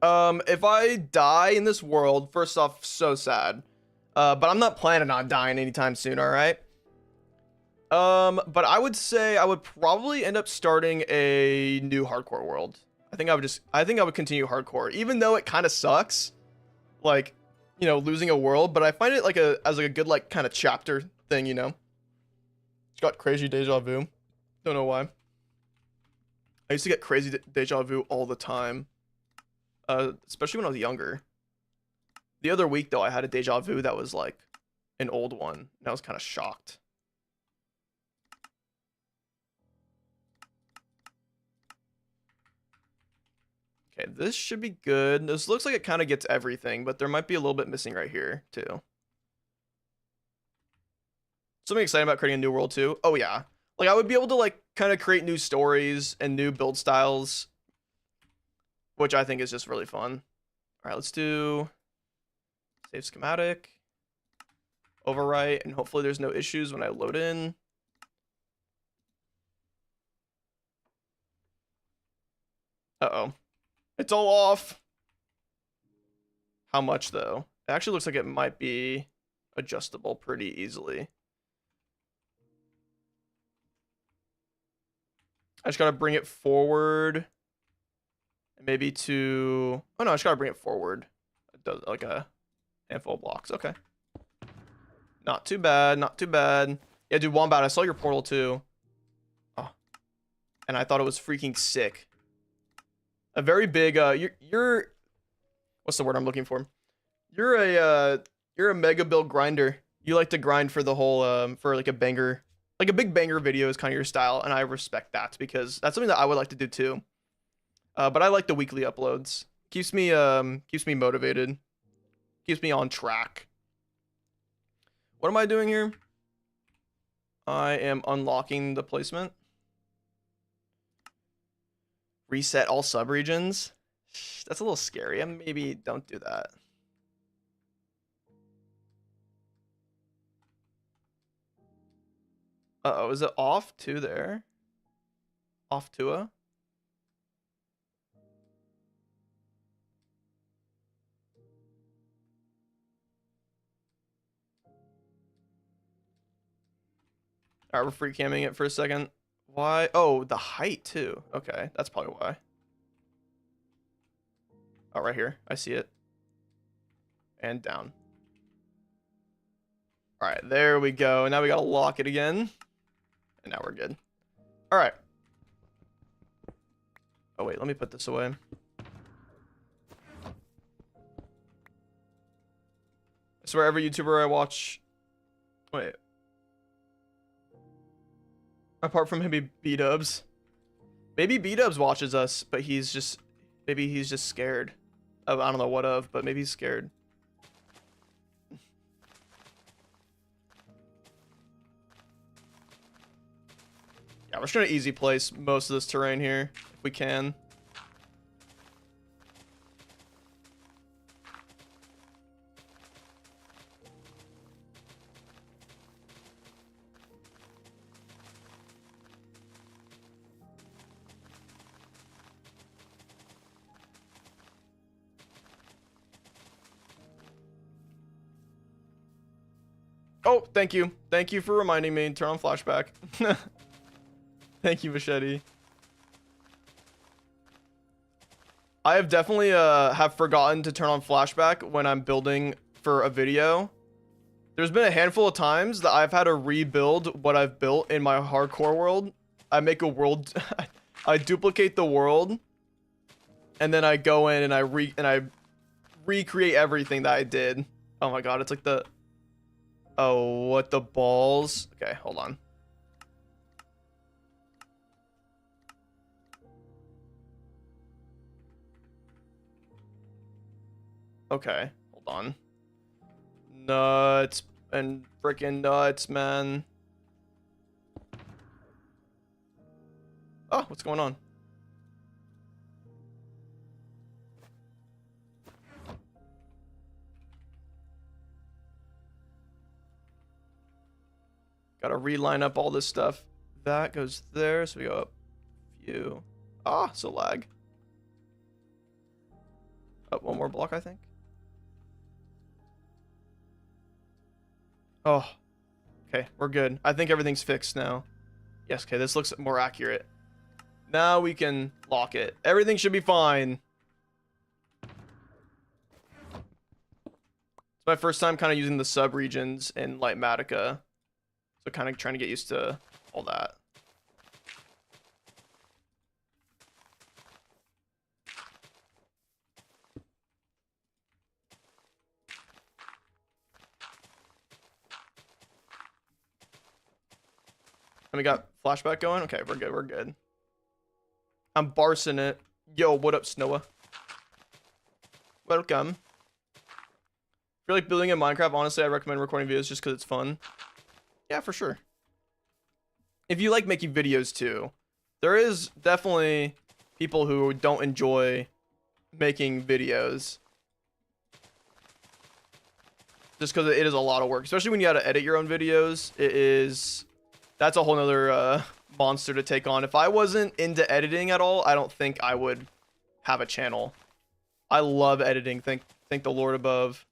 If I die in this world, first off, so sad. But I'm not planning on dying anytime soon, alright? But I would say I would probably end up starting a new hardcore world. I think I would continue hardcore, even though it kind of sucks, like, you know, losing a world. But I find it like as a good like kind of chapter thing, you know. It's got crazy deja vu. Don't know why. I used to get crazy deja vu all the time, especially when I was younger. The other week though, I had a deja vu that was like an old one, and I was kind of shocked. Okay, this should be good. This looks like it kind of gets everything, but there might be a little bit missing right here, too. Something exciting about creating a new world, too. Oh, yeah. Like, I would be able to, like, kind of create new stories and new build styles, which I think is just really fun. All right, let's do save schematic, overwrite, and hopefully there's no issues when I load in. Uh-oh. It's all off. How much, though? It actually looks like it might be adjustable pretty easily. I just gotta bring it forward. Maybe to... Oh, no, I just gotta bring it forward. It does like a handful of blocks. Okay. Not too bad. Not too bad. Yeah, dude, Wombat, I saw your portal, too. Oh. And I thought it was freaking sick. A very big you're what's the word I'm looking for? You're a mega build grinder. You like to grind for the whole for like a banger, like a big banger video is kind of your style, and I respect that because that's something that I would like to do too. But I like the weekly uploads. Keeps me motivated. Keeps me on track. What am I doing here? I am unlocking the placement. Reset all subregions. That's a little scary. Maybe don't do that. Uh-oh, is it off to there? Off to a? Alright, we're free camming it for a second. Why? Oh, the height too. Okay, that's probably why. Oh, right here. I see it. And down. Alright, there we go. Now we gotta lock it again. And now we're good. Alright. Oh, wait, let me put this away. I swear every YouTuber I watch... Wait. Apart from maybe B-Dubs. Maybe B-Dubs watches us, but he's just... Maybe he's just scared. Of, I don't know what of, but maybe he's scared. Yeah, we're just gonna easy place most of this terrain here, if we can. Oh, thank you. Thank you for reminding me. Turn on flashback. Thank you, Machete. I have definitely have forgotten to turn on flashback when I'm building for a video. There's been a handful of times that I've had to rebuild what I've built in my hardcore world. I make a world, I duplicate the world, and then I go in and I recreate everything that I did. Oh my god, it's like the... Oh, what the balls? Okay, hold on. Okay, hold on. Nuts and freaking nuts, man. Oh, what's going on? Gotta reline up all this stuff. That goes there, so we go up a few. Ah, so lag. Up one more block, I think. Oh, okay, we're good. I think everything's fixed now. Yes, okay, this looks more accurate. Now we can lock it. Everything should be fine. It's my first time kind of using the sub-regions in Lightmatica. So kind of trying to get used to all that. And we got flashback going? Okay, we're good, we're good. I'm barcing it. Yo, what up, Snowa? Welcome. If you're like building in Minecraft, honestly, I recommend recording videos just because it's fun. Yeah, for sure. If you like making videos too, there is definitely people who don't enjoy making videos. Just because it is a lot of work, especially when you gotta edit your own videos. That's a whole nother monster to take on. If I wasn't into editing at all, I don't think I would have a channel. I love editing. Thank the Lord above.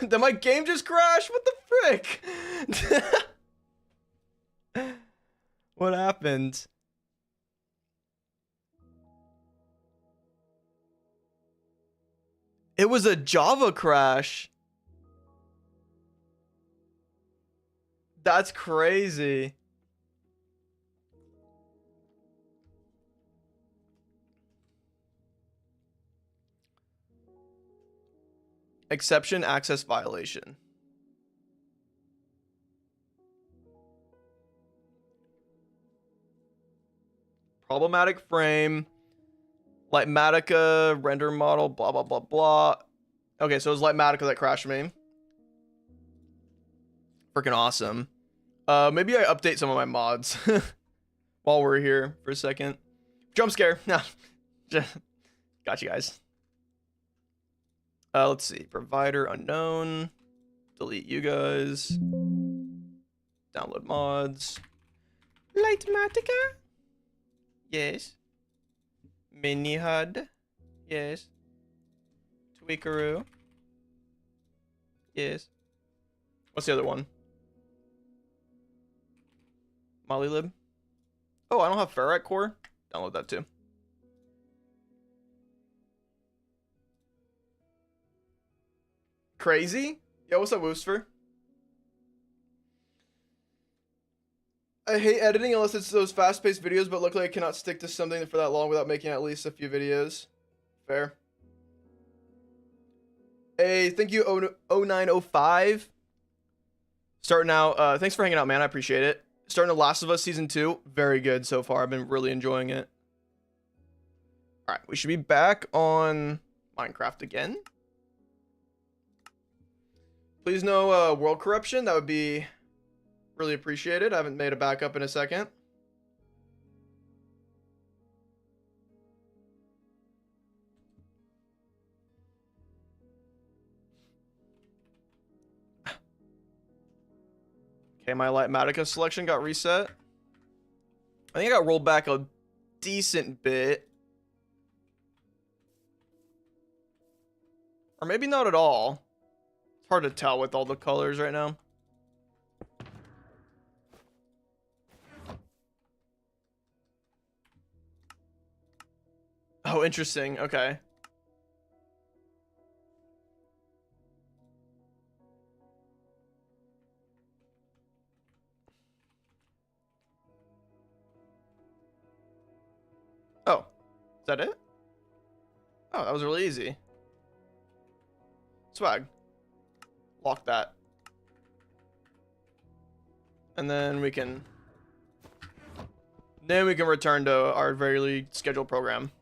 Then my game just crashed. What the frick? What happened? It was a Java crash. That's crazy. Exception access violation. Problematic frame. Lightmatica render model, blah, blah, blah, blah. Okay, so it was Lightmatica that crashed me. Freaking awesome. Maybe I update some of my mods while we're here for a second. Jump scare. Nah. Got you guys. Let's see. Provider unknown. Delete you guys. Download mods. Lightmatica. Yes. Mini HUD. Yes. Tweakaroo. Yes. What's the other one? Molylib. Oh, I don't have ferrite core. Download that too. Crazy? Yo, what's up, Wooster? I hate editing unless it's those fast-paced videos, but luckily I cannot stick to something for that long without making at least a few videos. Fair. Hey, thank you, 0905. Starting out, thanks for hanging out, man. I appreciate it. Starting The Last of Us Season 2. Very good so far. I've been really enjoying it. Alright, we should be back on Minecraft again. Please no world corruption. That would be really appreciated. I haven't made a backup in a second. Okay, my Lightmatica selection got reset. I think I got rolled back a decent bit. Or maybe not at all. It's hard to tell with all the colors right now. Oh, interesting. Okay. Oh, is that it? Oh, that was really easy. Swag. Lock that. And then we can return to our very scheduled program.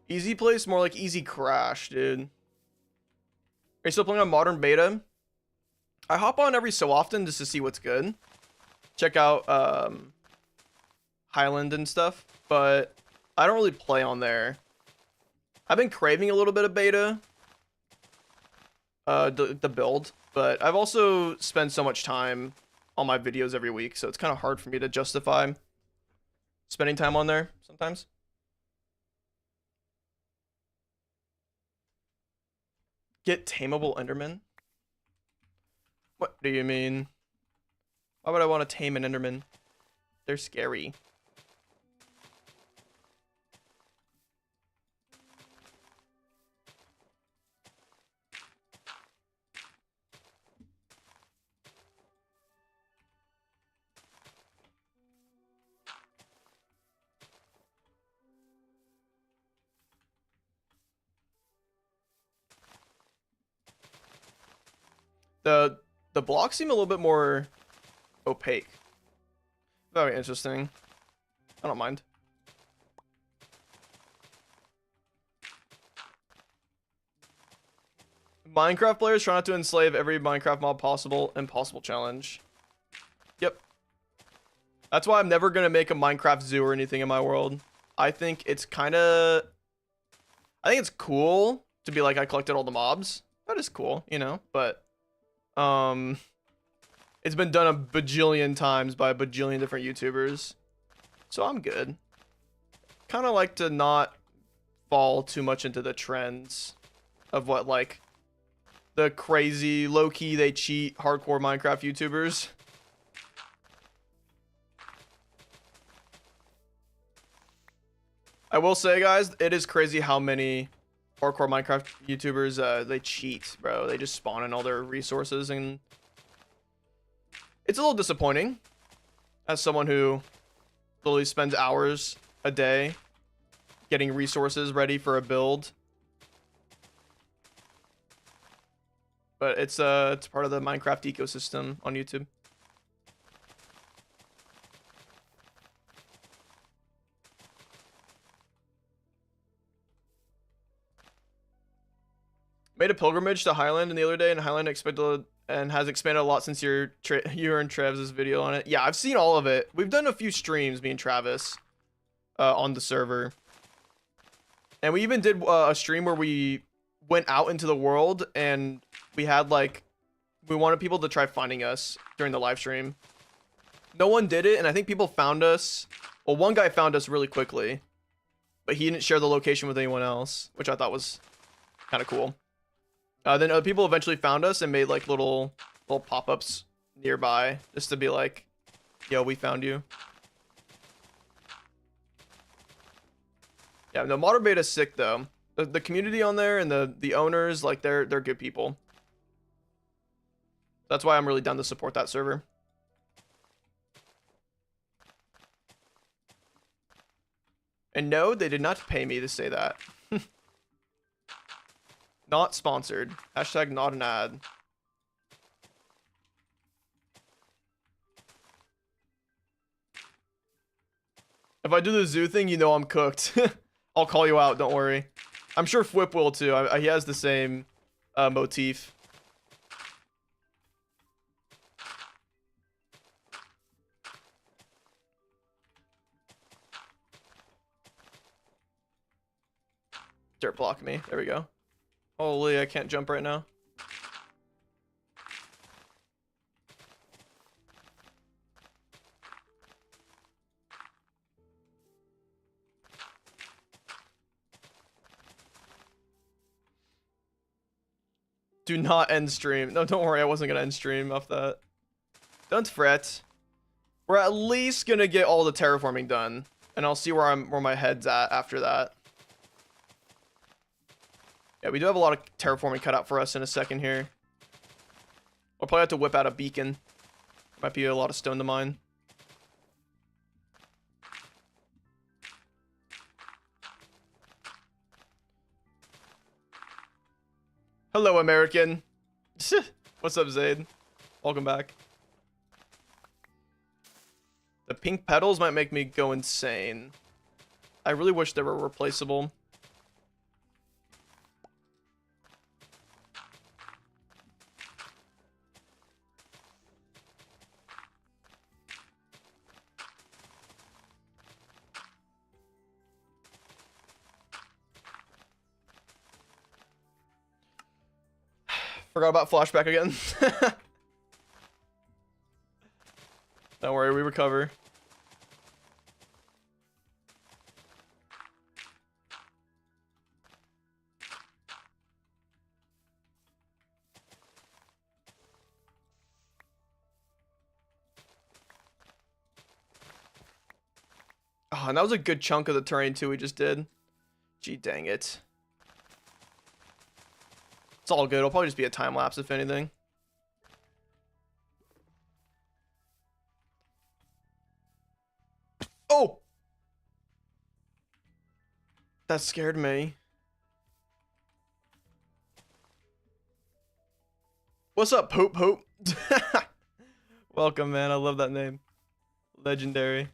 Easy place, more like easy crash, dude. Are you still playing on modern beta? I hop on every so often just to see what's good. Check out Highland and stuff, but I don't really play on there. I've been craving a little bit of beta, the build, but I've also spent so much time on my videos every week, so it's kind of hard for me to justify spending time on there sometimes. Get tameable Enderman? What do you mean? Why would I want to tame an Enderman? They're scary. The blocks seem a little bit more opaque. Very interesting. I don't mind. Minecraft players try not to enslave every Minecraft mob possible. Impossible challenge. Yep. That's why I'm never going to make a Minecraft zoo or anything in my world. I think it's cool to be like, I collected all the mobs. That is cool, you know, but it's been done a bajillion times by a bajillion different YouTubers. So I'm good. Kind of like to not fall too much into the trends of what, like, the crazy, low-key, they cheat, hardcore Minecraft YouTubers. I will say, guys, it is crazy how many hardcore Minecraft YouTubers, they cheat, bro. They just spawn in all their resources, and it's a little disappointing as someone who literally spends hours a day getting resources ready for a build. But it's part of the Minecraft ecosystem on YouTube. Made a pilgrimage to Highland the other day, and Highland has expanded a lot since you were in Travis's video on it. Yeah, I've seen all of it. We've done a few streams, me and Travis, on the server, and we even did a stream where we went out into the world, and we had we wanted people to try finding us during the live stream. No one did it, and I think people found us. Well, one guy found us really quickly, but he didn't share the location with anyone else, which I thought was kind of cool. Then other people eventually found us and made like little pop-ups nearby just to be like, yo, we found you. Yeah, no, modern beta is sick though. The community on there and the owners, like, they're good people. That's why I'm really down to support that server. And no, they did not pay me to say that. Not sponsored. Hashtag not an ad. If I do the zoo thing, you know I'm cooked. I'll call you out, don't worry. I'm sure Fwip will too. He has the same motif. Dirt block me. There we go. Holy, I can't jump right now. Do not end stream. No, don't worry. I wasn't going to end stream off that. Don't fret. We're at least going to get all the terraforming done. And I'll see where my head's at after that. Yeah, we do have a lot of terraforming cut out for us in a second here. We'll probably have to whip out a beacon. Might be a lot of stone to mine. Hello, American. What's up, Zaid? Welcome back. The pink petals might make me go insane. I really wish they were replaceable. Forgot about flashback again. Don't worry, we recover. Oh, and that was a good chunk of the terrain too we just did. Gee, dang it. It's all good. It'll probably just be a time lapse if anything. Oh! That scared me. What's up, Poop Hoop? Welcome, man. I love that name. Legendary.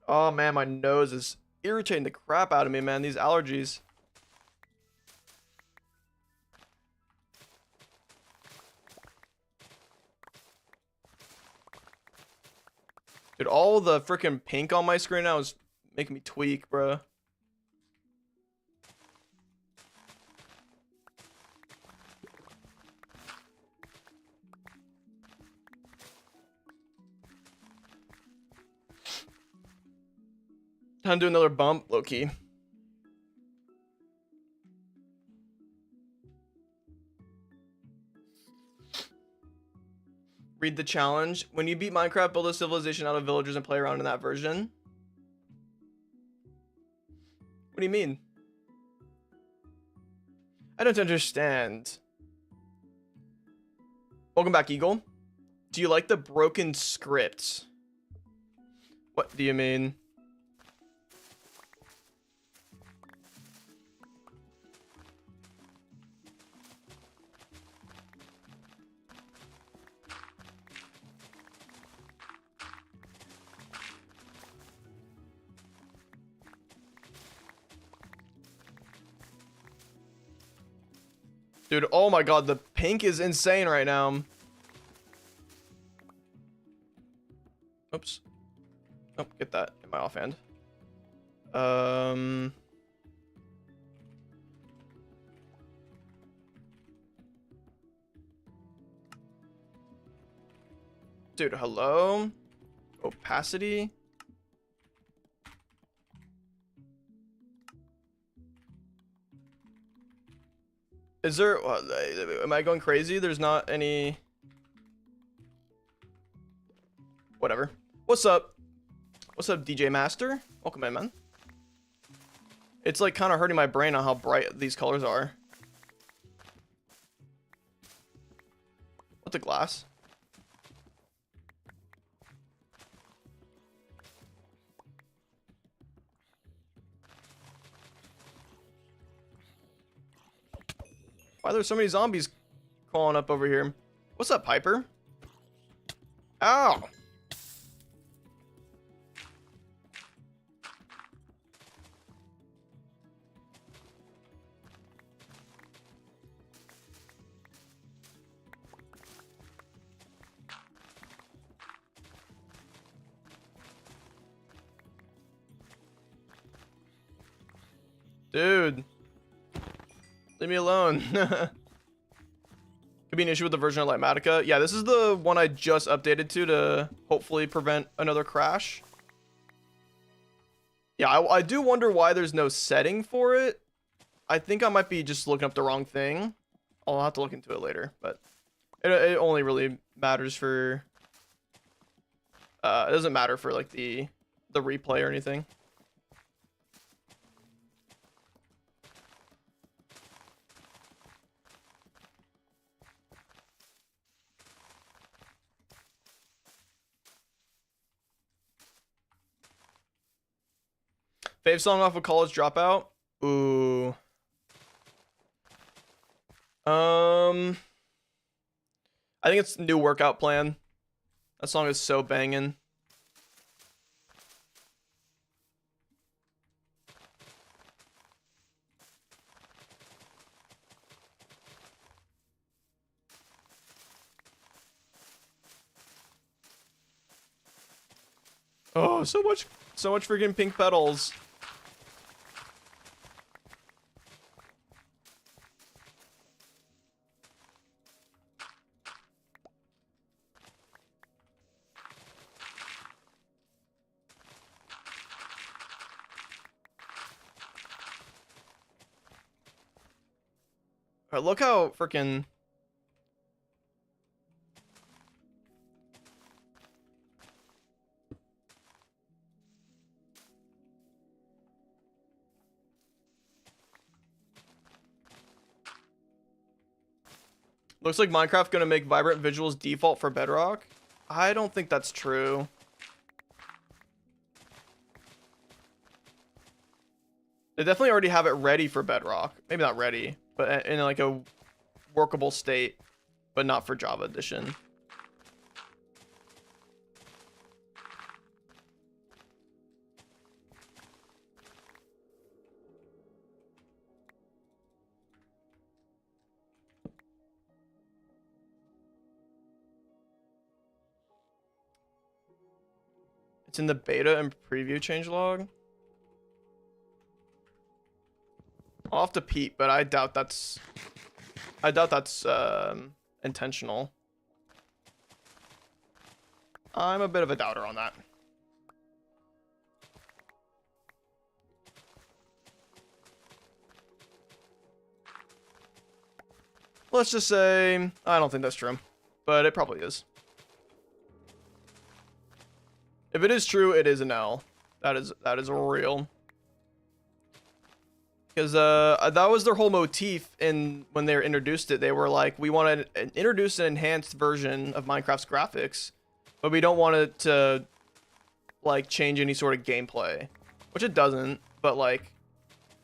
Oh, man, my nose is irritating the crap out of me, man. These allergies. Dude, all the freaking pink on my screen now is making me tweak, bro. Time to do another bump, low key. Read the challenge. When you beat Minecraft, build a civilization out of villagers and play around in that version. What do you mean? I don't understand. Welcome back, Eagle. Do you like the broken script? What do you mean? Dude, oh my god, the pink is insane right now. Oops. Oh, get that in my offhand. Dude, hello? Opacity? Is there, am I going crazy? There's not any, whatever. What's up? What's up, DJ Master? Welcome in, man. It's like kind of hurting my brain on how bright these colors are. What's the glass? Why are there so many zombies crawling up over here? What's up, Piper? Ow! Dude. Leave me alone. Could be an issue with the version of Lightmatica. Yeah, this is the one I just updated to hopefully prevent another crash. Yeah, I do wonder why there's no setting for it. I think I might be just looking up the wrong thing. I'll have to look into it later, but it only really matters for it doesn't matter for like the replay or anything. Fave song off of College Dropout. Ooh. I think it's New Workout Plan. That song is so banging. Oh, so much freaking pink petals. Alright, look how freaking looks like Minecraft gonna make vibrant visuals default for Bedrock. I don't think that's true. They definitely already have it ready for Bedrock. Maybe not ready, but in like a workable state, but not for Java Edition. It's in the beta and preview changelog. I'll have to peep, but I doubt that's intentional. I'm a bit of a doubter on that. Let's just say I don't think that's true, but it probably is. If it is true, it is an L. That is real. Because that was their whole motif in when they were introduced it. They were like, we want to introduce an enhanced version of Minecraft's graphics, but we don't want it to like change any sort of gameplay, which it doesn't. But like,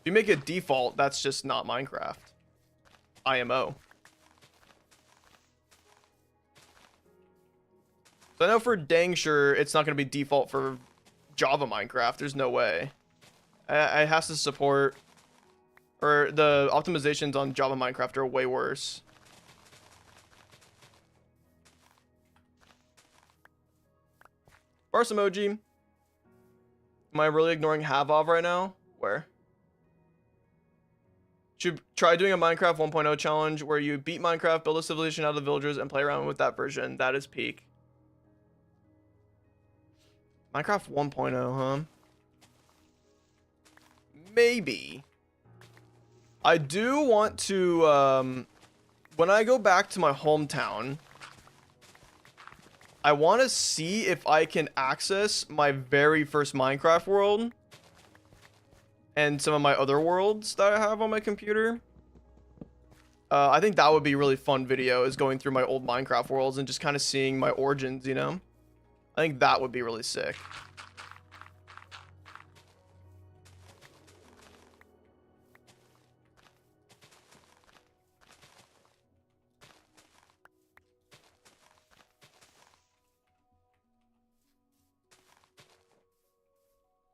if you make it default, that's just not Minecraft. IMO. So I know for dang sure it's not going to be default for Java Minecraft. There's no way. It has to support, or the optimizations on Java Minecraft are way worse. Barce emoji. Am I really ignoring Havov right now? Where? Should try doing a Minecraft 1.0 challenge where you beat Minecraft, build a civilization out of the villagers, and play around with that version. That is peak. Minecraft 1.0, huh? Maybe. I do want to, when I go back to my hometown, I want to see if I can access my very first Minecraft world and some of my other worlds that I have on my computer. I think that would be a really fun video, is going through my old Minecraft worlds and just kind of seeing my origins, you know? I think that would be really sick.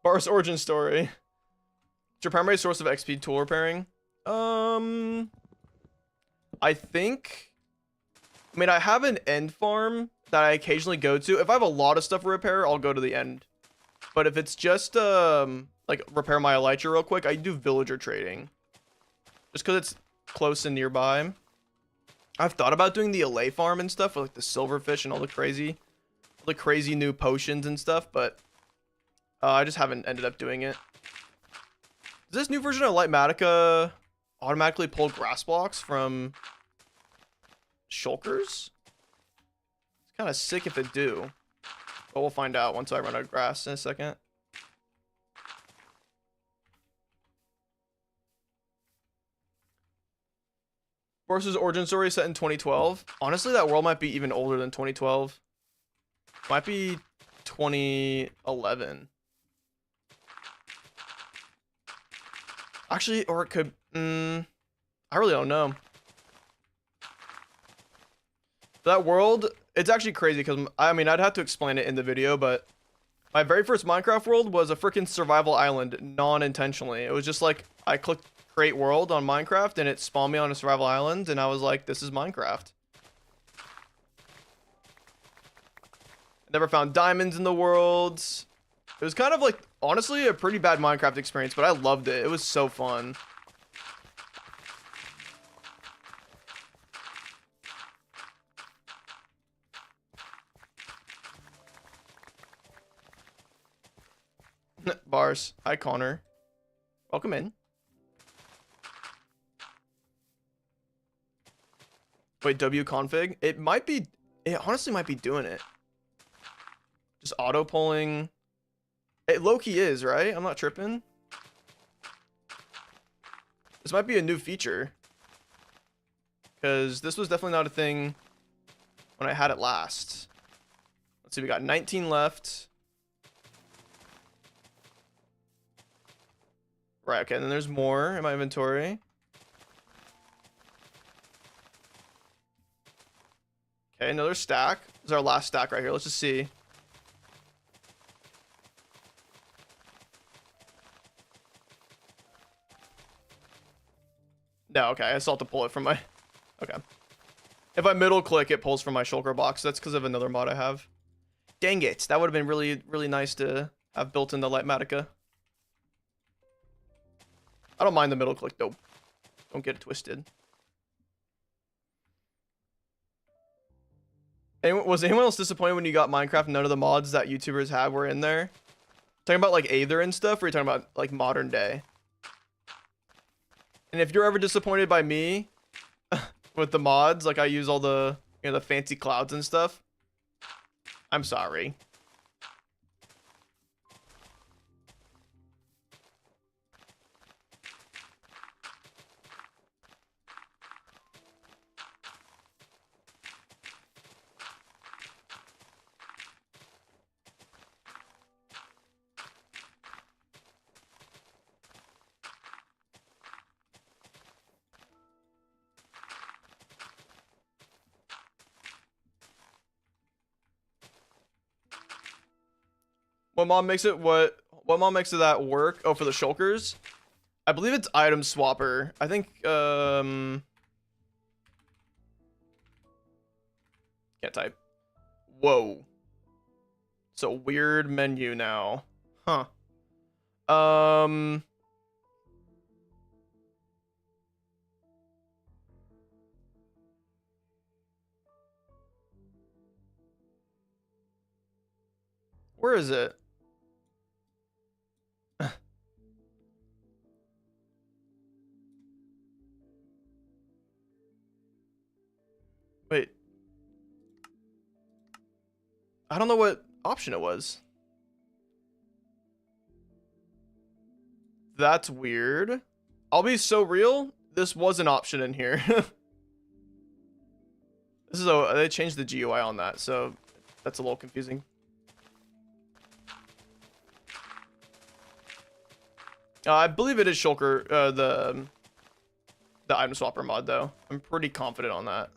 Bar's origin story. It's your primary source of XP tool repairing. I think, I mean, I have an end farm that I occasionally go to. If I have a lot of stuff to repair, I'll go to the end. But if it's just like repair my elytra real quick, I do villager trading, just because it's close and nearby. I've thought about doing the Allay farm and stuff with like the silverfish and all the crazy new potions and stuff, but I just haven't ended up doing it. Does this new version of Lightmatica automatically pull grass blocks from shulkers? It's kind of sick if it do. But we'll find out once I run out of grass in a second. Barce's origin story is set in 2012. Honestly, that world might be even older than 2012. Might be 2011. Actually, or it could... I really don't know. That world, it's actually crazy because, I mean, I'd have to explain it in the video, but my very first Minecraft world was a freaking survival island non-intentionally. It was just like, I clicked create world on Minecraft and it spawned me on a survival island and I was like, this is Minecraft. Never found diamonds in the worlds. It was kind of like, honestly, a pretty bad Minecraft experience, but I loved it. It was so fun. Barce. Hi, Connor. Welcome in. Wait, wconfig? It might be... It honestly might be doing it. Just auto-polling. It low-key is, right? I'm not tripping. This might be a new feature. Because this was definitely not a thing when I had it last. Let's see, we got 19 left. Right, okay, and then there's more in my inventory. Okay, another stack. This is our last stack right here. Let's just see. No, okay, I still have to pull it from my... Okay. If I middle click, it pulls from my shulker box. That's because of another mod I have. Dang it, that would have been really, really nice to have built in the Lightmatica. I don't mind the middle click though. Don't get it twisted. Was anyone else disappointed when you got Minecraft and none of the mods that YouTubers had were in there? Talking about like Aether and stuff, or are you talking about like modern day? And if you're ever disappointed by me with the mods, like I use all the, you know, the fancy clouds and stuff, I'm sorry. What mod makes it what mod makes it that work? Oh, for the shulkers? I believe it's item swapper. I think can't type. Whoa. It's a weird menu now. Huh. Where is it? Wait. I don't know what option it was. That's weird. I'll be so real. This was an option in here. This is they changed the GUI on that, so that's a little confusing. I believe it is shulker, the item swapper mod though. I'm pretty confident on that.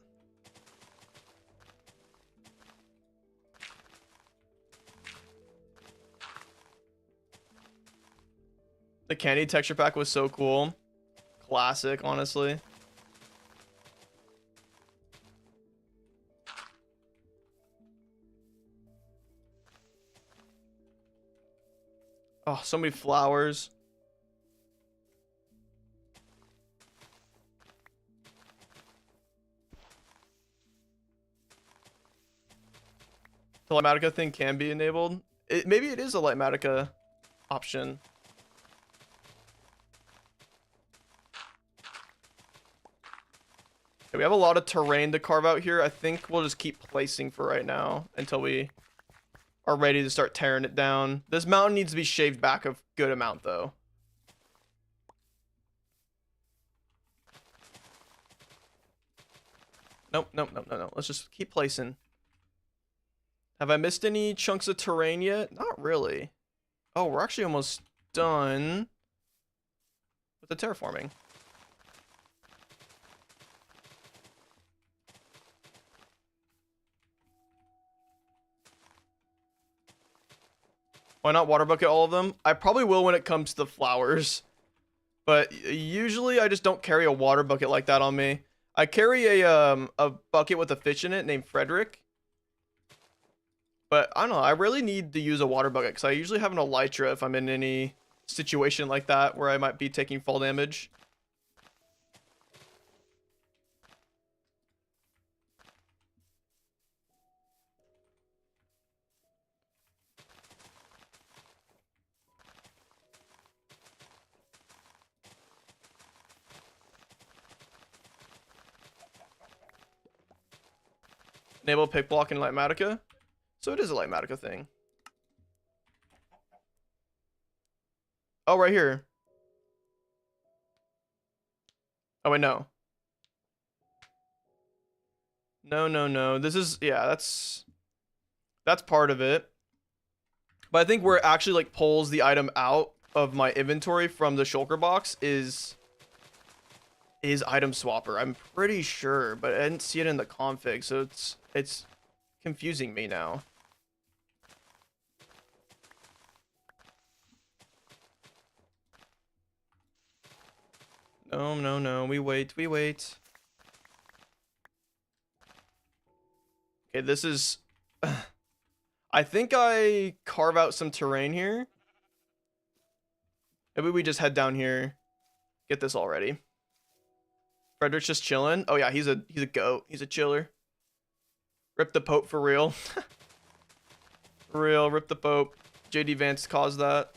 The candy texture pack was so cool. Classic, honestly. Oh, so many flowers. The Lightmatica thing can be enabled. Maybe it is a Lightmatica option. Okay, we have a lot of terrain to carve out here. I think we'll just keep placing for right now until we are ready to start tearing it down. This mountain needs to be shaved back a good amount, though. Nope, nope, nope, no, no. Let's just keep placing. Have I missed any chunks of terrain yet? Not really. Oh, we're actually almost done with the terraforming. Why not water bucket all of them? I probably will when it comes to the flowers. But usually I just don't carry a water bucket like that on me. I carry a bucket with a fish in it named Frederick. But I don't know, I really need to use a water bucket because I usually have an elytra if I'm in any situation like that where I might be taking fall damage. Enable pick block in Lightmatica. So it is a Lightmatica thing. Oh, right here. Oh, wait, no. No, no, no. This is, yeah, that's part of it. But I think where it actually like pulls the item out of my inventory from the shulker box is item swapper. I'm pretty sure, but I didn't see it in the config, so it's confusing me now. No, no, no. We wait. We wait. Okay, this is... I think I carve out some terrain here. Maybe we just head down here. Get this all ready. Frederick's just chilling. Oh yeah, he's a goat. He's a chiller. Rip the Pope for real. For real, rip the Pope. JD Vance caused that.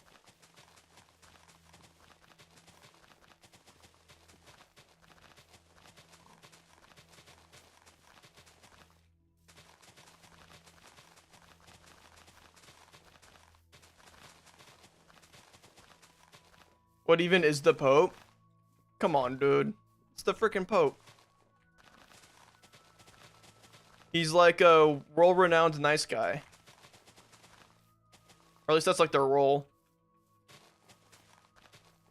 What even is the Pope? Come on, dude. It's the freaking Pope. He's like a world-renowned nice guy. Or at least that's like their role.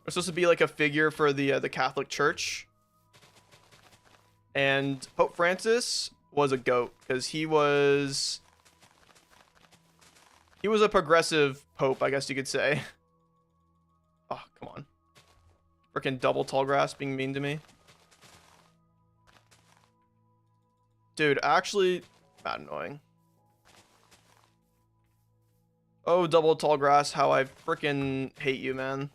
They're supposed to be like a figure for the Catholic Church. And Pope Francis was a goat because he was a progressive pope, I guess you could say. Oh, come on. Freaking double tall grass being mean to me. Dude, actually, mad annoying. Oh, double tall grass, how I freaking hate you, man.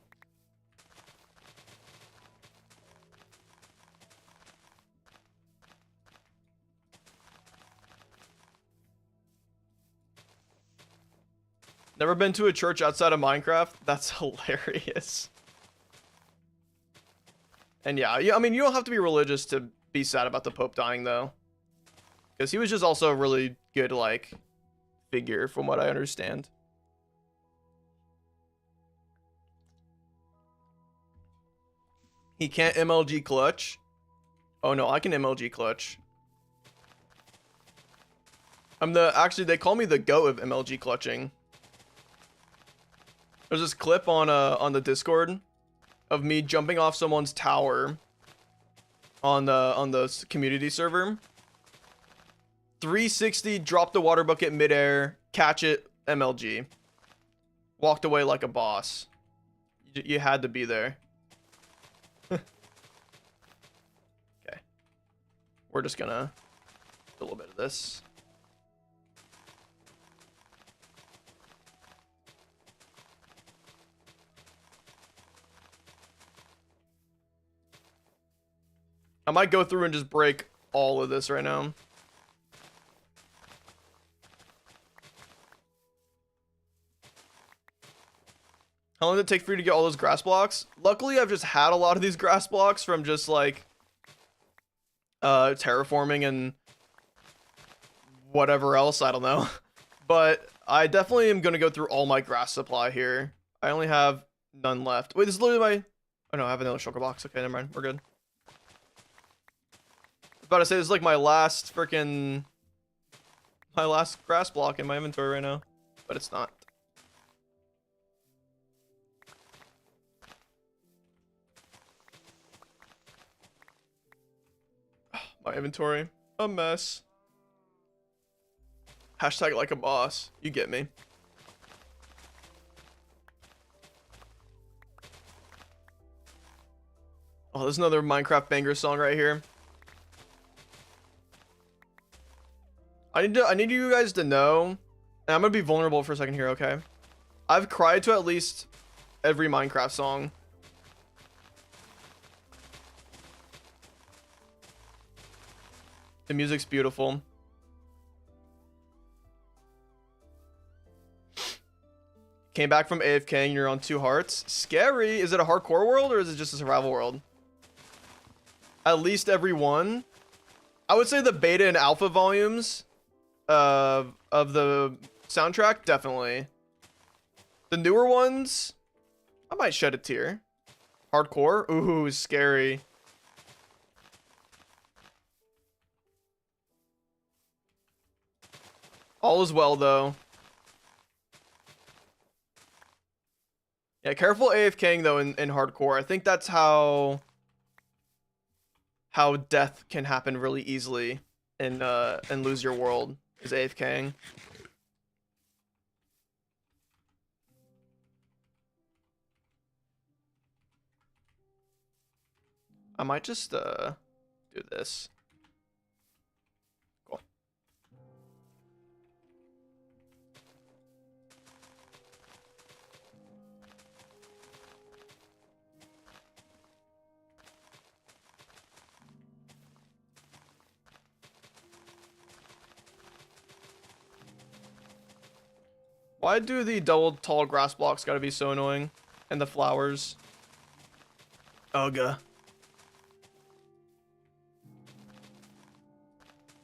Never been to a church outside of Minecraft? That's hilarious. And yeah, I mean, you don't have to be religious to be sad about the Pope dying, though. Because he was just also a really good, like, figure, from what I understand. He can't MLG clutch. Oh, no, I can MLG clutch. Actually, they call me the GOAT of MLG clutching. There's this clip on the Discord of me jumping off someone's tower on the community server. 360, drop the water bucket midair, catch it, MLG. Walked away like a boss. You had to be there. Okay. We're just gonna do a little bit of this. I might go through and just break all of this right now. How long did it take for you to get all those grass blocks? Luckily, I've just had a lot of these grass blocks from just like terraforming and whatever else, I don't know. But I definitely am gonna go through all my grass supply here. I only have none left. Wait, this is literally my... Oh no, I have another shulker box. Okay, never mind. We're good. I was about to say, this is like my last freaking... My last grass block in my inventory right now. But it's not. My inventory. A mess. Hashtag like a boss. You get me. Oh, there's another Minecraft banger song right here. I need you guys to know, and I'm gonna be vulnerable for a second here, okay? I've cried to at least every Minecraft song. The music's beautiful. Came back from AFK and you're on 2 hearts. Scary. Is it a hardcore world or is it just a survival world? At least every one. I would say the beta and alpha volumes of the soundtrack, definitely. The newer ones, I might shed a tear. Hardcore? Ooh, scary. All is well, though. Yeah, careful AFKing, though, in hardcore. I think that's how death can happen really easily and lose your world, is AFKing. I might just do this. Cool. Why do the double tall grass blocks gotta be so annoying? And the flowers. Ugh.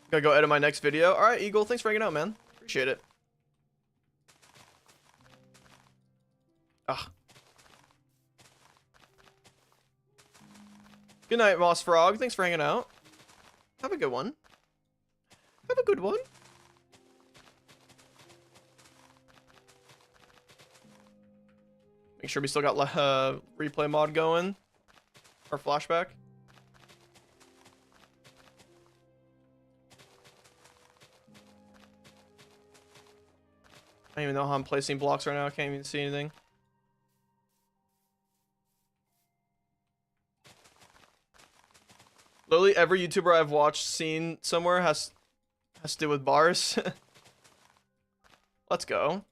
Gotta go edit my next video. Alright, Eagle, thanks for hanging out, man. Appreciate it. Ah. Good night, Moss Frog. Thanks for hanging out. Have a good one. Have a good one. Make sure we still got replay mod going. Or flashback. I don't even know how I'm placing blocks right now. I can't even see anything. Literally every YouTuber I've watched, seen somewhere has to do with barce. Let's go.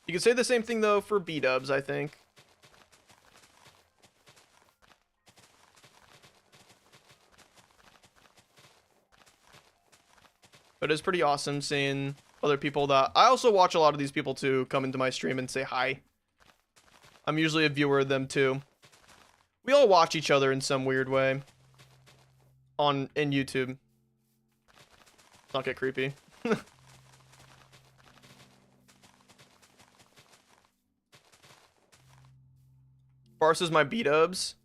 You can say the same thing though for B-dubs, I think. But it's pretty awesome seeing other people that... I also watch a lot of these people too come into my stream and say hi. I'm usually a viewer of them too. We all watch each other in some weird way. In YouTube. Let's not get creepy. Barce is my B-dubs.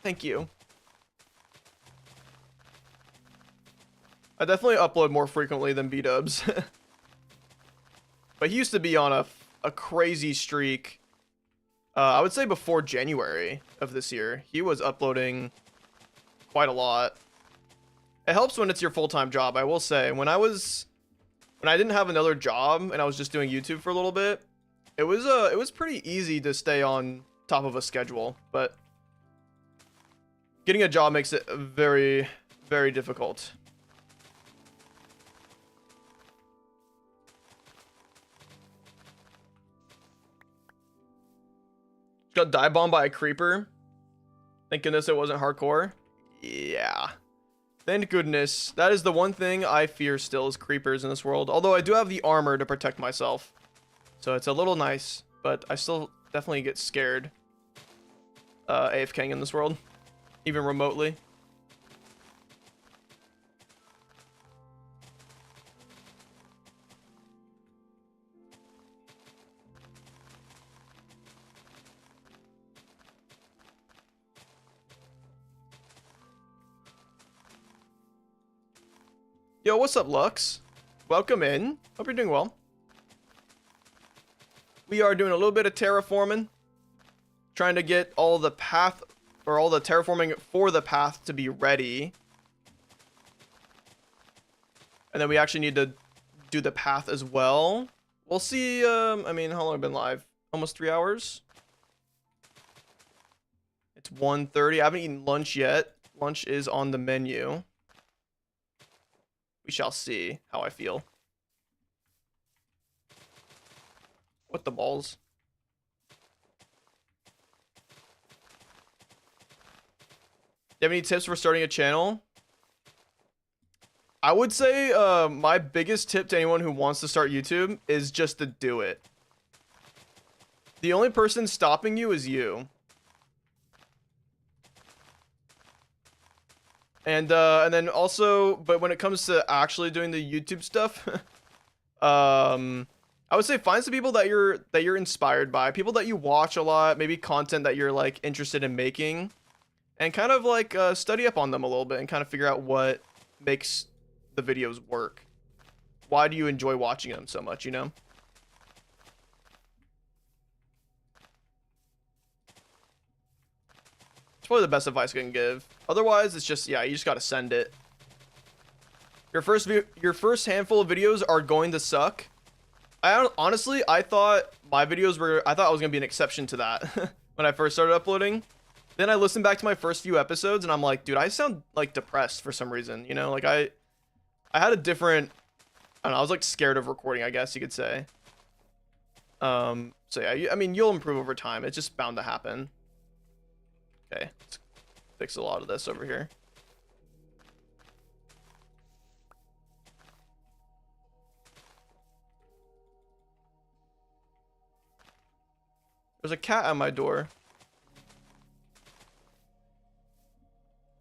Thank you. I definitely upload more frequently than B-dubs. But he used to be on a crazy streak. I would say before January of this year. He was uploading quite a lot. It helps when it's your full-time job, I will say. When I didn't have another job and I was just doing YouTube for a little bit, it was pretty easy to stay on top of a schedule, but getting a job makes it very, very difficult. Got dive bombed by a creeper. Thank goodness it wasn't hardcore. Yeah. Thank goodness. That is the one thing I fear still is creepers in this world. Although I do have the armor to protect myself. So it's a little nice, but I still definitely get scared. AFKing in this world. Even remotely. Yo, what's up, Lux? Welcome in. Hope you're doing well. We are doing a little bit of terraforming. Trying to get all the path, or all the terraforming for the path to be ready. And then we actually need to do the path as well. We'll see, I mean, how long have I been live? Almost 3 hours? It's 1:30. I haven't eaten lunch yet. Lunch is on the menu. We shall see how I feel. What the balls? Do you have any tips for starting a channel? I would say my biggest tip to anyone who wants to start YouTube is just to do it. The only person stopping you is you. And then also, but when it comes to actually doing the YouTube stuff, I would say find some people that you're inspired by, people that you watch a lot, maybe content that you're like interested in making, and kind of like study up on them a little bit and kind of figure out what makes the videos work. Why do you enjoy watching them so much, you know? It's probably the best advice I can give. Otherwise, it's just, yeah, you just got to send it. Your first handful of videos are going to suck. Honestly, I thought I was going to be an exception to that when I first started uploading. Then I listened back to my first few episodes and I'm like, dude, I sound like depressed for some reason, you know? Like I had a different, I don't know, I was like scared of recording, I guess you could say. So yeah, I mean, you'll improve over time. It's just bound to happen. Okay, let's fix a lot of this over here. There's a cat at my door.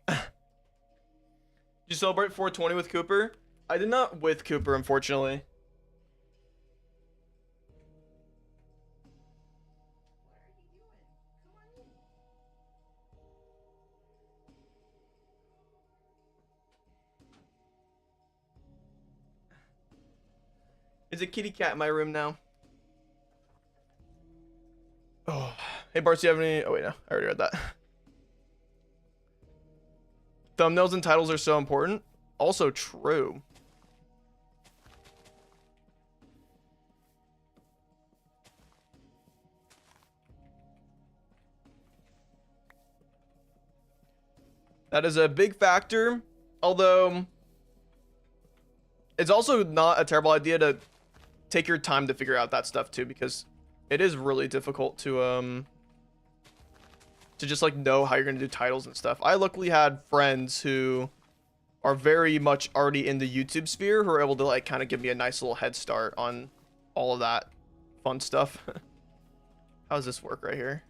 Did you celebrate 420 with Cooper? I did not with Cooper, unfortunately. There's a kitty cat in my room now. Oh, hey Barce, do you have any? Oh wait, no, I already read that. Thumbnails and titles are so important. Also true. That is a big factor, although it's also not a terrible idea to take your time to figure out that stuff too, because it is really difficult to just like know how you're gonna do titles and stuff. I luckily had friends who are very much already in the YouTube sphere who are able to like kind of give me a nice little head start on all of that fun stuff. How does this work right here?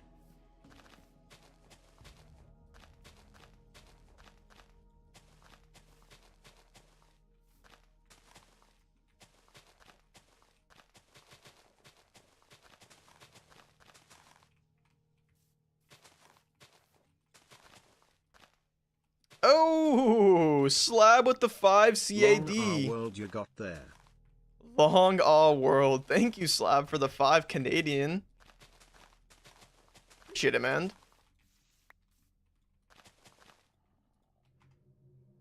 Oh, slab with the 5 CAD. Long world you got there. Long all world. Thank you, Slab, for the 5 Canadian. Appreciate it, man.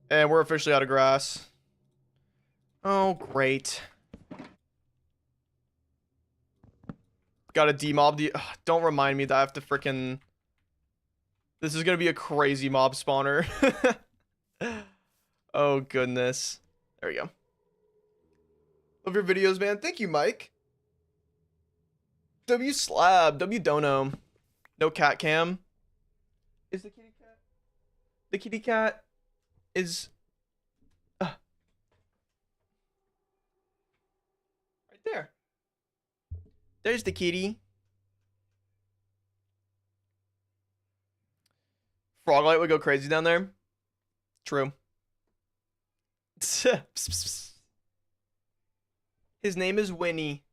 And we're officially out of grass. Oh, great. Gotta demob the... Ugh, don't remind me that I have to frickin'... This is gonna be a crazy mob spawner. Oh, goodness. There we go. Love your videos, man. Thank you, Mike. W Slab. W Dono. No cat cam. Is the kitty cat? The kitty cat is... right there. There's the kitty. Froglight would go crazy down there. True. His name is Winnie.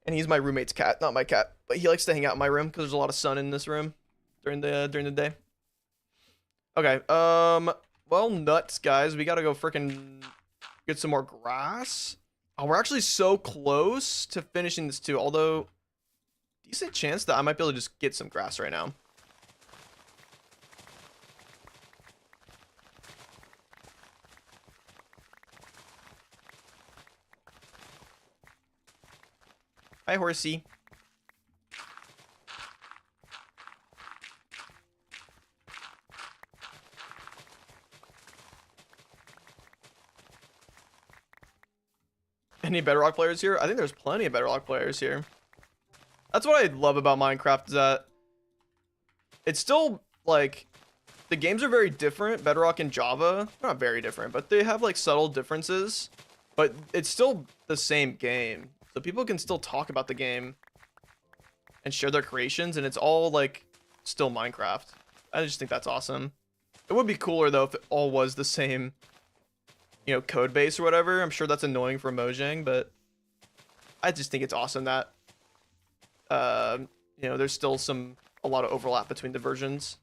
And he's my roommate's cat, not my cat. But he likes to hang out in my room because there's a lot of sun in this room during the day. Okay, well, nuts, guys. We gotta go freaking Get some more grass. Oh, we're actually so close to finishing this too. Although, decent chance that I might be able to just get some grass right now. Hi, horsey. Any Bedrock players here? I think there's plenty of Bedrock players here. That's what I love about Minecraft, is that it's still, like, the games are very different. Bedrock and Java, not very different, but they have, like, subtle differences. But it's still the same game. So people can still talk about the game and share their creations, and it's all, like, still Minecraft. I just think that's awesome. It would be cooler, though, if it all was the same, you know, code base or whatever. I'm sure that's annoying for Mojang, but I just think it's awesome that, you know, there's still a lot of overlap between the versions.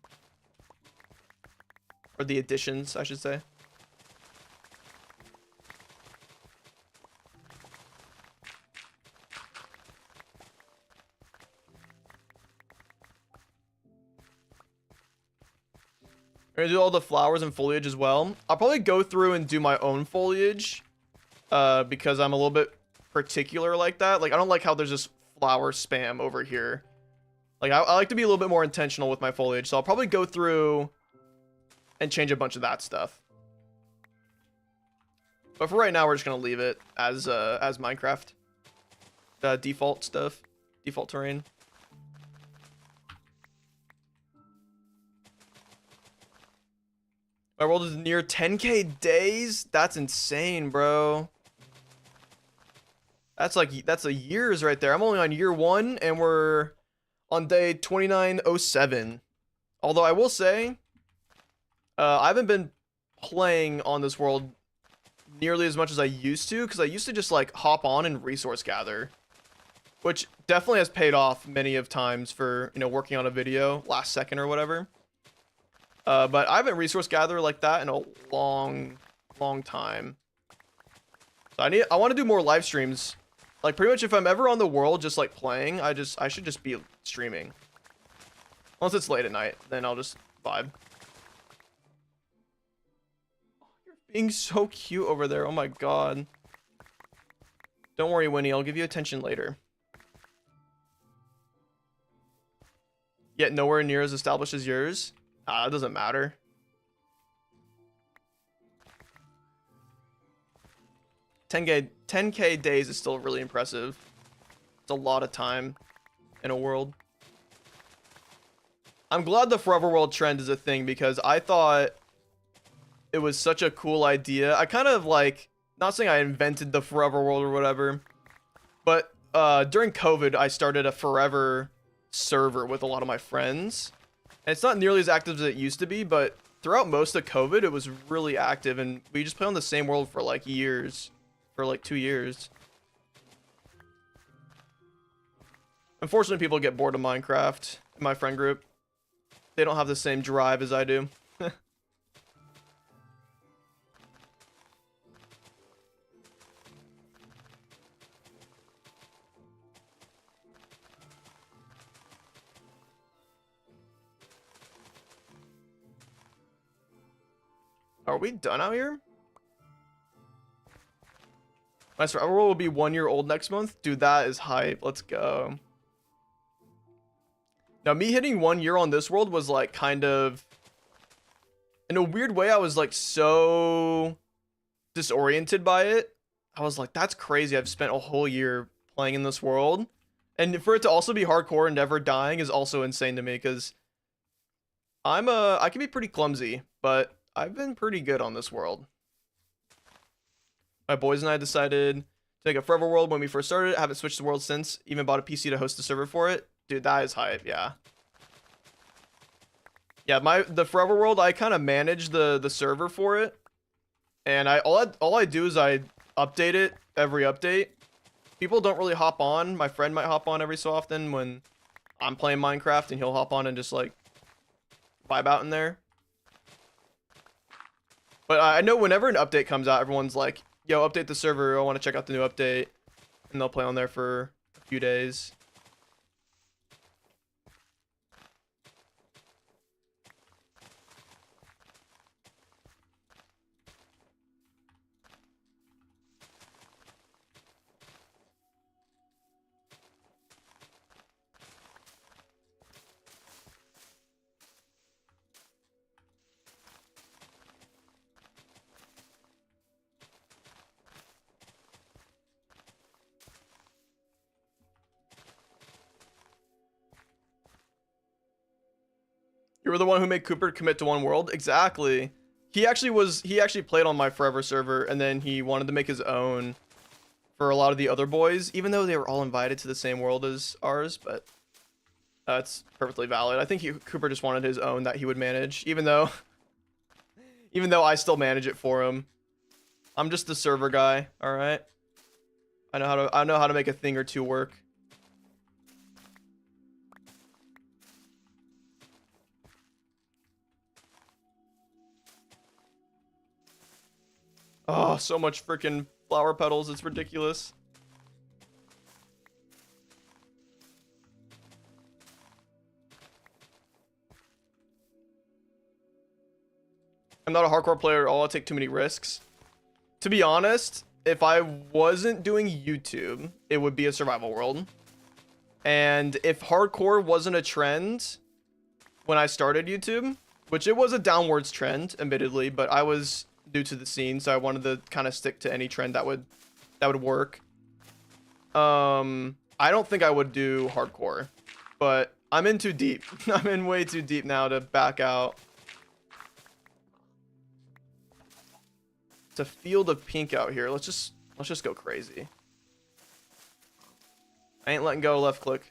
Or the additions, I should say. I'm gonna do all the flowers and foliage as well. I'll probably go through and do my own foliage, because I'm a little bit particular like that. Like, I don't like how there's just flower spam over here. Like, I like to be a little bit more intentional with my foliage, so I'll probably go through and change a bunch of that stuff. But for right now, we're just gonna leave it as Minecraft default stuff, default terrain. My world is near 10k days. That's insane, bro. That's a years right there. I'm only on year 1 and we're on day 2907. Although I will say, I haven't been playing on this world nearly as much as I used to, because I used to just like hop on and resource gather, which definitely has paid off many of times for, you know, working on a video last second or whatever. But I haven't resource gathered like that in a long time. So I want to do more live streams. Like, pretty much if I'm ever on the world just like playing, I should just be streaming. Unless it's late at night, then I'll just vibe. Oh, you're being so cute over there. Oh my god. Don't worry, Winnie. I'll give you attention later. Yet nowhere near as established as yours. It doesn't matter. 10k days is still really impressive. It's a lot of time in a world. I'm glad the Forever World trend is a thing, because I thought it was such a cool idea. I kind of like, not saying I invented the Forever World or whatever, but during COVID, I started a Forever server with a lot of my friends. And it's not nearly as active as it used to be, but throughout most of COVID, it was really active, and we just played on the same world for like years, for like 2 years. Unfortunately, people get bored of Minecraft in my friend group. They don't have the same drive as I do. Are we done out here? My survival world will be 1 year old next month. Dude, that is hype. Let's go. Now, me hitting 1 year on this world was like kind of... In a weird way, I was like so disoriented by it. I was like, that's crazy. I've spent a whole year playing in this world. And for it to also be hardcore and never dying is also insane to me, because I can be pretty clumsy, but I've been pretty good on this world. My boys and I decided to make a Forever World when we first started. I haven't switched the world since. Even bought a PC to host a server for it. Dude, that is hype, yeah. Yeah, the Forever World, I kind of manage the server for it. And all I do is I update it every update. People don't really hop on. My friend might hop on every so often when I'm playing Minecraft, and he'll hop on and just like vibe out in there. But I know whenever an update comes out, everyone's like, yo, update the server. I want to check out the new update. And they'll play on there for a few days. You were the one who made Cooper commit to one world? Exactly. He actually played on my Forever server, and then he wanted to make his own for a lot of the other boys, even though they were all invited to the same world as ours, but that's perfectly valid. I think Cooper just wanted his own that he would manage, even though I still manage it for him. I'm just the server guy, all right? I know how to make a thing or two work. Oh, so much freaking flower petals. It's ridiculous. I'm not a hardcore player at all. I take too many risks. To be honest, if I wasn't doing YouTube, it would be a survival world. And if hardcore wasn't a trend when I started YouTube, which it was a downwards trend, admittedly, but I was due to the scene, so I wanted to kind of stick to any trend that would work. I don't think I would do hardcore, but I'm in too deep. I'm in way too deep now to back out. It's a field of pink out here. Let's just go crazy. I ain't letting go. Left click.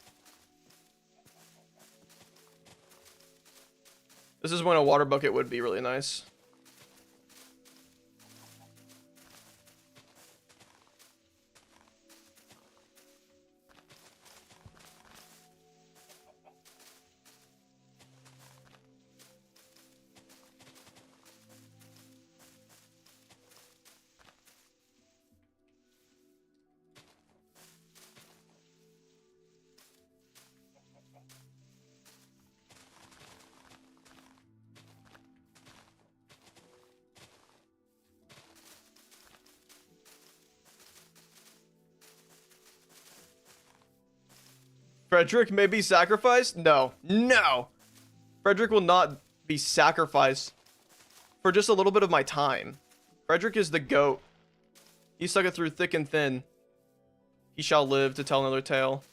This is when a water bucket would be really nice. Frederick may be sacrificed? No. No! Frederick will not be sacrificed for just a little bit of my time. Frederick is the GOAT. He stuck it through thick and thin. He shall live to tell another tale.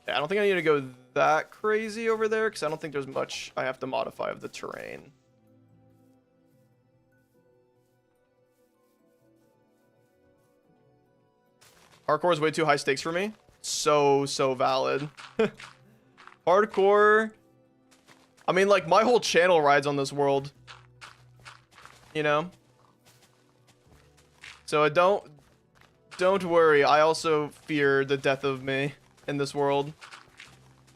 Okay, I don't think I need to go that crazy over there because I don't think there's much I have to modify of the terrain. Hardcore is way too high stakes for me. So valid. Hardcore. I mean, like, my whole channel rides on this world. You know? So don't worry. I also fear the death of me in this world.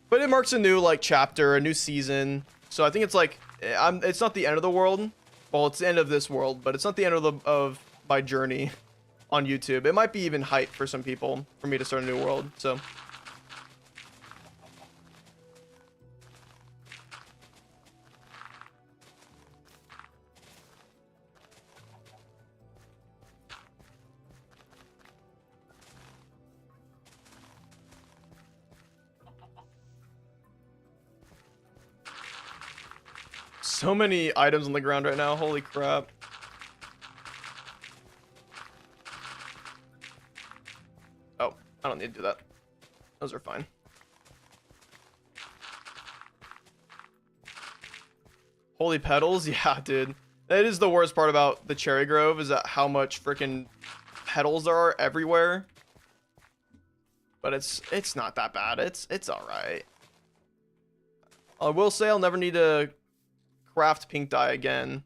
But it marks a new, like, chapter, a new season. So I think it's like, it's not the end of the world. Well, it's the end of this world, but it's not the end of my journey on YouTube. It might be even hype for some people for me to start a new world. So so many items on the ground right now. Holy crap. Oh, I don't need to do that. Those are fine. Holy petals? Yeah, dude. That is the worst part about the Cherry Grove, is that how much freaking petals there are everywhere. But it's not that bad. It's alright. I will say I'll never need to craft pink dye again.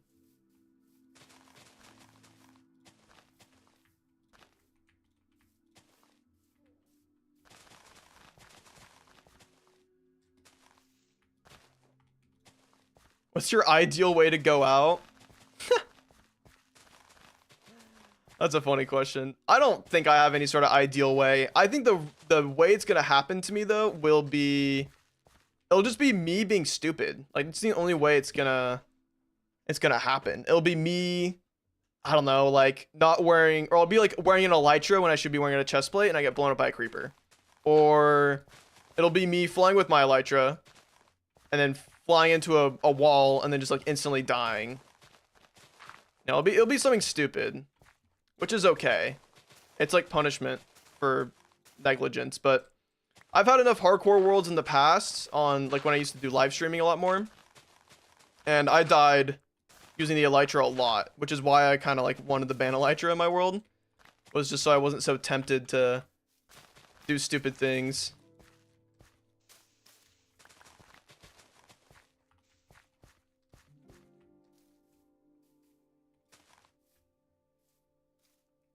What's your ideal way to go out? That's a funny question. I don't think I have any sort of ideal way. I think the way it's gonna happen to me though will be, it'll just be me being stupid. Like it's the only way it's gonna happen. It'll be me, I don't know, like not wearing, or I'll be like wearing an elytra when I should be wearing a chest plate and I get blown up by a creeper. Or it'll be me flying with my elytra and then flying into a wall and then just like instantly dying. No, it'll be something stupid. Which is okay. It's like punishment for negligence, but I've had enough hardcore worlds in the past on like when I used to do live streaming a lot more. And I died using the elytra a lot, which is why I kind of like wanted the ban elytra in my world. Was just so I wasn't so tempted to do stupid things.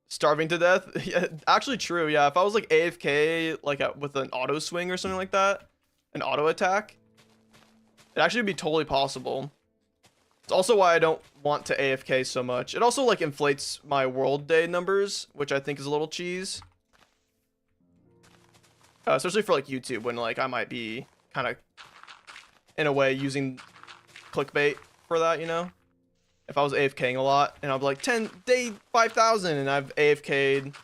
Starving to death? Yeah, actually true, yeah. If I was like AFK like with an auto swing or something like that, an auto attack, it actually would be totally possible. It's also why I don't want to AFK so much. It also like inflates my world day numbers, which I think is a little cheese. Especially for like YouTube when like I might be kind of in a way using clickbait for that, you know? If I was AFKing a lot and I'd be like 10 day 5,000 and I've AFK'd,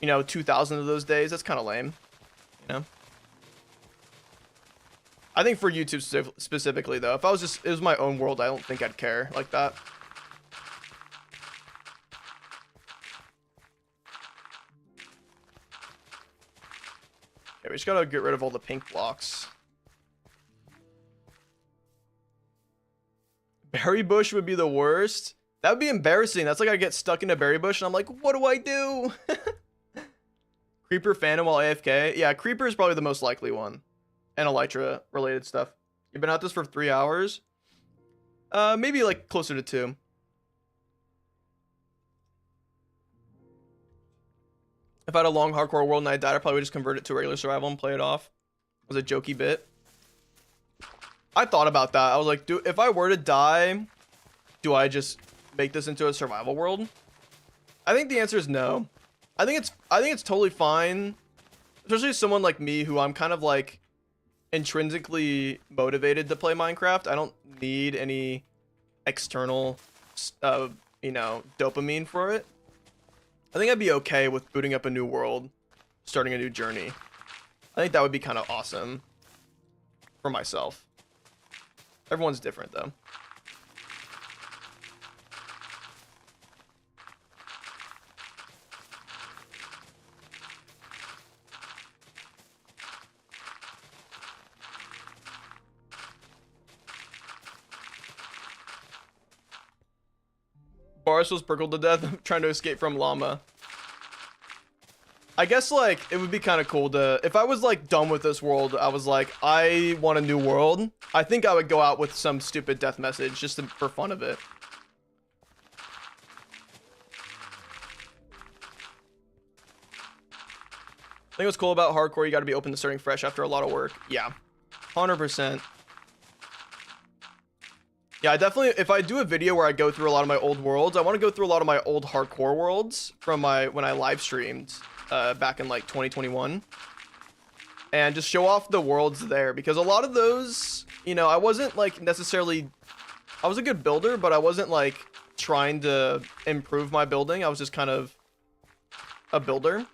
you know, 2,000 of those days, that's kind of lame, you know? I think for YouTube specifically though, if I was just, it was my own world, I don't think I'd care like that. Okay, we just gotta get rid of all the pink blocks. Berry bush would be the worst. That would be embarrassing. That's like I get stuck in a berry bush and I'm like, what do I do? Creeper phantom while AFK. Yeah, creeper is probably the most likely one. And elytra related stuff. You've been at this for 3 hours? Maybe like closer to 2. If I had a long hardcore world and I died, I'd probably just convert it to regular survival and play it off. It was a jokey bit. I thought about that. I was like, if I were to die, do I just make this into a survival world? I think the answer is no. I think it's totally fine. Especially someone like me who I'm kind of like intrinsically motivated to play Minecraft. I don't need any external you know, dopamine for it. I think I'd be okay with booting up a new world, starting a new journey. I think that would be kind of awesome for myself. Everyone's different though. Barce was prickled to death trying to escape from llama. I guess like it would be kind of cool to, if I was like done with this world, I was like, I want a new world. I think I would go out with some stupid death message just for fun of it. I think what's cool about hardcore, you got to be open to starting fresh after a lot of work. Yeah, 100%. Yeah, I definitely, if I do a video where I go through a lot of my old worlds, I want to go through a lot of my old hardcore worlds from when I live streamed back in like 2021 and just show off the worlds there, because a lot of those, you know, I wasn't like necessarily, I was a good builder, but I wasn't like trying to improve my building. I was just kind of a builder,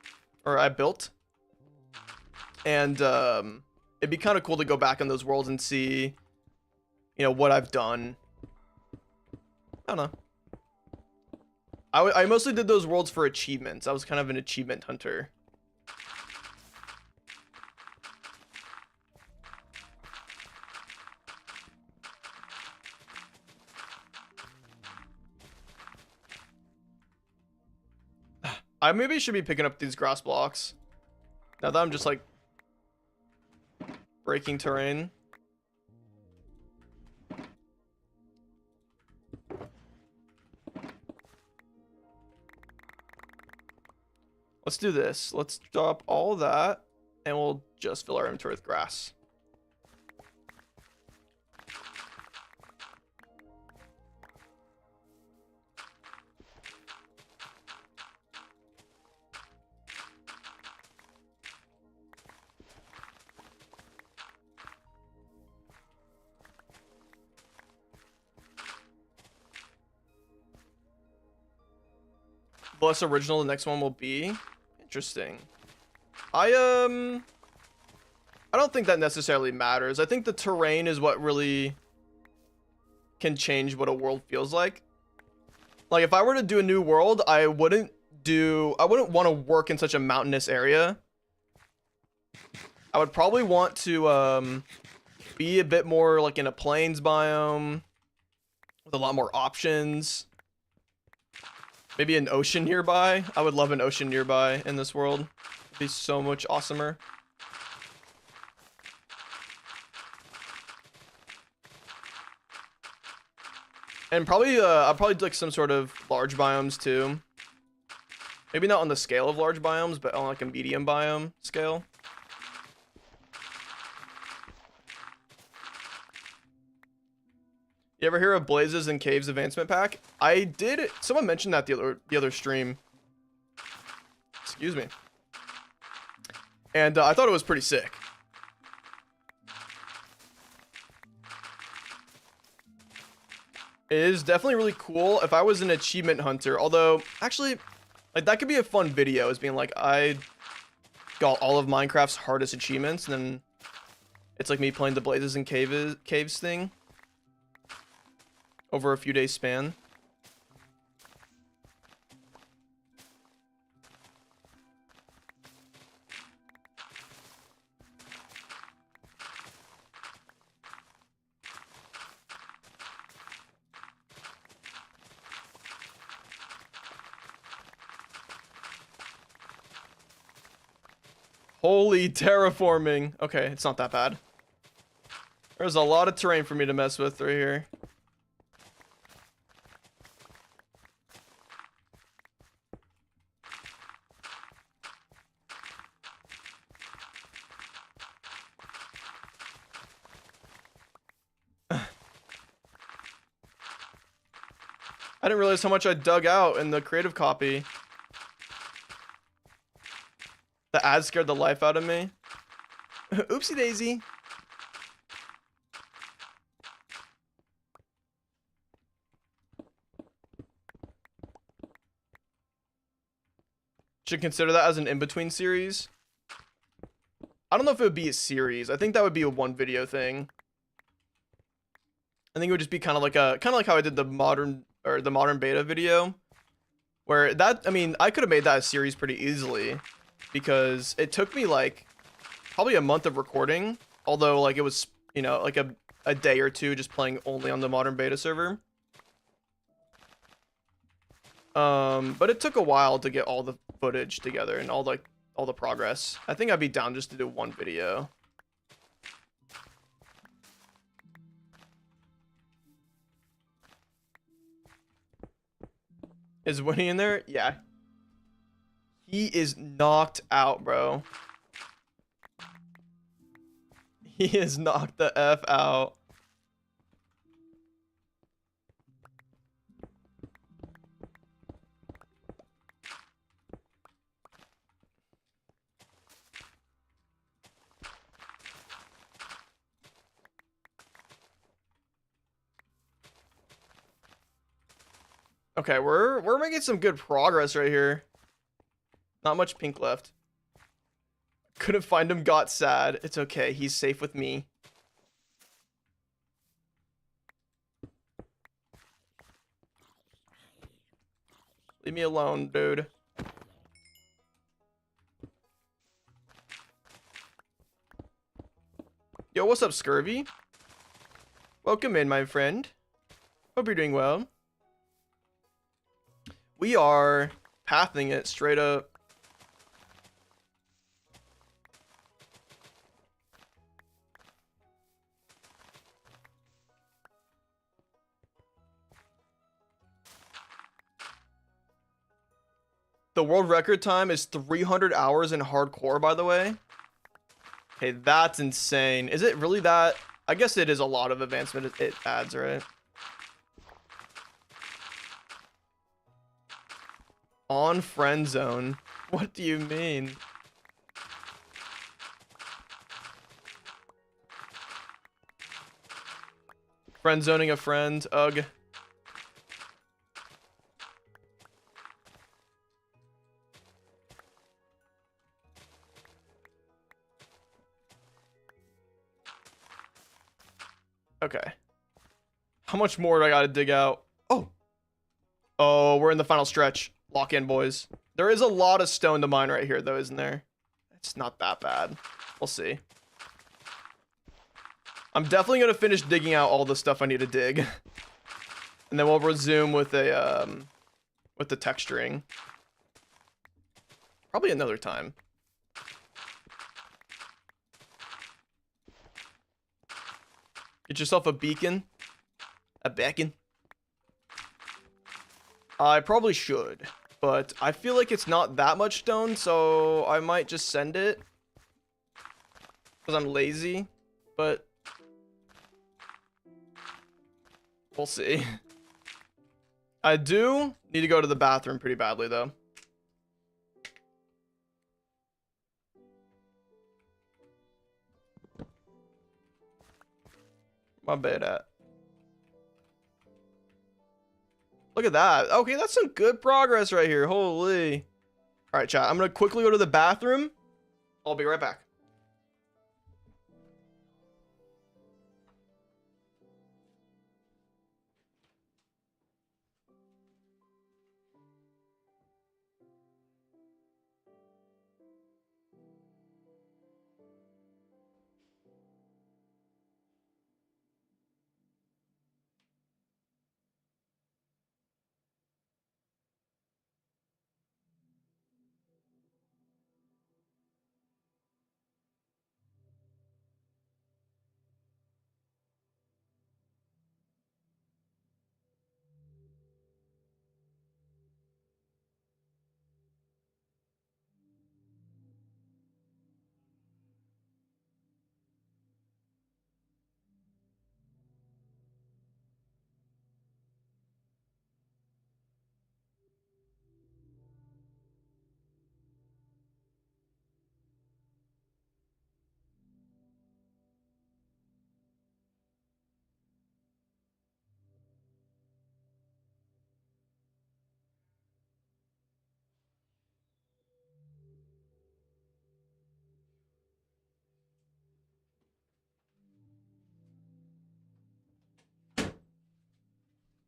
or I built. And it'd be kind of cool to go back in those worlds and see, you know, what I've done. I don't know. I mostly did those worlds for achievements. I was kind of an achievement hunter. I maybe should be picking up these grass blocks. Now that I'm just like breaking terrain. Let's do this. Let's drop all of that and we'll just fill our inventory with grass. less original the next one will be. Interesting. I don't think that necessarily matters. I think the terrain is what really can change what a world feels like. Like if I were to do a new world, I wouldn't want to work in such a mountainous area. I would probably want to be a bit more like in a plains biome with a lot more options. Maybe an ocean nearby. I would love an ocean nearby in this world. It'd be so much awesomer. And probably I'll probably do like some sort of large biomes too. Maybe not on the scale of large biomes, but on like a medium biome scale. You ever hear of Blazes and Caves Advancement Pack? I did. Someone mentioned that the other stream. Excuse me. And I thought it was pretty sick. It is definitely really cool. If I was an achievement hunter, although actually, like that could be a fun video, as being like I got all of Minecraft's hardest achievements, and then it's like me playing the Blazes and Caves thing over a few days span. Holy terraforming. Okay, it's not that bad. There's a lot of terrain for me to mess with right here. I didn't realize how much I dug out in the creative copy. The ad scared the life out of me. Oopsie daisy. Should consider that as an in-between series. I don't know if it would be a series. I think that would be a one video thing. I think it would just be kind of like how I did the modern beta video, where that, I mean, I could have made that a series pretty easily, because it took me like probably a month of recording, although like it was, you know, like a day or two just playing only on the modern beta server. But it took a while to get all the footage together and all the progress. I think I'd be down just to do one video. Is Winnie in there? Yeah. He is knocked out, bro. He is knocked the F out. Okay, we're making some good progress right here. Not much pink left. Couldn't find him, got sad. It's okay, he's safe with me. Leave me alone, dude. Yo, what's up, Scurvy? Welcome in, my friend. Hope you're doing well. We are pathing it straight up. The world record time is 300 hours in hardcore, by the way. Okay, that's insane. Is it really that? I guess it is a lot of advancement it adds, right? On friend zone. What do you mean? Friend zoning a friend. Ugh. Okay. How much more do I gotta dig out? Oh. Oh, we're in the final stretch. Lock in, boys. There is a lot of stone to mine right here, though, isn't there? It's not that bad. We'll see. I'm definitely gonna finish digging out all the stuff I need to dig. And then we'll resume with a, with the texturing. Probably another time. Get yourself a beacon. A beacon. I probably should, but I feel like it's not that much stone, so I might just send it. Because I'm lazy, but we'll see. I do need to go to the bathroom pretty badly, though. My bad at. Look at that. Okay, that's some good progress right here. Holy. All right, chat. I'm going to quickly go to the bathroom. I'll be right back.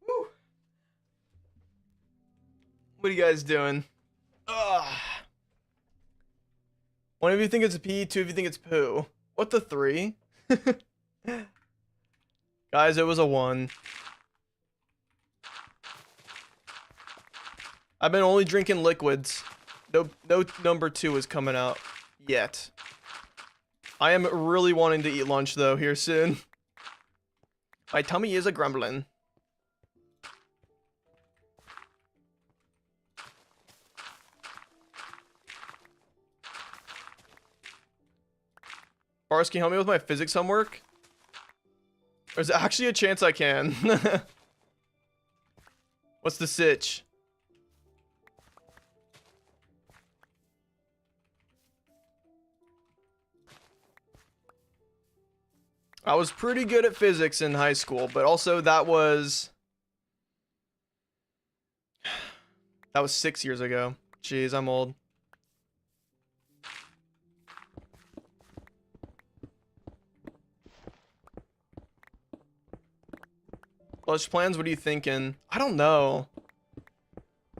Woo. What are you guys doing? Ugh. One of you think it's a pee, two of you think it's poo. What the three? Guys, it was a 1. I've been only drinking liquids. No number 2 is coming out yet. I am really wanting to eat lunch though here soon. My tummy is a grumbling. Barce, can you help me with my physics homework? There's actually a chance I can. What's the sitch? I was pretty good at physics in high school, but also that was 6 years ago. Jeez, I'm old. Lunch plans, what are you thinking? I don't know.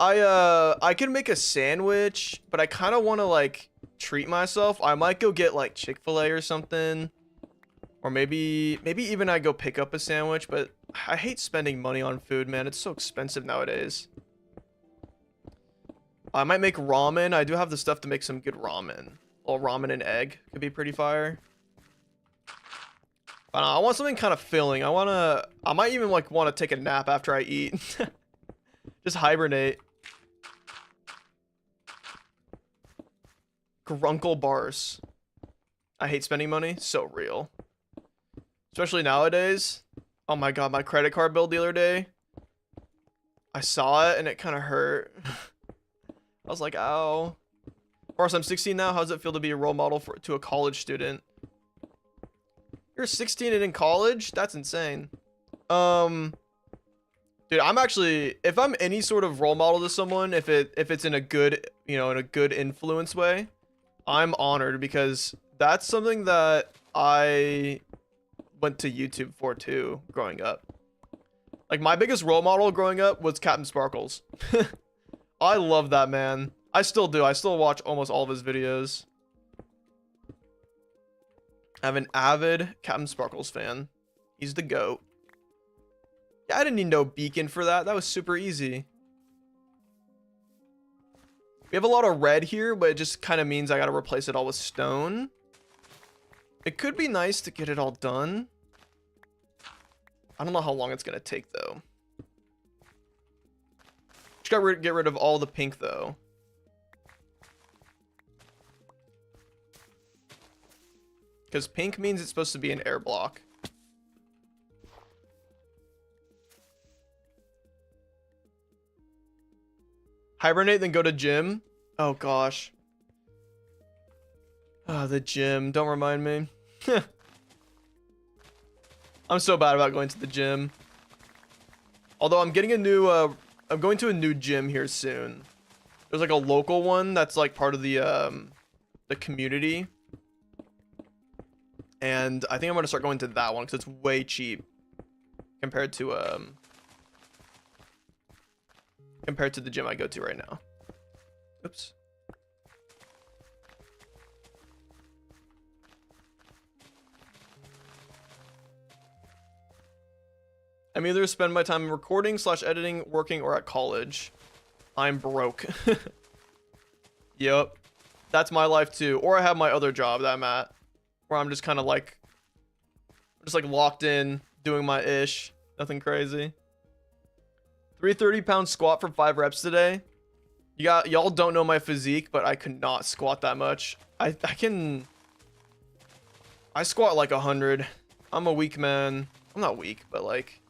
I could make a sandwich, but I kind of want to like treat myself. I might go get like Chick-fil-A or something. Or maybe even I go pick up a sandwich, but I hate spending money on food, man. It's so expensive nowadays. I might make ramen. I do have the stuff to make some good ramen. Well, ramen and egg could be pretty fire. But I want something kind of filling. I might even like want to take a nap after I eat. Just hibernate. Grunkle Barce. I hate spending money. So real. Especially nowadays. Oh my god, my credit card bill the other day. I saw it and it kind of hurt. I was like, ow. Barce, I'm 16 now. How does it feel to be a role model to a college student? You're 16 and in college? That's insane. Dude, I'm actually, if I'm any sort of role model to someone, if it's in a good, in a good influence way, I'm honored because that's something that I went to YouTube for too growing up. Like my biggest role model growing up was Captain Sparkles. I love that man. I still do. I still watch almost all of his videos. I'm an avid Captain Sparkles fan. He's the GOAT. Yeah, I didn't need no beacon for that. That was super easy. We have a lot of red here, but it just kind of means I gotta replace it all with stone. It could be nice to get it all done. I don't know how long it's gonna take though. Just gotta get rid of all the pink though. Because pink means it's supposed to be an air block. Hibernate, then go to gym. Oh gosh. Ah, the gym. Don't remind me. I'm so bad about going to the gym. Although I'm getting a new, I'm going to a new gym here soon. There's like a local one that's like part of the community. And I think I'm gonna start going to that one because it's way cheap compared to the gym I go to right now. Oops. I'm either spend my time recording / editing, working, or at college. I'm broke. Yep. That's my life too. Or I have my other job that I'm at, where I'm just kind of like, locked in, doing my ish. Nothing crazy. 330-pound squat for 5 reps today. Y'all don't know my physique, but I could not squat that much. I squat like 100. I'm a weak man. I'm not weak, but like,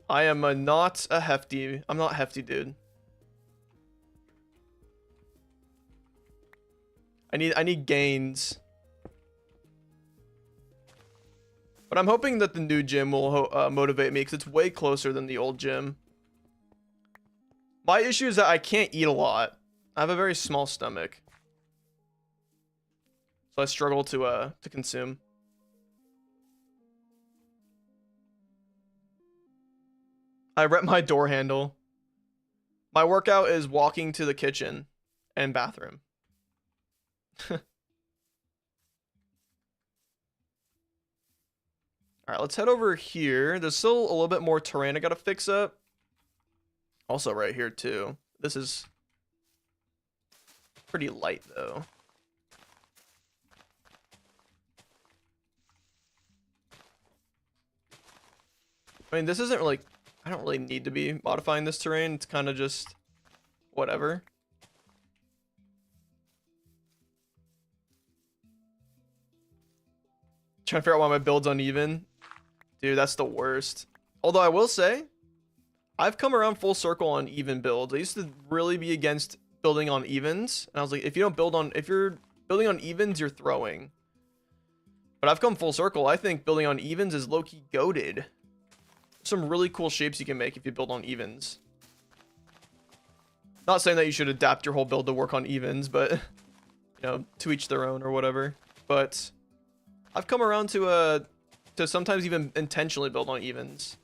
I am not a hefty. I'm not hefty, dude. I need gains. But I'm hoping that the new gym will motivate me because it's way closer than the old gym. My issue is that I can't eat a lot. I have a very small stomach. So I struggle to consume. I rep my door handle. My workout is walking to the kitchen and bathroom. Alright, let's head over here. There's still a little bit more terrain I gotta fix up. Also right here too. This is pretty light though. I mean, this isn't really, I don't really need to be modifying this terrain. It's kind of just whatever. Trying to figure out why my build's uneven. Dude, that's the worst. Although I will say, I've come around full circle on even builds. I used to really be against building on evens. And I was like, if you're building on evens, you're throwing. But I've come full circle. I think building on evens is low-key goated. Some really cool shapes you can make if you build on evens. Not saying that you should adapt your whole build to work on evens, but, you know, to each their own or whatever. But I've come around to sometimes even intentionally build on evens.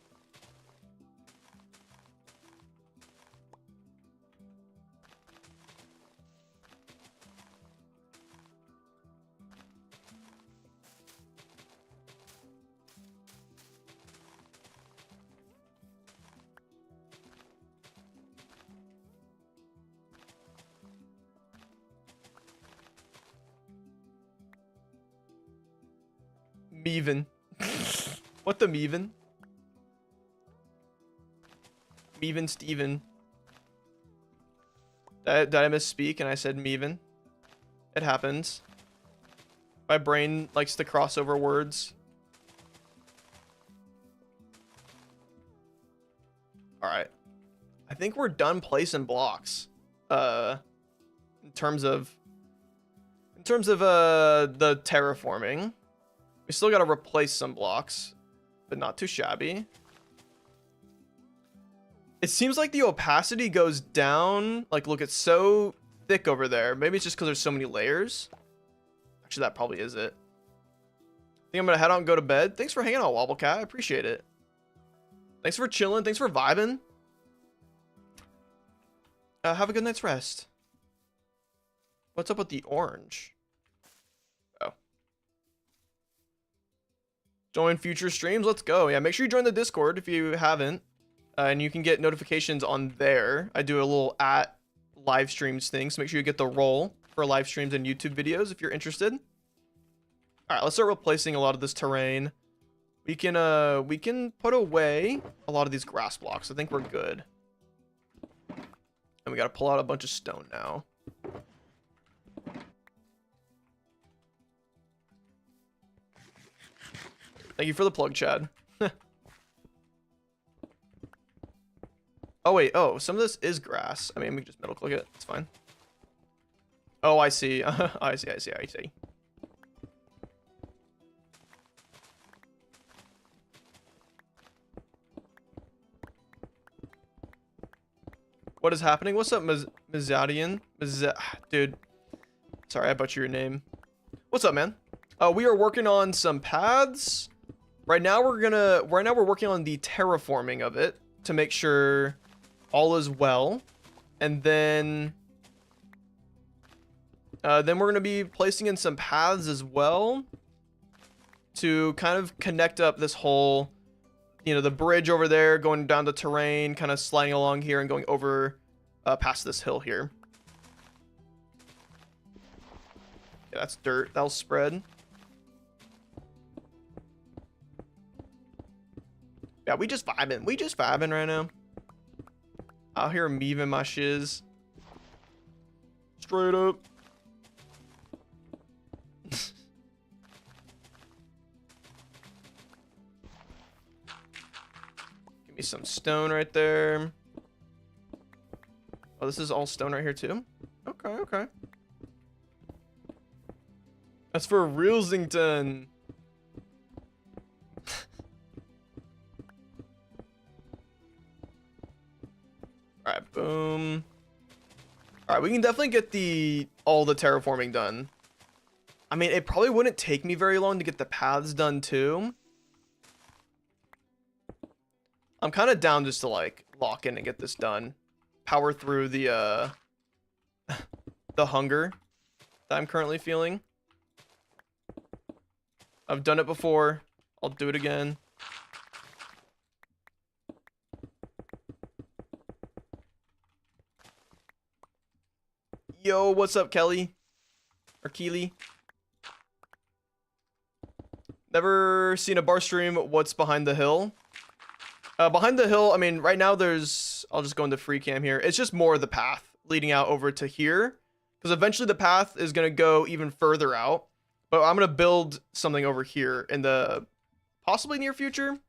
Meven. What the Meven? Meven Steven. Did I misspeak and I said Meven? It happens. My brain likes to cross over words. Alright. I think we're done placing blocks. In terms of the terraforming. We still gotta replace some blocks, but not too shabby. It seems like the opacity goes down. Like, look, it's so thick over there. Maybe it's just because there's so many layers. Actually, that probably is it. think I'm gonna head out and go to bed. Thanks for hanging out, Wobblecat. I appreciate it. Thanks for chilling. Thanks for vibing. Have a good night's rest. What's up with the orange? Oh. Join future streams. Let's go. Yeah, make sure you join the Discord if you haven't. And you can get notifications on there. I do a little at live streams thing, so make sure you get the role for live streams and YouTube videos if you're interested. All right, let's start replacing a lot of this terrain. We can put away a lot of these grass blocks. I think we're good. And we got to pull out a bunch of stone now. Thank you for the plug, Chad. Oh, wait. Oh, some of this is grass. I mean, we can just middle click it. It's fine. Oh, I see. I see. What is happening? What's up, Mizadian? Dude. Sorry, I butchered your name. What's up, man? We are working on some paths. Right now we're working on the terraforming of it to make sure all is well. And then we're gonna be placing in some paths as well to kind of connect up this whole, you know, the bridge over there, going down the terrain, kind of sliding along here and going over past this hill here. Yeah, that's dirt. That'll spread. Yeah, we just vibing. We just vibing right now. Out here meaving my shiz. Straight up. Give me some stone right there. Oh, this is all stone right here too? Okay, okay. That's for Realsington. Alright, boom. Alright, we can definitely get all the terraforming done. I mean, it probably wouldn't take me very long to get the paths done too. I'm kind of down just to like lock in and get this done. Power through the the hunger that I'm currently feeling. I've done it before. I'll do it again. Yo, what's up, Kelly? Or Keely? Never seen a bar stream. What's behind the hill? Behind the hill, I mean, right now there's... I'll just go into free cam here. It's just more of the path leading out over to here. Because eventually the path is going to go even further out. But I'm going to build something over here in the possibly near future.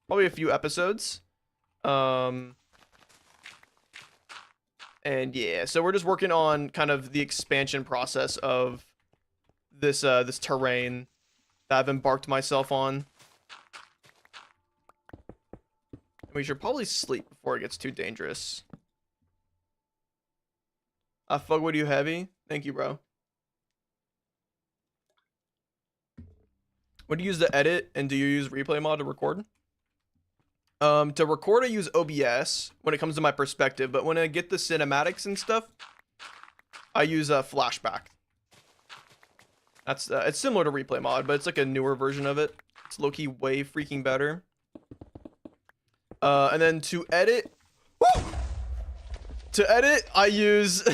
Probably a few episodes. And yeah, so we're just working on kind of the expansion process of this this terrain that I've embarked myself on. We should probably sleep before it gets too dangerous. I fuck with you heavy. Thank you, bro. When do you use the edit, and do you use replay mod to record? To record, I use OBS when it comes to my perspective, but when I get the cinematics and stuff, I use a flashback. That's it's similar to replay mod, but it's like a newer version of it. It's low-key way freaking better. And then to edit, I use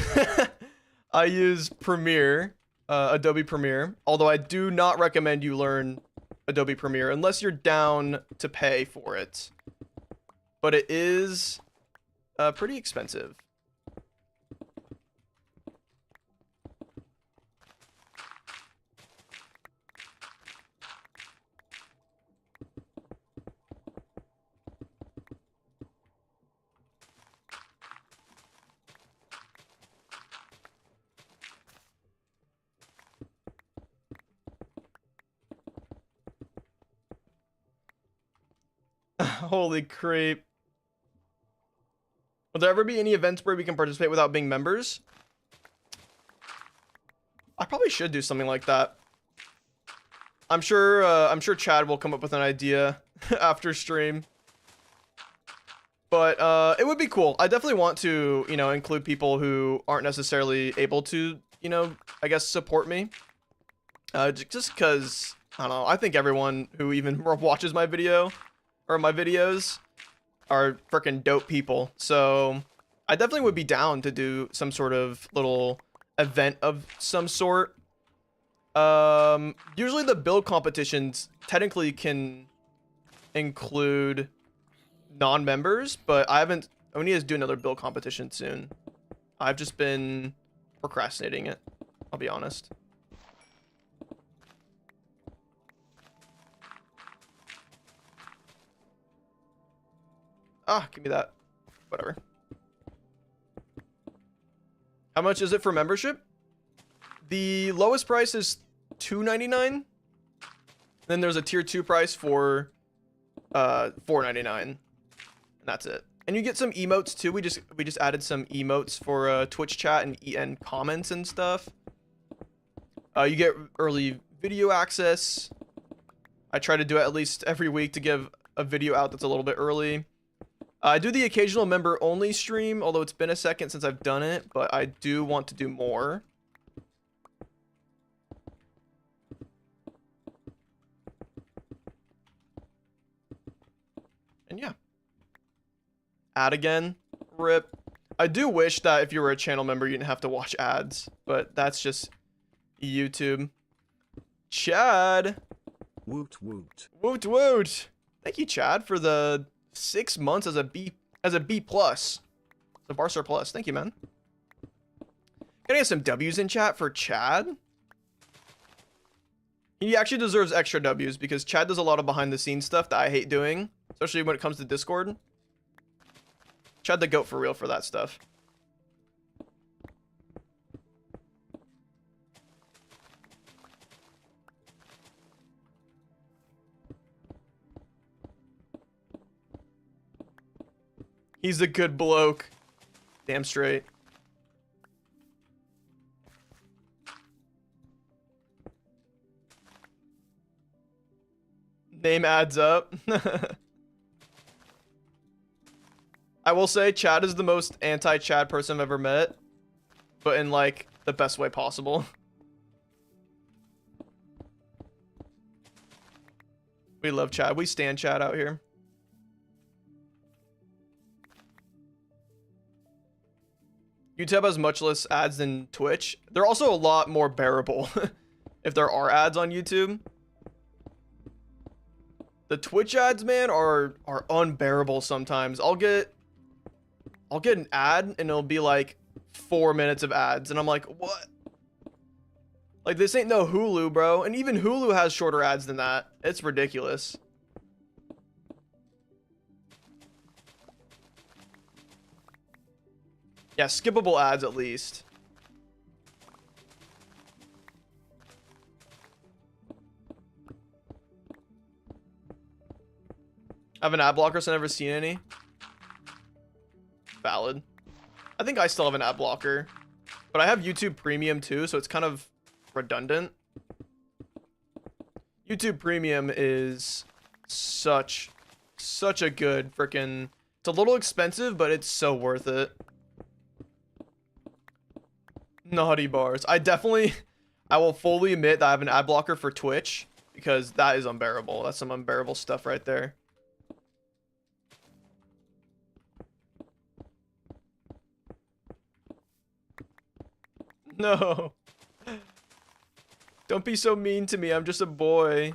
I use Premiere, Adobe Premiere. Although I do not recommend you learn Adobe Premiere unless you're down to pay for it. But it is pretty expensive. Holy creep. Will there ever be any events where we can participate without being members? I probably should do something like that. I'm sure Chad will come up with an idea after stream. But it would be cool. I definitely want to, you know, include people who aren't necessarily able to, you know, I guess support me. Just because, I don't know, I think everyone who even watches my video or my videos are freaking dope people. So I definitely would be down to do some sort of little event of some sort. Usually the build competitions technically can include non-members, but I need to do another build competition soon. I've just been procrastinating it, I'll be honest. Ah, give me that. Whatever. How much is it for membership? The lowest price is $2.99. Then there's a tier 2 price for $4.99. And that's it. And you get some emotes too. We just added some emotes for Twitch chat and comments and stuff. You get early video access. I try to do it at least every week to give a video out that's a little bit early. I do the occasional member only stream, although it's been a second since I've done it, but I do want to do more. And yeah. Ad again. Rip. I do wish that if you were a channel member, you didn't have to watch ads, but that's just YouTube. Chad. Woot woot. Woot woot. Thank you, Chad, for the 6 months as a B plus. The barce plus. Thank you, man. Can I get some W's in chat for Chad? He actually deserves extra W's because Chad does a lot of behind the scenes stuff that I hate doing, especially when it comes to Discord. Chad the goat for real for that stuff. He's a good bloke. Damn straight. Name adds up. I will say Chad is the most anti-Chad person I've ever met, but in like the best way possible. We love Chad. We stand Chad out here. YouTube has much less ads than Twitch. They're also a lot more bearable if there are ads on YouTube. The Twitch ads, man, are unbearable sometimes. I'll get an ad and it'll be like 4 minutes of ads and I'm like, what? Like, this ain't no Hulu, bro. And even Hulu has shorter ads than that. It's ridiculous. Yeah, skippable ads at least. I have an ad blocker, so I've never seen any. Valid. I think I still have an ad blocker. But I have YouTube Premium too, so it's kind of redundant. YouTube Premium is such a good freaking... It's a little expensive, but it's so worth it. Naughty bars. I will fully admit that I have an ad blocker for Twitch because that is unbearable. That's some unbearable stuff right there. No. Don't be so mean to me. I'm just a boy.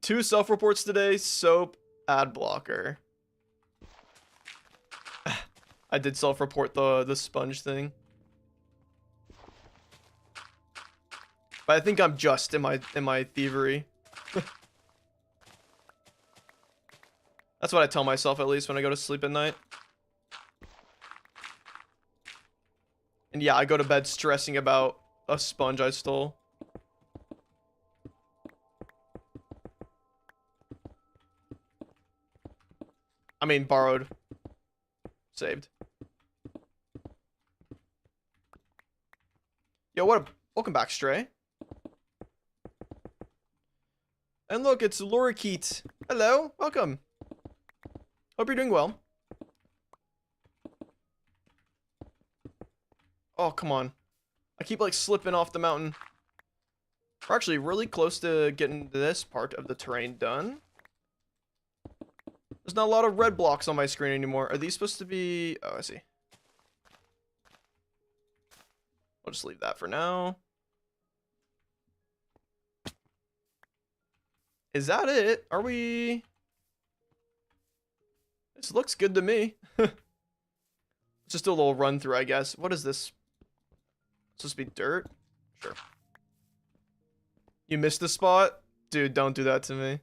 Two self-reports today. Soap, ad blocker. I did self-report the sponge thing. But I think I'm just in my thievery. That's what I tell myself at least when I go to sleep at night. And yeah, I go to bed stressing about a sponge I stole. I mean, borrowed. Saved. Yo, welcome back, Stray. And look, it's Lorikeet. Hello, welcome. Hope you're doing well. Oh, come on. I keep like slipping off the mountain. We're actually really close to getting this part of the terrain done. There's not a lot of red blocks on my screen anymore. Are these supposed to be... Oh, I see. I'll just leave that for now. Is that it? Are we... This looks good to me. Just do a little run through, I guess. What is this? It's supposed to be dirt? Sure. You missed the spot? Dude, don't do that to me.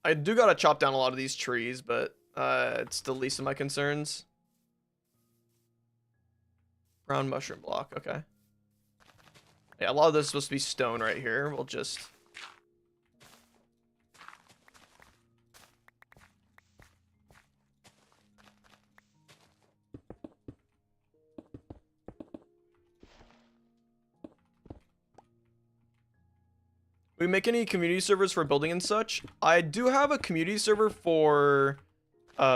I do gotta chop down a lot of these trees, but it's the least of my concerns. Brown mushroom block, okay. Yeah, a lot of this is supposed to be stone right here. We'll just... We make any community servers for building and such? I do have a community server for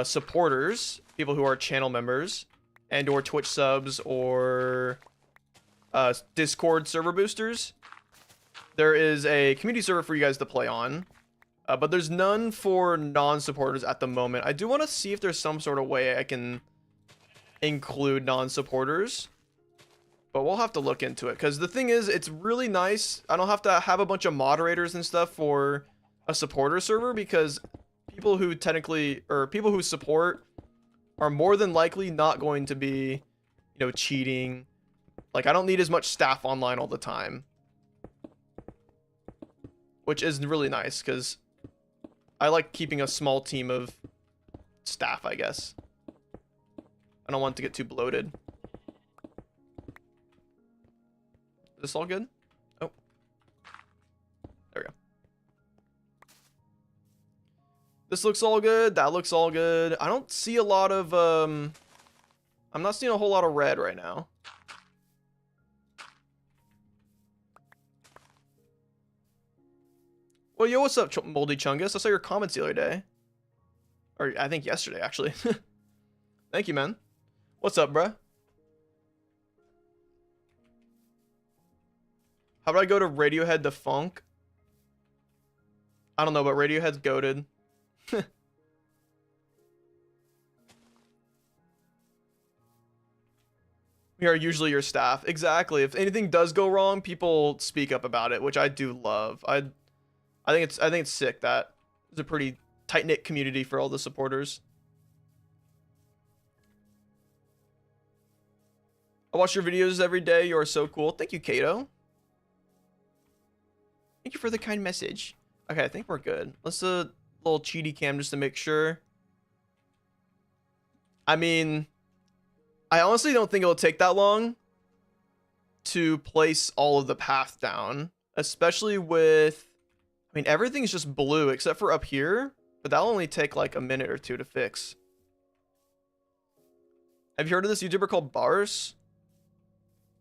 supporters, people who are channel members, and or Twitch subs or Discord server boosters. There is a community server for you guys to play on, but there's none for non-supporters at the moment. I do want to see if there's some sort of way I can include non-supporters. But we'll have to look into it, because the thing is, it's really nice. I don't have to have a bunch of moderators and stuff for a supporter server, because people who technically, or people who support are more than likely not going to be, you know, cheating. Like, I don't need as much staff online all the time. Which is really nice, because I like keeping a small team of staff, I guess. I don't want it to get too bloated. This all good? Oh. There we go. This looks all good. That looks all good. I don't see a lot of, I'm not seeing a whole lot of red right now. Well, yo, what's up, Moldy Chungus? I saw your comments the other day. Or, I think yesterday, actually. Thank you, man. What's up, bruh? How about I go to Radiohead to Funk? I don't know, but Radiohead's goated. We are usually your staff. Exactly. If anything does go wrong, people speak up about it, which I do love. I think it's sick that it's a pretty tight-knit community for all the supporters. I watch your videos every day. You are so cool. Thank you, Kato. Thank you for the kind message. Okay, I think we're good. Let's do a little cheaty cam just to make sure. I mean, I honestly don't think it'll take that long to place all of the path down, especially with, I mean, everything's just blue except for up here, but that'll only take like a minute or two to fix. Have you heard of this YouTuber called Barce?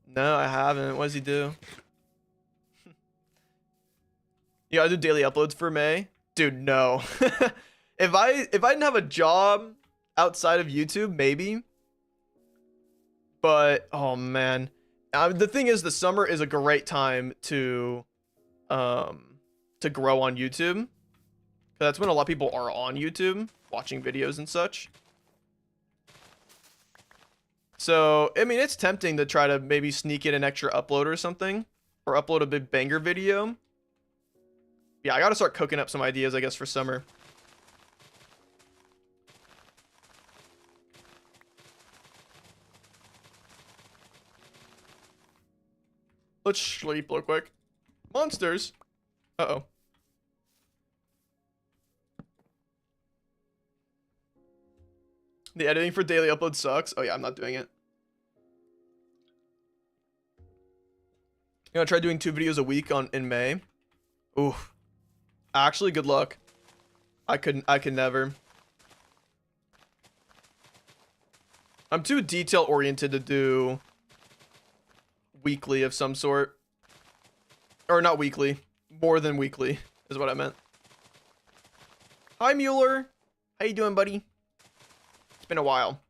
No, I haven't. What does he do? Yeah, I do daily uploads for May. Dude, no. If I didn't have a job outside of YouTube, maybe. But oh man, the thing is, the summer is a great time to grow on YouTube. That's when a lot of people are on YouTube watching videos and such. So I mean, it's tempting to try to maybe sneak in an extra upload or something, or upload a big banger video. Yeah, I gotta start cooking up some ideas, I guess, for summer. Let's sleep real quick. Monsters. Uh-oh. The editing for daily upload sucks. Oh yeah, I'm not doing it. I'm gonna try doing 2 videos a week in May. Ooh. Actually, good luck. I could never. I'm too detail oriented to do weekly of some sort. Or not weekly. More than weekly is what I meant. Hi, Mueller. How you doing, buddy? It's been a while.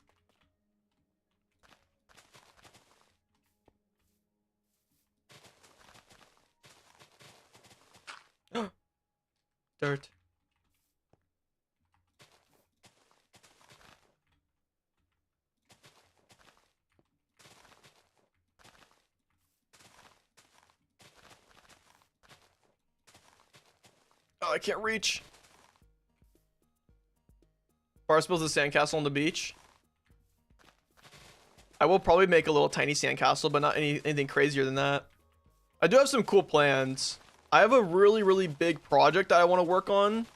Dirt. Oh, I can't reach. Barce builds a sandcastle on the beach. I will probably make a little tiny sandcastle, but not anything crazier than that. I do have some cool plans. I have a really big project that I want to work on.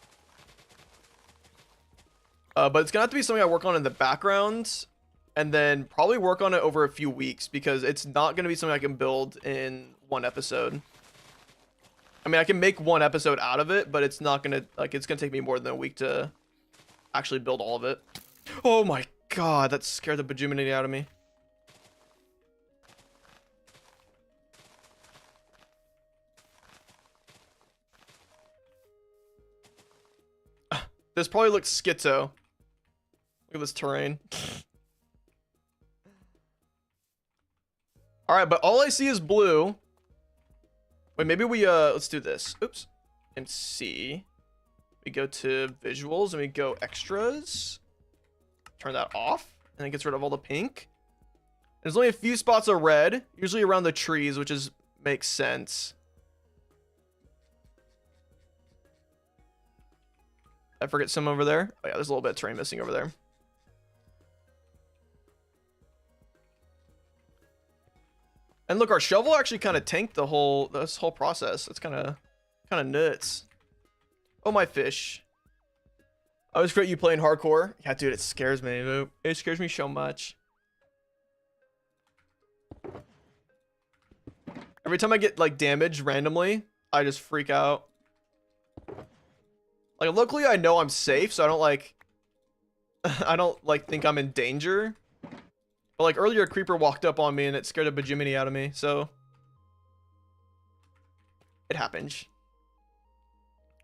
But it's gonna have to be something I work on in the background, and then probably work on it over a few weeks, because it's not gonna be something I can build in one episode. I mean, I can make one episode out of it, but it's not gonna, like, it's gonna take me more than a week to actually build all of it. Oh my god, that scared the bejuminity out of me. This probably looks schizo. Look at this terrain. All right, but all I see is blue. Wait, maybe we let's do this. Oops. MC. We go to visuals and we go extras. Turn that off, and it gets rid of all the pink. There's only a few spots of red, usually around the trees, which makes sense. I forget some over there. Oh yeah, there's a little bit of terrain missing over there. And look, our shovel actually kind of tanked this whole process. It's kind of nuts. Oh, my fish. I always forget you playing hardcore. Yeah, dude, it scares me. It scares me so much. Every time I get like damaged randomly, I just freak out. Like, luckily I know I'm safe, so I don't like think I'm in danger. But like earlier, a creeper walked up on me and it scared the bajiminy out of me, so it happens.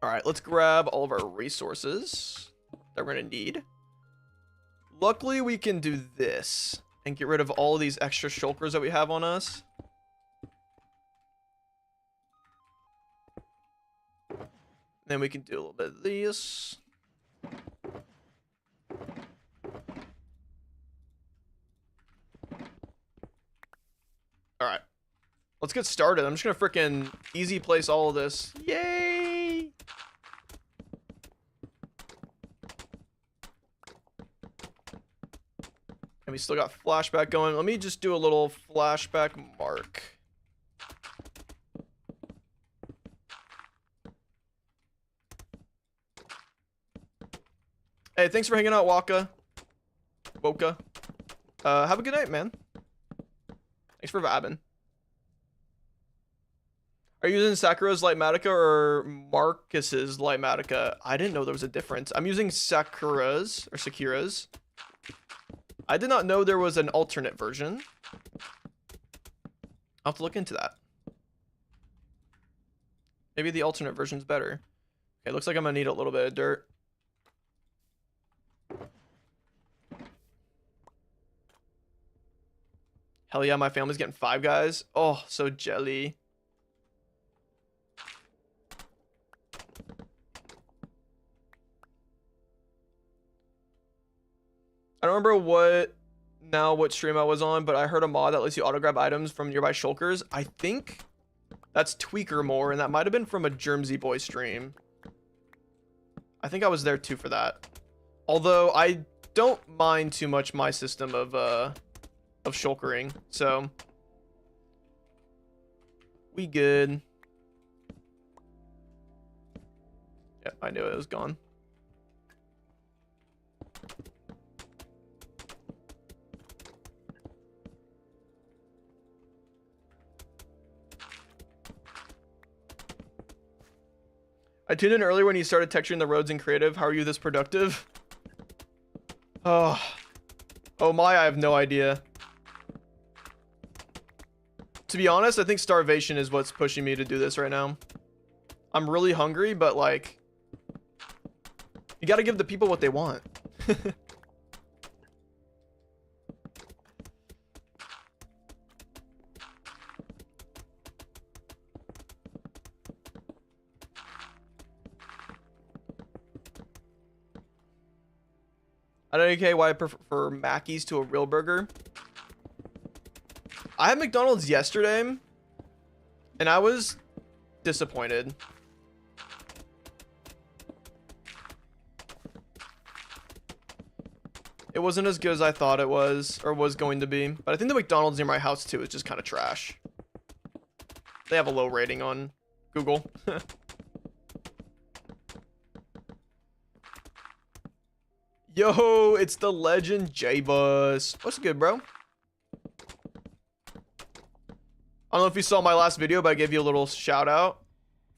All right, let's grab all of our resources that we're gonna need. Luckily, we can do this and get rid of all of these extra shulkers that we have on us. Then we can do a little bit of this. All right, let's get started. I'm just gonna freaking easy place all of this. Yay! And we still got flashback going. Let me just do a little flashback mark. Hey, thanks for hanging out, Woka. Have a good night, man. Thanks for vibing. Are you using Sakura's Lightmatica or Marcus's Lightmatica? I didn't know there was a difference. I'm using Sakura's. I did not know there was an alternate version. I'll have to look into that. Maybe the alternate version's better. Okay, looks like I'm gonna need a little bit of dirt. Hell yeah, my family's getting 5 guys. Oh, so jelly. I don't remember what stream I was on, but I heard a mod that lets you auto grab items from nearby shulkers. I think that's Tweaker more, and that might have been from a Germsy Boy stream. I think I was there too for that. Although I don't mind too much my system of shulkering, so we good. Yep, I knew it was gone. I tuned in earlier when you started texturing the roads in creative. How are you this productive? Oh Oh my, I have no idea. To be honest, I think starvation is what's pushing me to do this right now. I'm really hungry, but like, you gotta give the people what they want. I don't know why I prefer Mackey's to a real burger. I had McDonald's yesterday, and I was disappointed. It wasn't as good as I thought it was, or was going to be. But I think the McDonald's near my house, too, is just kind of trash. They have a low rating on Google. Yo, it's the legend J-Bus. What's good, bro? I don't know if you saw my last video, but I gave you a little shout out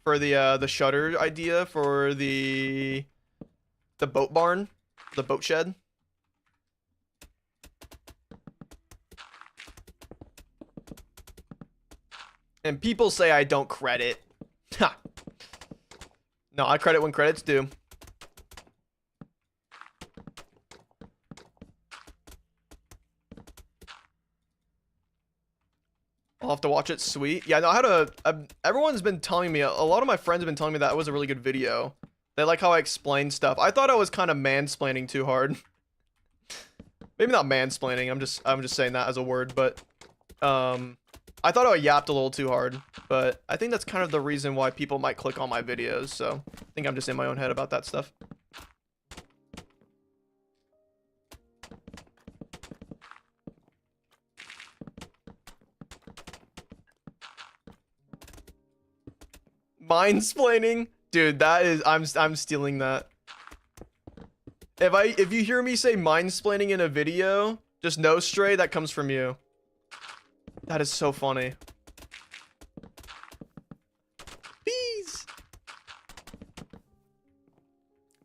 for the shutter idea for the boat barn, the boat shed. And people say I don't credit. Ha. No, I credit when credit's due. I'll have to watch it. Sweet. Yeah, no, I had everyone's been telling me, a lot of my friends have been telling me that it was a really good video. They like how I explained stuff. I thought I was kind of mansplaining too hard. Maybe not mansplaining. I'm just saying that as a word, but I thought I yapped a little too hard, but I think that's kind of the reason why people might click on my videos. So I think I'm just in my own head about that stuff. Mindsplaining, dude, that is I'm stealing that. If you hear me say mindsplaining in a video, just know, Stray, that comes from you. That is so funny. Bees.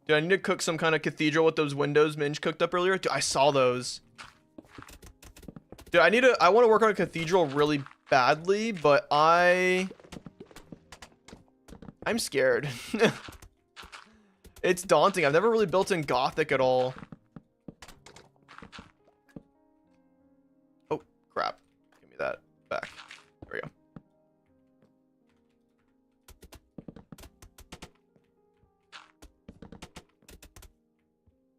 Dude, I need to cook some kind of cathedral with those windows Minge cooked up earlier. Dude, I saw those. Dude, I want to work on a cathedral really badly, but I'm scared. It's daunting. I've never really built in Gothic at all. Oh, crap. Give me that back. There we go.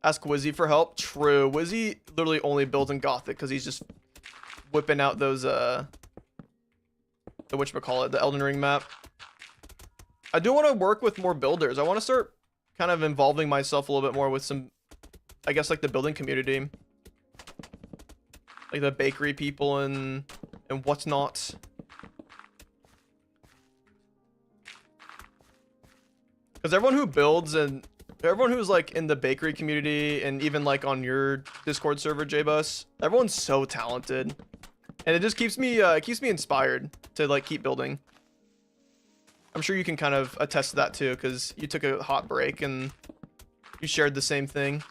Ask Wizzy for help. True. Wizzy literally only built in Gothic because he's just whipping out those, the whatchamacallit, the Elden Ring map. I do want to work with more builders. I want to start kind of involving myself a little bit more with some, I guess, like the building community, like the bakery people and what's not. Because everyone who builds and everyone who's like in the bakery community and even like on your Discord server, J-Bus, everyone's so talented, and it just keeps me inspired to like keep building. I'm sure you can kind of attest to that too, because you took a hot break and you shared the same thing.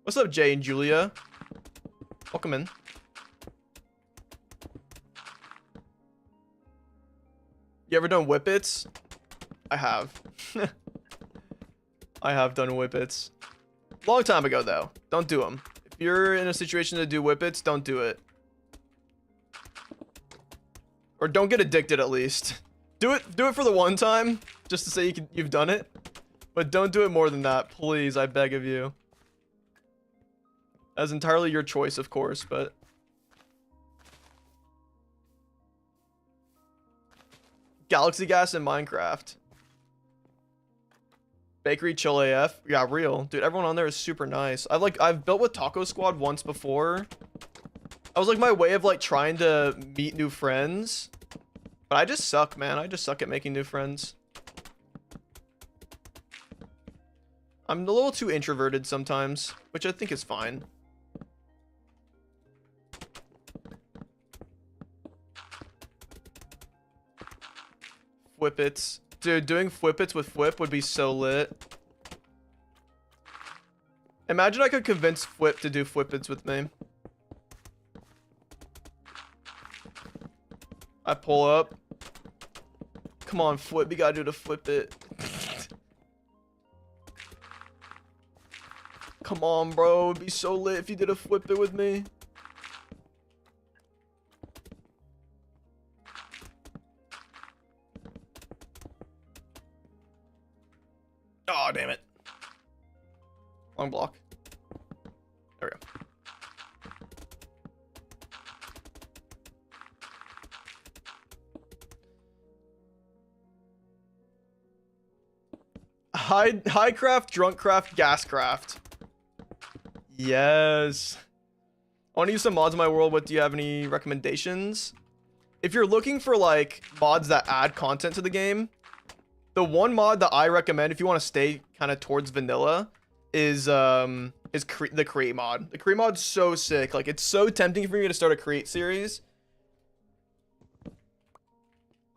What's up, Jay and Julia? Welcome in. You ever done whippets? I have. I have done whippets. Long time ago, though. Don't do them. If you're in a situation to do whippets, don't do it. Or don't get addicted, at least. Do it for the one time, just to say you've done it. But don't do it more than that, please. I beg of you. That's entirely your choice, of course, but Galaxy Gas in Minecraft. Bakery chill AF. Yeah, real. Dude, everyone on there is super nice. I've built with Taco Squad once before. I was like my way of like trying to meet new friends. But I just suck, man. I just suck at making new friends. I'm a little too introverted sometimes, which I think is fine. Whippets. Dude, doing whippets with Whip would be so lit. Imagine I could convince Flip to do Flippins with me. I pull up. Come on, Flip. You gotta do the Flip it. Come on, bro. It'd be so lit if you did a Flip it with me. Oh, damn it. Long block. There we go. High craft, drunk craft, gas craft. Yes. I want to use some mods in my world. What do you have any recommendations? If you're looking for like mods that add content to the game, the one mod that I recommend if you want to stay kind of towards vanilla is the create mod. The create mod's so sick. Like, it's so tempting for me to start a create series.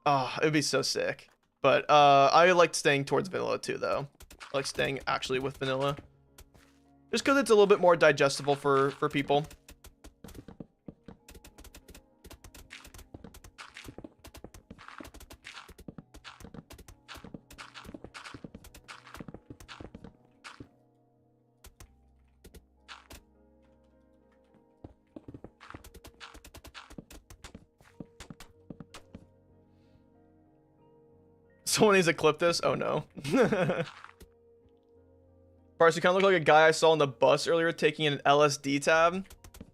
Oh, it would be so sick. But I like staying towards vanilla too, though. I like staying actually with vanilla, just because it's a little bit more digestible for people. Someone needs to clip this. Oh no. Barce, you kind of look like a guy I saw on the bus earlier taking an LSD tab.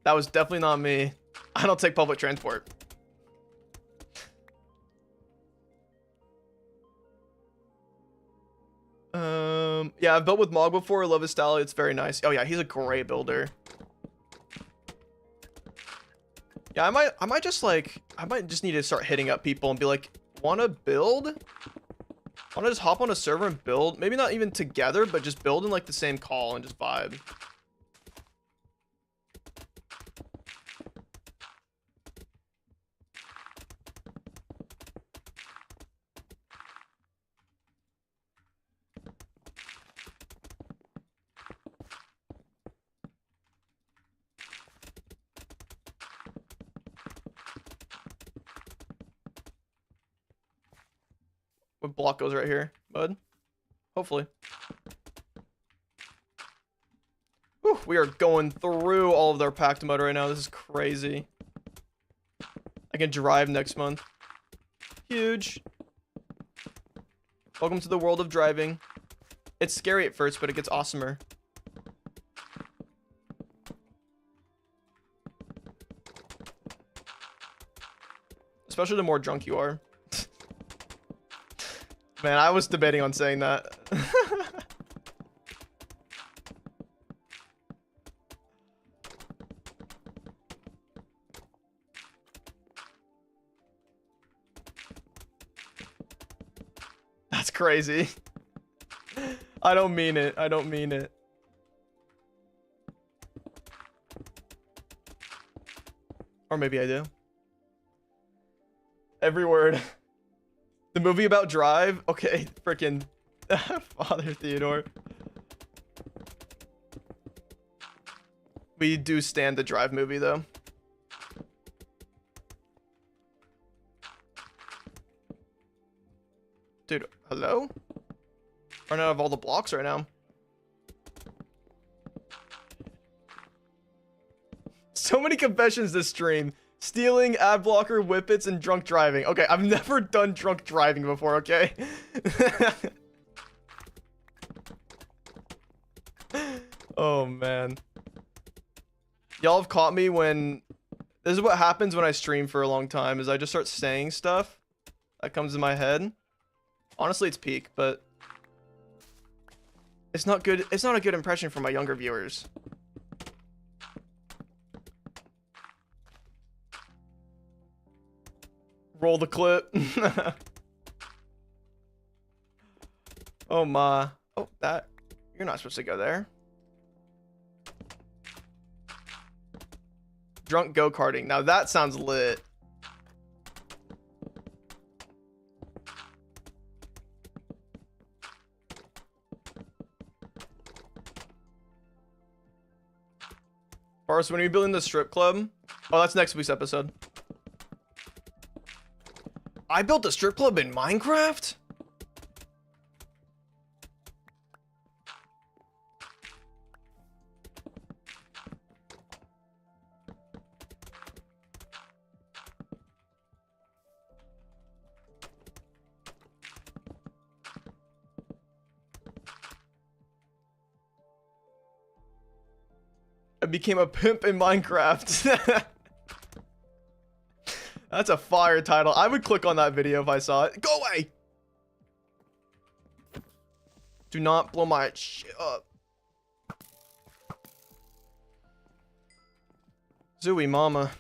That was definitely not me. I don't take public transport. Yeah, I've built with Mog before. I love his style. It's very nice. Oh yeah, he's a great builder. Yeah, I might just need to start hitting up people and be like, wanna build? Wanna just hop on a server and build? Maybe not even together, but just build in like the same call and just vibe. What block goes right here, bud? Hopefully. Whew, we are going through all of their packed mud right now. This is crazy. I can drive next month. Huge. Welcome to the world of driving. It's scary at first, but it gets awesomer. Especially the more drunk you are. Man, I was debating on saying that. That's crazy. I don't mean it. I don't mean it. Or maybe I do. Every word. The movie about Drive? Okay, freaking Father Theodore. We do stand the Drive movie, though. Dude, hello? Running out of all the blocks right now. So many confessions this stream. Stealing, ad blocker, whippets, and drunk driving. Okay, I've never done drunk driving before, okay? Oh, man. Y'all have caught me when... This is what happens when I stream for a long time, is I just start saying stuff that comes in my head. Honestly, it's peak, but... It's not good. It's not a good impression for my younger viewers. Roll the clip. Oh my. Oh, that. You're not supposed to go there. Drunk go-karting. Now that sounds lit. Barce, when are you building the strip club? Oh, that's next week's episode. I built a strip club in Minecraft? I became a pimp in Minecraft. That's a fire title. I would click on that video if I saw it. Go away! Do not blow my shit up. Zooey mama.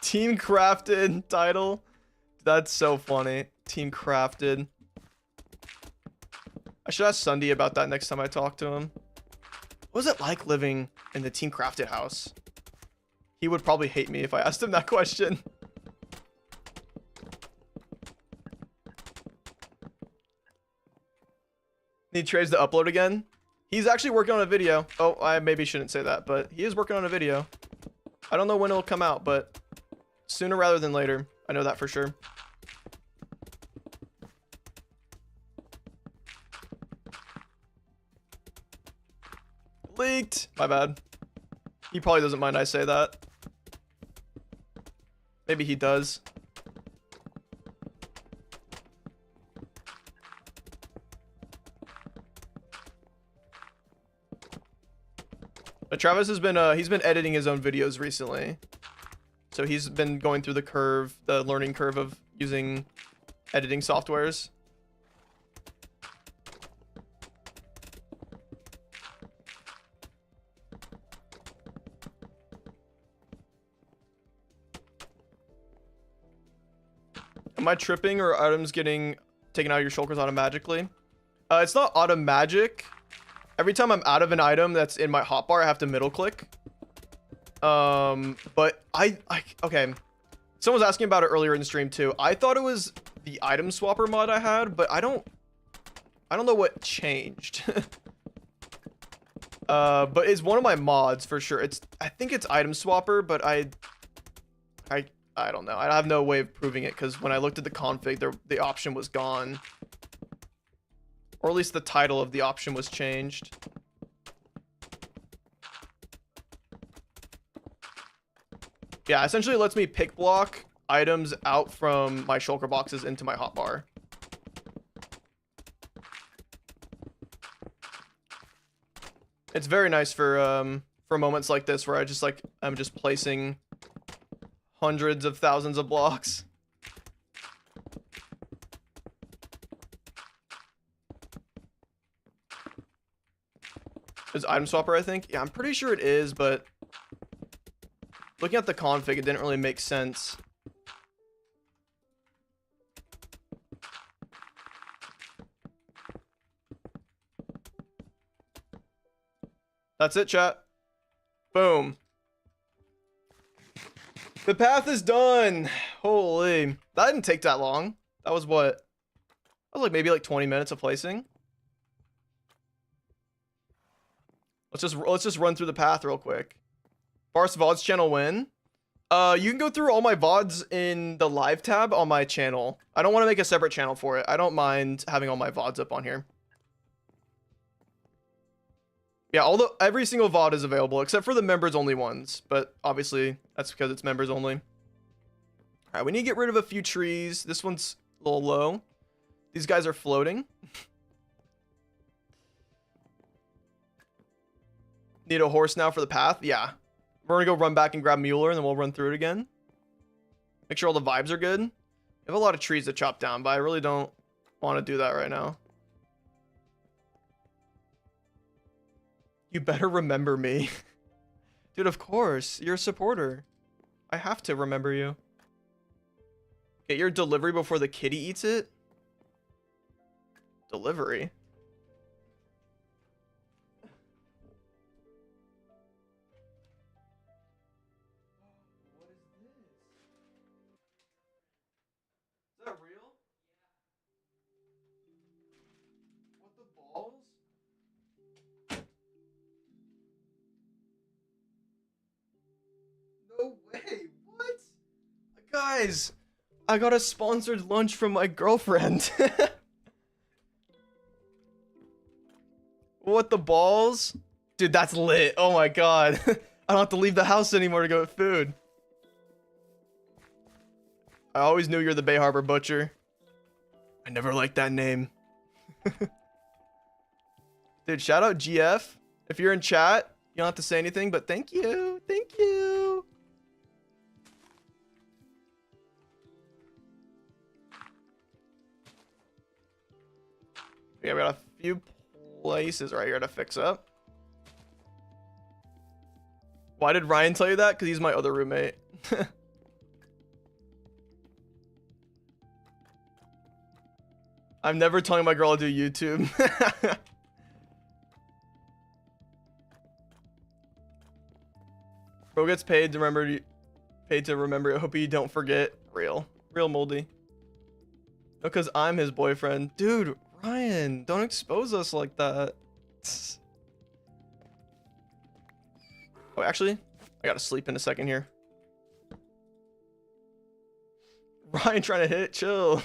Team crafted title. That's so funny. Team crafted. I should ask Sunday about that next time I talk to him. What was it like living in the Team Crafted house? He would probably hate me if I asked him that question. Need Trays to upload again? He's actually working on a video. Oh, I maybe shouldn't say that, but he is working on a video. I don't know when it'll come out, but sooner rather than later. I know that for sure. Leaked. My bad. He probably doesn't mind I say that. Maybe he does. But Travis has been he's been editing his own videos recently. So he's been going through the curve, the learning curve of using editing softwares. Am I tripping or are items getting taken out of your shulkers automatically? It's not automagic. Every time I'm out of an item that's in my hotbar, I have to middle click. But okay. Someone was asking about it earlier in the stream too. I thought it was the item swapper mod I had, but I don't know what changed. But it's one of my mods for sure. I think it's item swapper, but I don't know. I have no way of proving it because when I looked at the config, the option was gone. Or at least the title of the option was changed. Yeah, essentially it lets me pick block items out from my shulker boxes into my hotbar. It's very nice for moments like this where I'm just placing hundreds of thousands of blocks. Is item swapper, I think? Yeah, I'm pretty sure it is, but looking at the config, it didn't really make sense. That's it, chat. Boom. The path is done. Holy. That didn't take that long. That was what? That was like maybe like 20 minutes of placing. Let's just run through the path real quick. Barce VODs channel win. You can go through all my VODs in the live tab on my channel. I don't want to make a separate channel for it. I don't mind having all my VODs up on here. Yeah, every single VOD is available except for the members only ones, but obviously that's because it's members only. All right, we need to get rid of a few trees. This one's a little low. These guys are floating. Need a horse now for the path? Yeah. We're gonna go run back and grab Mueller and then we'll run through it again. Make sure all the vibes are good. I have a lot of trees to chop down, but I really don't want to do that right now. You better remember me. Dude, of course. You're a supporter. I have to remember you. Get your delivery before the kitty eats it? Delivery? Guys, I got a sponsored lunch from my girlfriend. What the balls? Dude, that's lit. Oh my god. I don't have to leave the house anymore to go get food. I always knew you're the Bay Harbor Butcher. I never liked that name. Dude, shout out GF. If you're in chat, you don't have to say anything, but thank you. Thank you. Yeah, we got a few places right here to fix up. Why did Ryan tell you that? Because he's my other roommate. I'm never telling my girl to do YouTube. Bro gets paid to remember. I hope you don't forget. Real moldy. Because I'm his boyfriend, dude. Ryan, don't expose us like that. Oh, actually, I gotta sleep in a second here. Ryan trying to hit, chill.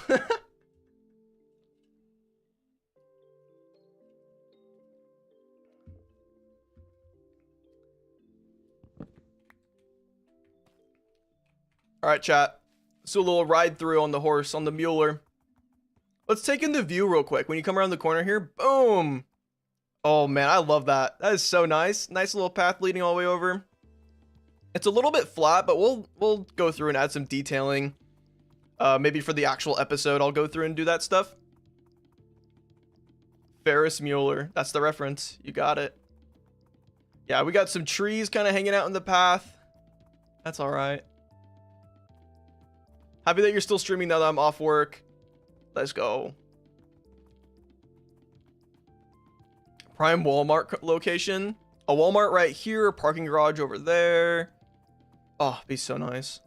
All right, chat. So a little ride through on the horse, on the muler. Let's take in the view real quick. When you come around the corner here, boom. Oh man, I love that. That is so nice. Nice little path leading all the way over. It's a little bit flat, but we'll go through and add some detailing. Maybe for the actual episode, I'll go through and do that stuff. Ferris Mueller. That's the reference. You got it. Yeah, we got some trees kind of hanging out in the path. That's all right. Happy that you're still streaming now that I'm off work. Let's go. Prime Walmart location. A Walmart right here. A parking garage over there. Oh, be so nice.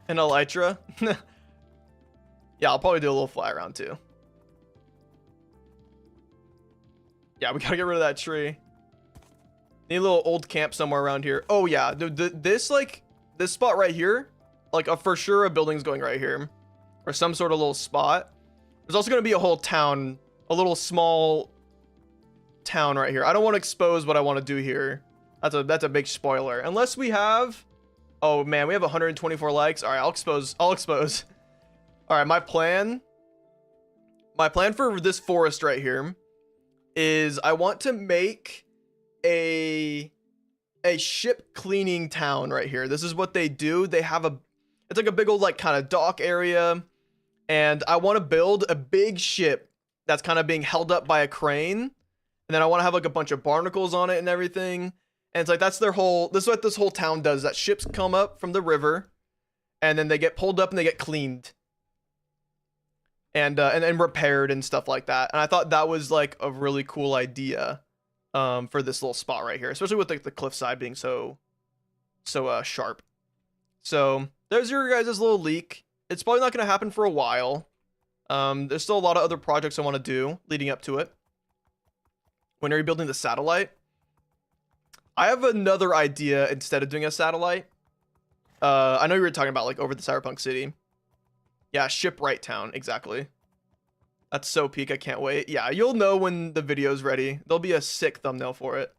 An elytra. Yeah, I'll probably do a little fly around too. Yeah, we gotta get rid of that tree. Need a little old camp somewhere around here. Oh yeah, this spot right here, like for sure a building's going right here, or some sort of little spot. There's also gonna be a whole town, a little small town right here. I don't want to expose what I want to do here. That's a big spoiler. Unless we have, oh man, we have 124 likes. All right, I'll expose. All right, my plan for this forest right here is I want to make a ship cleaning town right here. This is what they do. They have it's like a big old like kind of dock area, and I want to build a big ship that's kind of being held up by a crane, and then I want to have like a bunch of barnacles on it and everything. And it's like this is what this whole town does. That ships come up from the river, and then they get pulled up and they get cleaned and repaired and stuff like that. And I thought that was like a really cool idea for this little spot right here, especially with like the cliffside being so sharp. So there's your guys' little leak. It's probably not going to happen for a while. There's still a lot of other projects I want to do leading up to it. When are you building the satellite? I have another idea instead of doing a satellite. I know you were talking about like over the Cyberpunk City. Yeah, Shipwright Town, exactly. That's so peak, I can't wait. Yeah, you'll know when the video's ready. There'll be a sick thumbnail for it.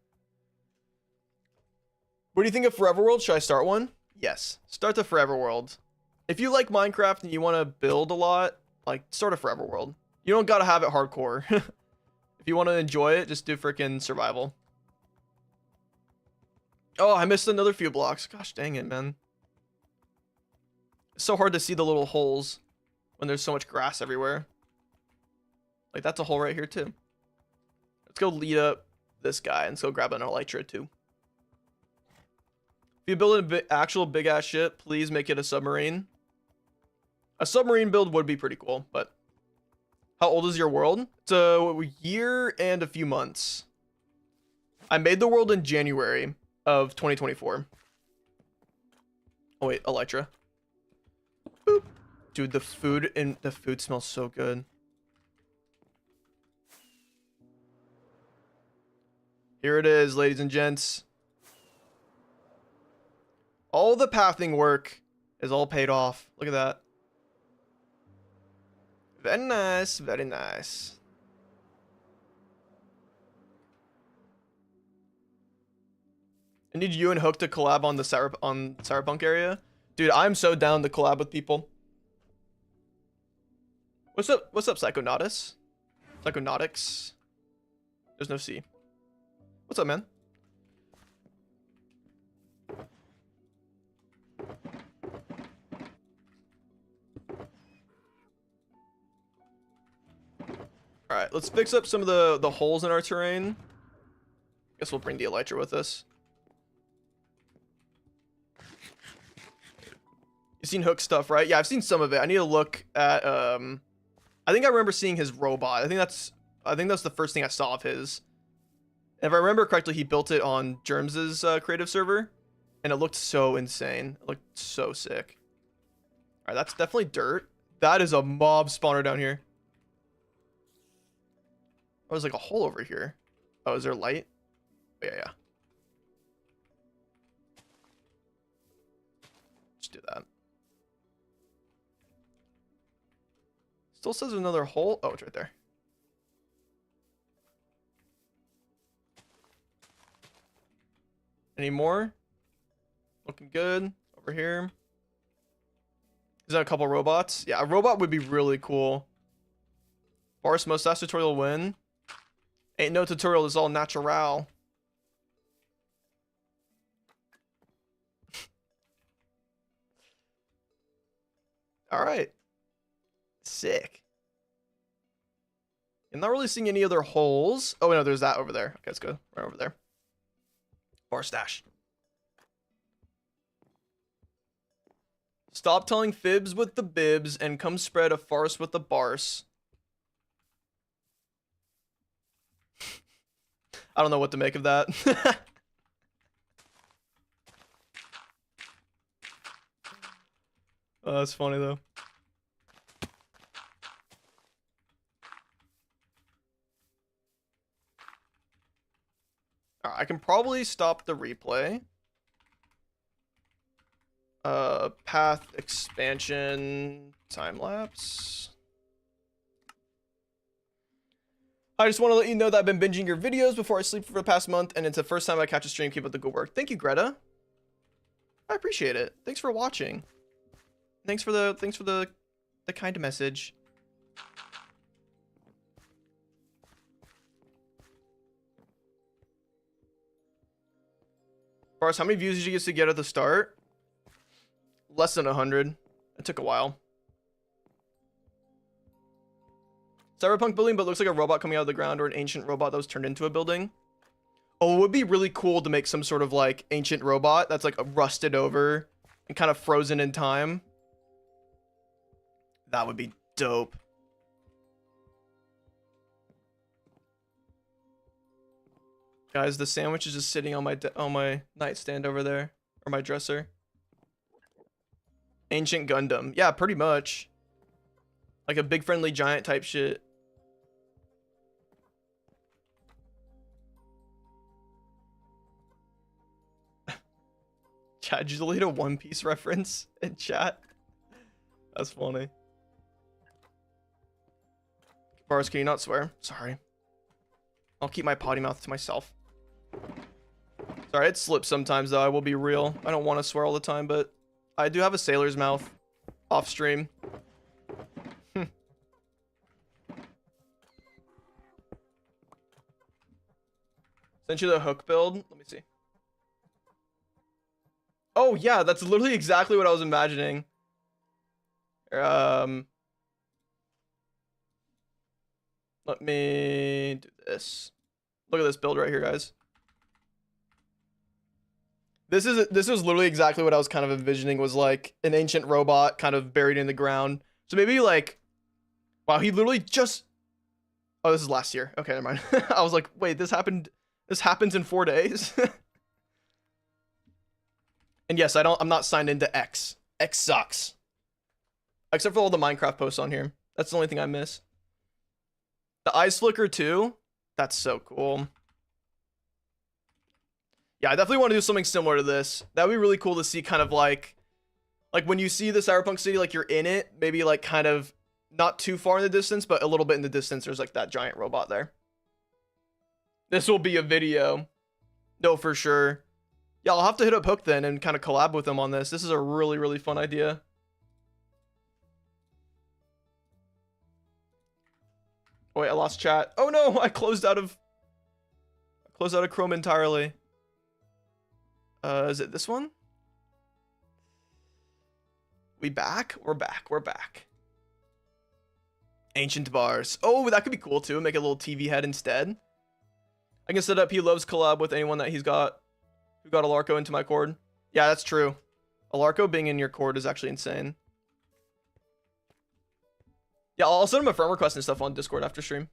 What do you think of Forever World? Should I start one? Yes, start the Forever World. If you like Minecraft and you want to build a lot, like start a Forever World. You don't gotta have it hardcore. If you want to enjoy it, just do freaking survival. Oh, I missed another few blocks. Gosh dang it, man. It's so hard to see the little holes when there's so much grass everywhere. Like, that's a hole right here, too. Let's go lead up this guy and let's go grab an elytra, too. If you build an actual big-ass ship, please make it a submarine. A submarine build would be pretty cool, but... How old is your world? It's a year and a few months. I made the world in January of 2024. Oh wait, elytra. Boop. Dude, the food smells so good. Here it is, ladies and gents. All the pathing work is all paid off. Look at that. Very nice, very nice. I need you and Hook to collab on the Cyberpunk area. Dude, I'm so down to collab with people. What's up, Psychonautus? Psychonautics? There's no C. What's up, man? Alright, let's fix up some of the holes in our terrain. Guess we'll bring the elytra with us. You've seen Hook stuff, right? Yeah, I've seen some of it. I need to look at I think I remember seeing his robot. I think that's the first thing I saw of his. And if I remember correctly, he built it on Germs's creative server, and it looked so insane. It looked so sick. All right, that's definitely dirt. That is a mob spawner down here. Oh, there's like a hole over here. Oh, is there light? Oh, yeah. Just do that. Still says another hole. Oh, it's right there. Any more? Looking good. Over here. Is that a couple robots? Yeah, a robot would be really cool. Barce mustache tutorial win. Ain't no tutorial, it's all natural. Alright. Sick. I'm not really seeing any other holes. Oh, no, there's that over there. Okay, let's go right over there. Bar stash. Stop telling fibs with the bibs and come spread a farce with the barce. I don't know what to make of that. Oh, that's funny though. Alright, I can probably stop the replay. Path expansion time lapse. I just want to let you know that I've been binging your videos before I sleep for the past month, and it's the first time I catch a stream. Keep up the good work. Thank you, Greta. I appreciate it. Thanks for watching. Thanks for the kind message. Barce, how many views did you get to get at the start? Less than 100. It took a while. Cyberpunk building, but looks like a robot coming out of the ground, or an ancient robot that was turned into a building. Oh, it would be really cool to make some sort of like ancient robot that's like rusted over and kind of frozen in time. That would be dope. Guys, the sandwich is just sitting on my nightstand over there, or my dresser. Ancient Gundam. Yeah, pretty much. Like a big friendly giant type shit. Chat, did you delete a One Piece reference in chat? That's funny. Barce, can you not swear? Sorry. I'll keep my potty mouth to myself. Sorry, it slips sometimes though, I will be real. I don't want to swear all the time, but I do have a sailor's mouth off stream. Sent you the Hook build. Let me see. Oh yeah, that's literally exactly what I was imagining. Let me do this. Look at this build right here, guys. This is literally exactly what I was kind of envisioning, was like an ancient robot kind of buried in the ground. So maybe like, wow, he literally just, oh, this is last year. Okay, never mind. I was like, wait, this happens in 4 days. And yes, I'm not signed into X. X sucks. Except for all the Minecraft posts on here. That's the only thing I miss. The eyes flicker too. That's so cool. Yeah, I definitely want to do something similar to this. That would be really cool to see, kind of like Like when you see the Cyberpunk city, like you're in it, maybe like kind of not too far in the distance, but a little bit in the distance, there's like that giant robot there. This will be a video. No, for sure. Yeah, I'll have to hit up Hook then and kind of collab with him on this. This is a really, really fun idea. Oh, wait, I lost chat. Oh no, I closed out of Chrome entirely. Is it this one? We back? We're back. We're back. Ancient Barce. Oh, that could be cool too. Make a little TV head instead. I can set up He Loves collab with anyone that he's got who got Alarco into my chord. Yeah, that's true. Alarco being in your chord is actually insane. Yeah, I'll send him a friend request and stuff on Discord after stream.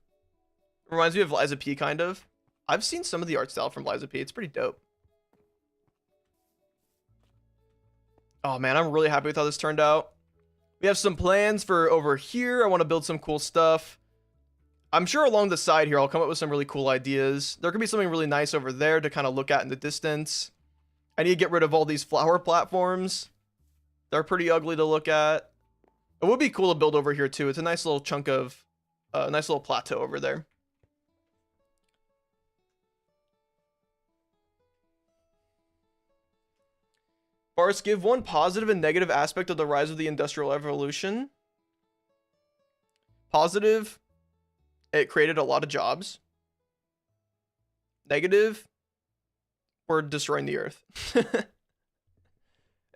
Reminds me of Liza P, kind of. I've seen some of the art style from Liza P. It's pretty dope. Oh man, I'm really happy with how this turned out. We have some plans for over here. I want to build some cool stuff. I'm sure along the side here, I'll come up with some really cool ideas. There could be something really nice over there to kind of look at in the distance. I need to get rid of all these flower platforms. They're pretty ugly to look at. It would be cool to build over here too. It's a nice little chunk of, a nice little plateau over there. Barce, give one positive and negative aspect of the rise of the Industrial Revolution. Positive, it created a lot of jobs. Negative, we're destroying the earth.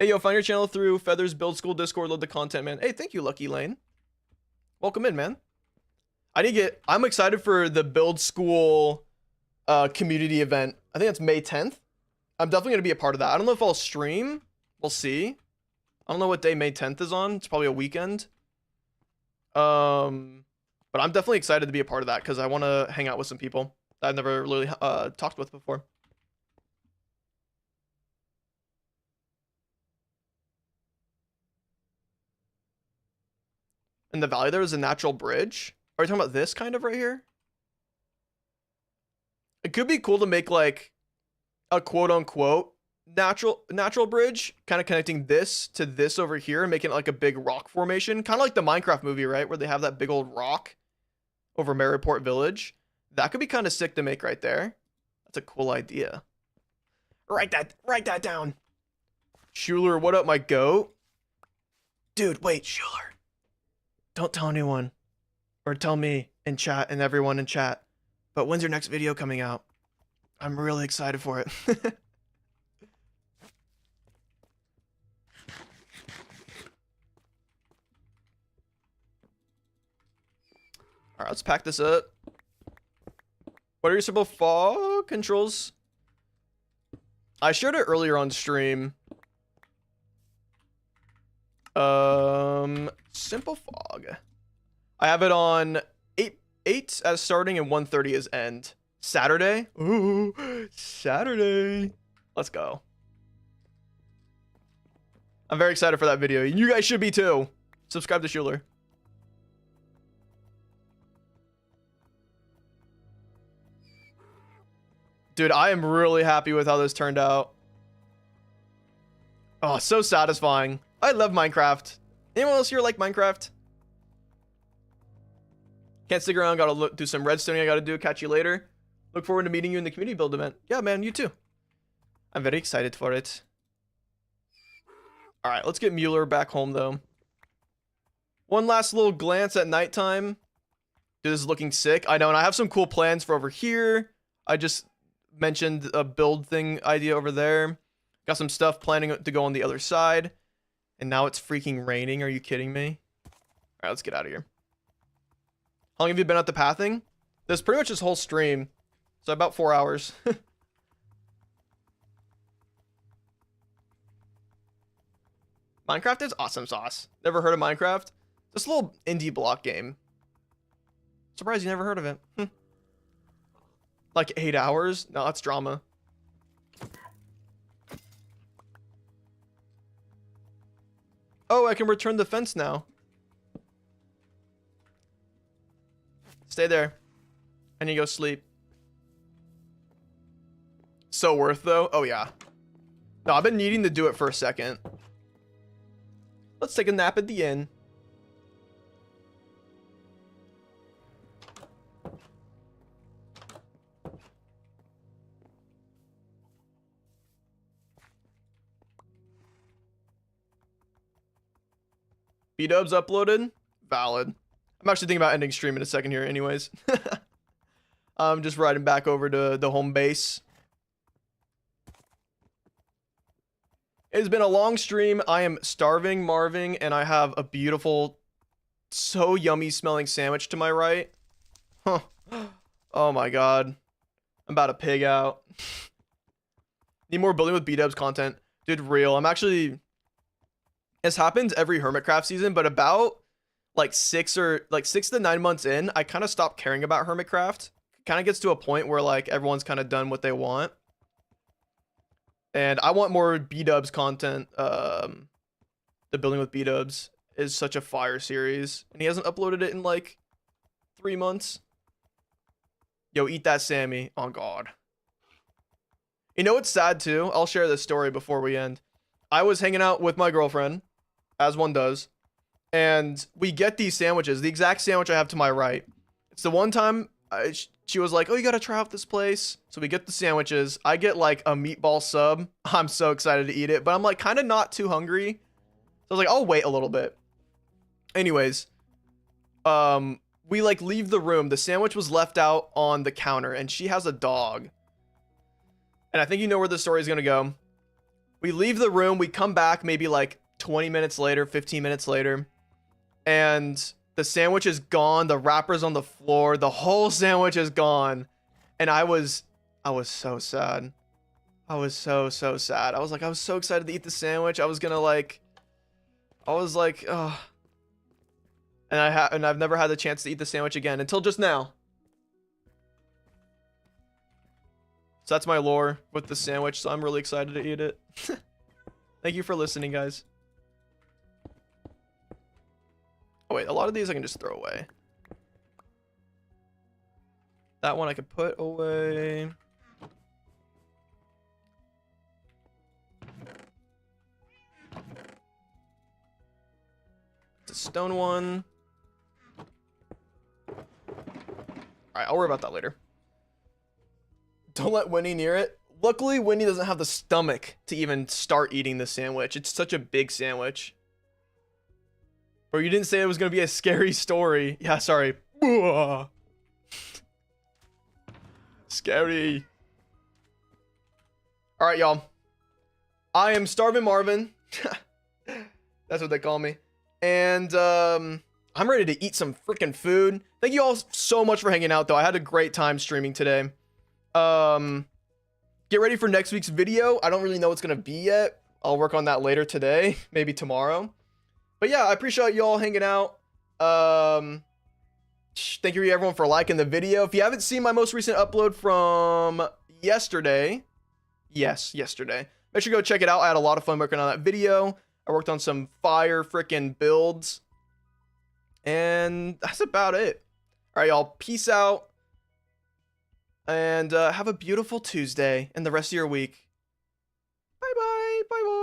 Hey, yo, find your channel through Feathers Build School Discord. Load the content, man. Hey, thank you, Lucky Lane. Welcome in, man. I'm excited for the Build School community event. I think that's May 10th. I'm definitely going to be a part of that. I don't know if I'll stream. We'll see. I don't know what day May 10th is on. It's probably a weekend. But I'm definitely excited to be a part of that because I want to hang out with some people that I've never really talked with before. In the valley, there was a natural bridge. Are you talking about this kind of right here? It could be cool to make like a quote unquote natural bridge, kind of connecting this to this over here and making it like a big rock formation, kind of like the Minecraft movie, right? Where they have that big old rock over Maryport Village. That could be kind of sick to make right there. That's a cool idea. Write that down. Schuler, what up, my goat? Dude, wait, Schuler. Don't tell anyone, or tell me in chat and everyone in chat, but when's your next video coming out? I'm really excited for it. All right, let's pack this up. What are your simple fog controls? I shared it earlier on stream. Simple fog. I have it on 8 as starting and 1:30 as end. Saturday. Ooh, Saturday. Let's go. I'm very excited for that video. You guys should be too. Subscribe to Schuler. Dude, I am really happy with how this turned out. Oh, so satisfying. I love Minecraft. Anyone else here like Minecraft? Can't stick around. Gotta do some redstoning I gotta do. Catch you later. Look forward to meeting you in the community build event. Yeah, man, you too. I'm very excited for it. All right, let's get Mueller back home, though. One last little glance at nighttime. Dude, this is looking sick. I know, and I have some cool plans for over here. I just mentioned a build thing idea over there. Got some stuff planning to go on the other side. And now it's freaking raining. Are you kidding me? All right, let's get out of here. How long have you been at the pathing? This pretty much this whole stream. So about 4 hours. Minecraft is awesome sauce. Never heard of Minecraft? This little indie block game. Surprised you never heard of it. Like 8 hours? No, that's drama. Oh, I can return the fence now. Stay there. And you go sleep. So worth though? Oh yeah. No, I've been needing to do it for a second. Let's take a nap at the inn. B-dubs uploaded. Valid. I'm actually thinking about ending stream in a second here anyways. I'm just riding back over to the home base. It's been a long stream. I am starving, Marving, and I have a beautiful, so yummy smelling sandwich to my right. Huh. Oh my god. I'm about to pig out. Need more building with B-dubs content. Dude, real. I'm actually... This happens every Hermitcraft season, but about like 6 to 9 months in, I kind of stopped caring about Hermitcraft. Kind of gets to a point where like everyone's kind of done what they want. And I want more B-dubs content. The building with B-dubs is such a fire series. And he hasn't uploaded it in like 3 months. Yo, eat that Sammy. Oh, God. You know what's sad, too? I'll share this story before we end. I was hanging out with my girlfriend, as one does. And we get these sandwiches. The exact sandwich I have to my right. It's the one time she was like, oh, you got to try out this place. So we get the sandwiches. I get like a meatball sub. I'm so excited to eat it. But I'm like kind of not too hungry. So I was like, I'll wait a little bit. Anyways. We like leave the room. The sandwich was left out on the counter. And she has a dog. And I think you know where the story is going to go. We leave the room. We come back maybe like 20 minutes later, 15 minutes later. And the sandwich is gone. The wrapper's on the floor. The whole sandwich is gone. And I was so sad. I was so sad. I was so excited to eat the sandwich. I was like, oh. And I've never had the chance to eat the sandwich again until just now. So that's my lore with the sandwich. So I'm really excited to eat it. Thank you for listening, guys. Oh, wait. A lot of these I can just throw away. That one I could put away. It's a stone one. Alright, I'll worry about that later. Don't let Winnie near it. Luckily, Winnie doesn't have the stomach to even start eating the sandwich. It's such a big sandwich. Or you didn't say it was going to be a scary story. Yeah, sorry. Scary. Alright, y'all. I am Starving Marvin. That's what they call me. And I'm ready to eat some freaking food. Thank you all so much for hanging out, though. I had a great time streaming today. Get ready for next week's video. I don't really know what's going to be yet. I'll work on that later today. Maybe tomorrow. But yeah, I appreciate you all hanging out. Thank you everyone for liking the video. If you haven't seen my most recent upload from yesterday, yesterday, make sure you go check it out. I had a lot of fun working on that video. I worked on some fire freaking builds. And that's about it. All right, y'all. Peace out. And have a beautiful Tuesday and the rest of your week. Bye-bye. Bye-bye.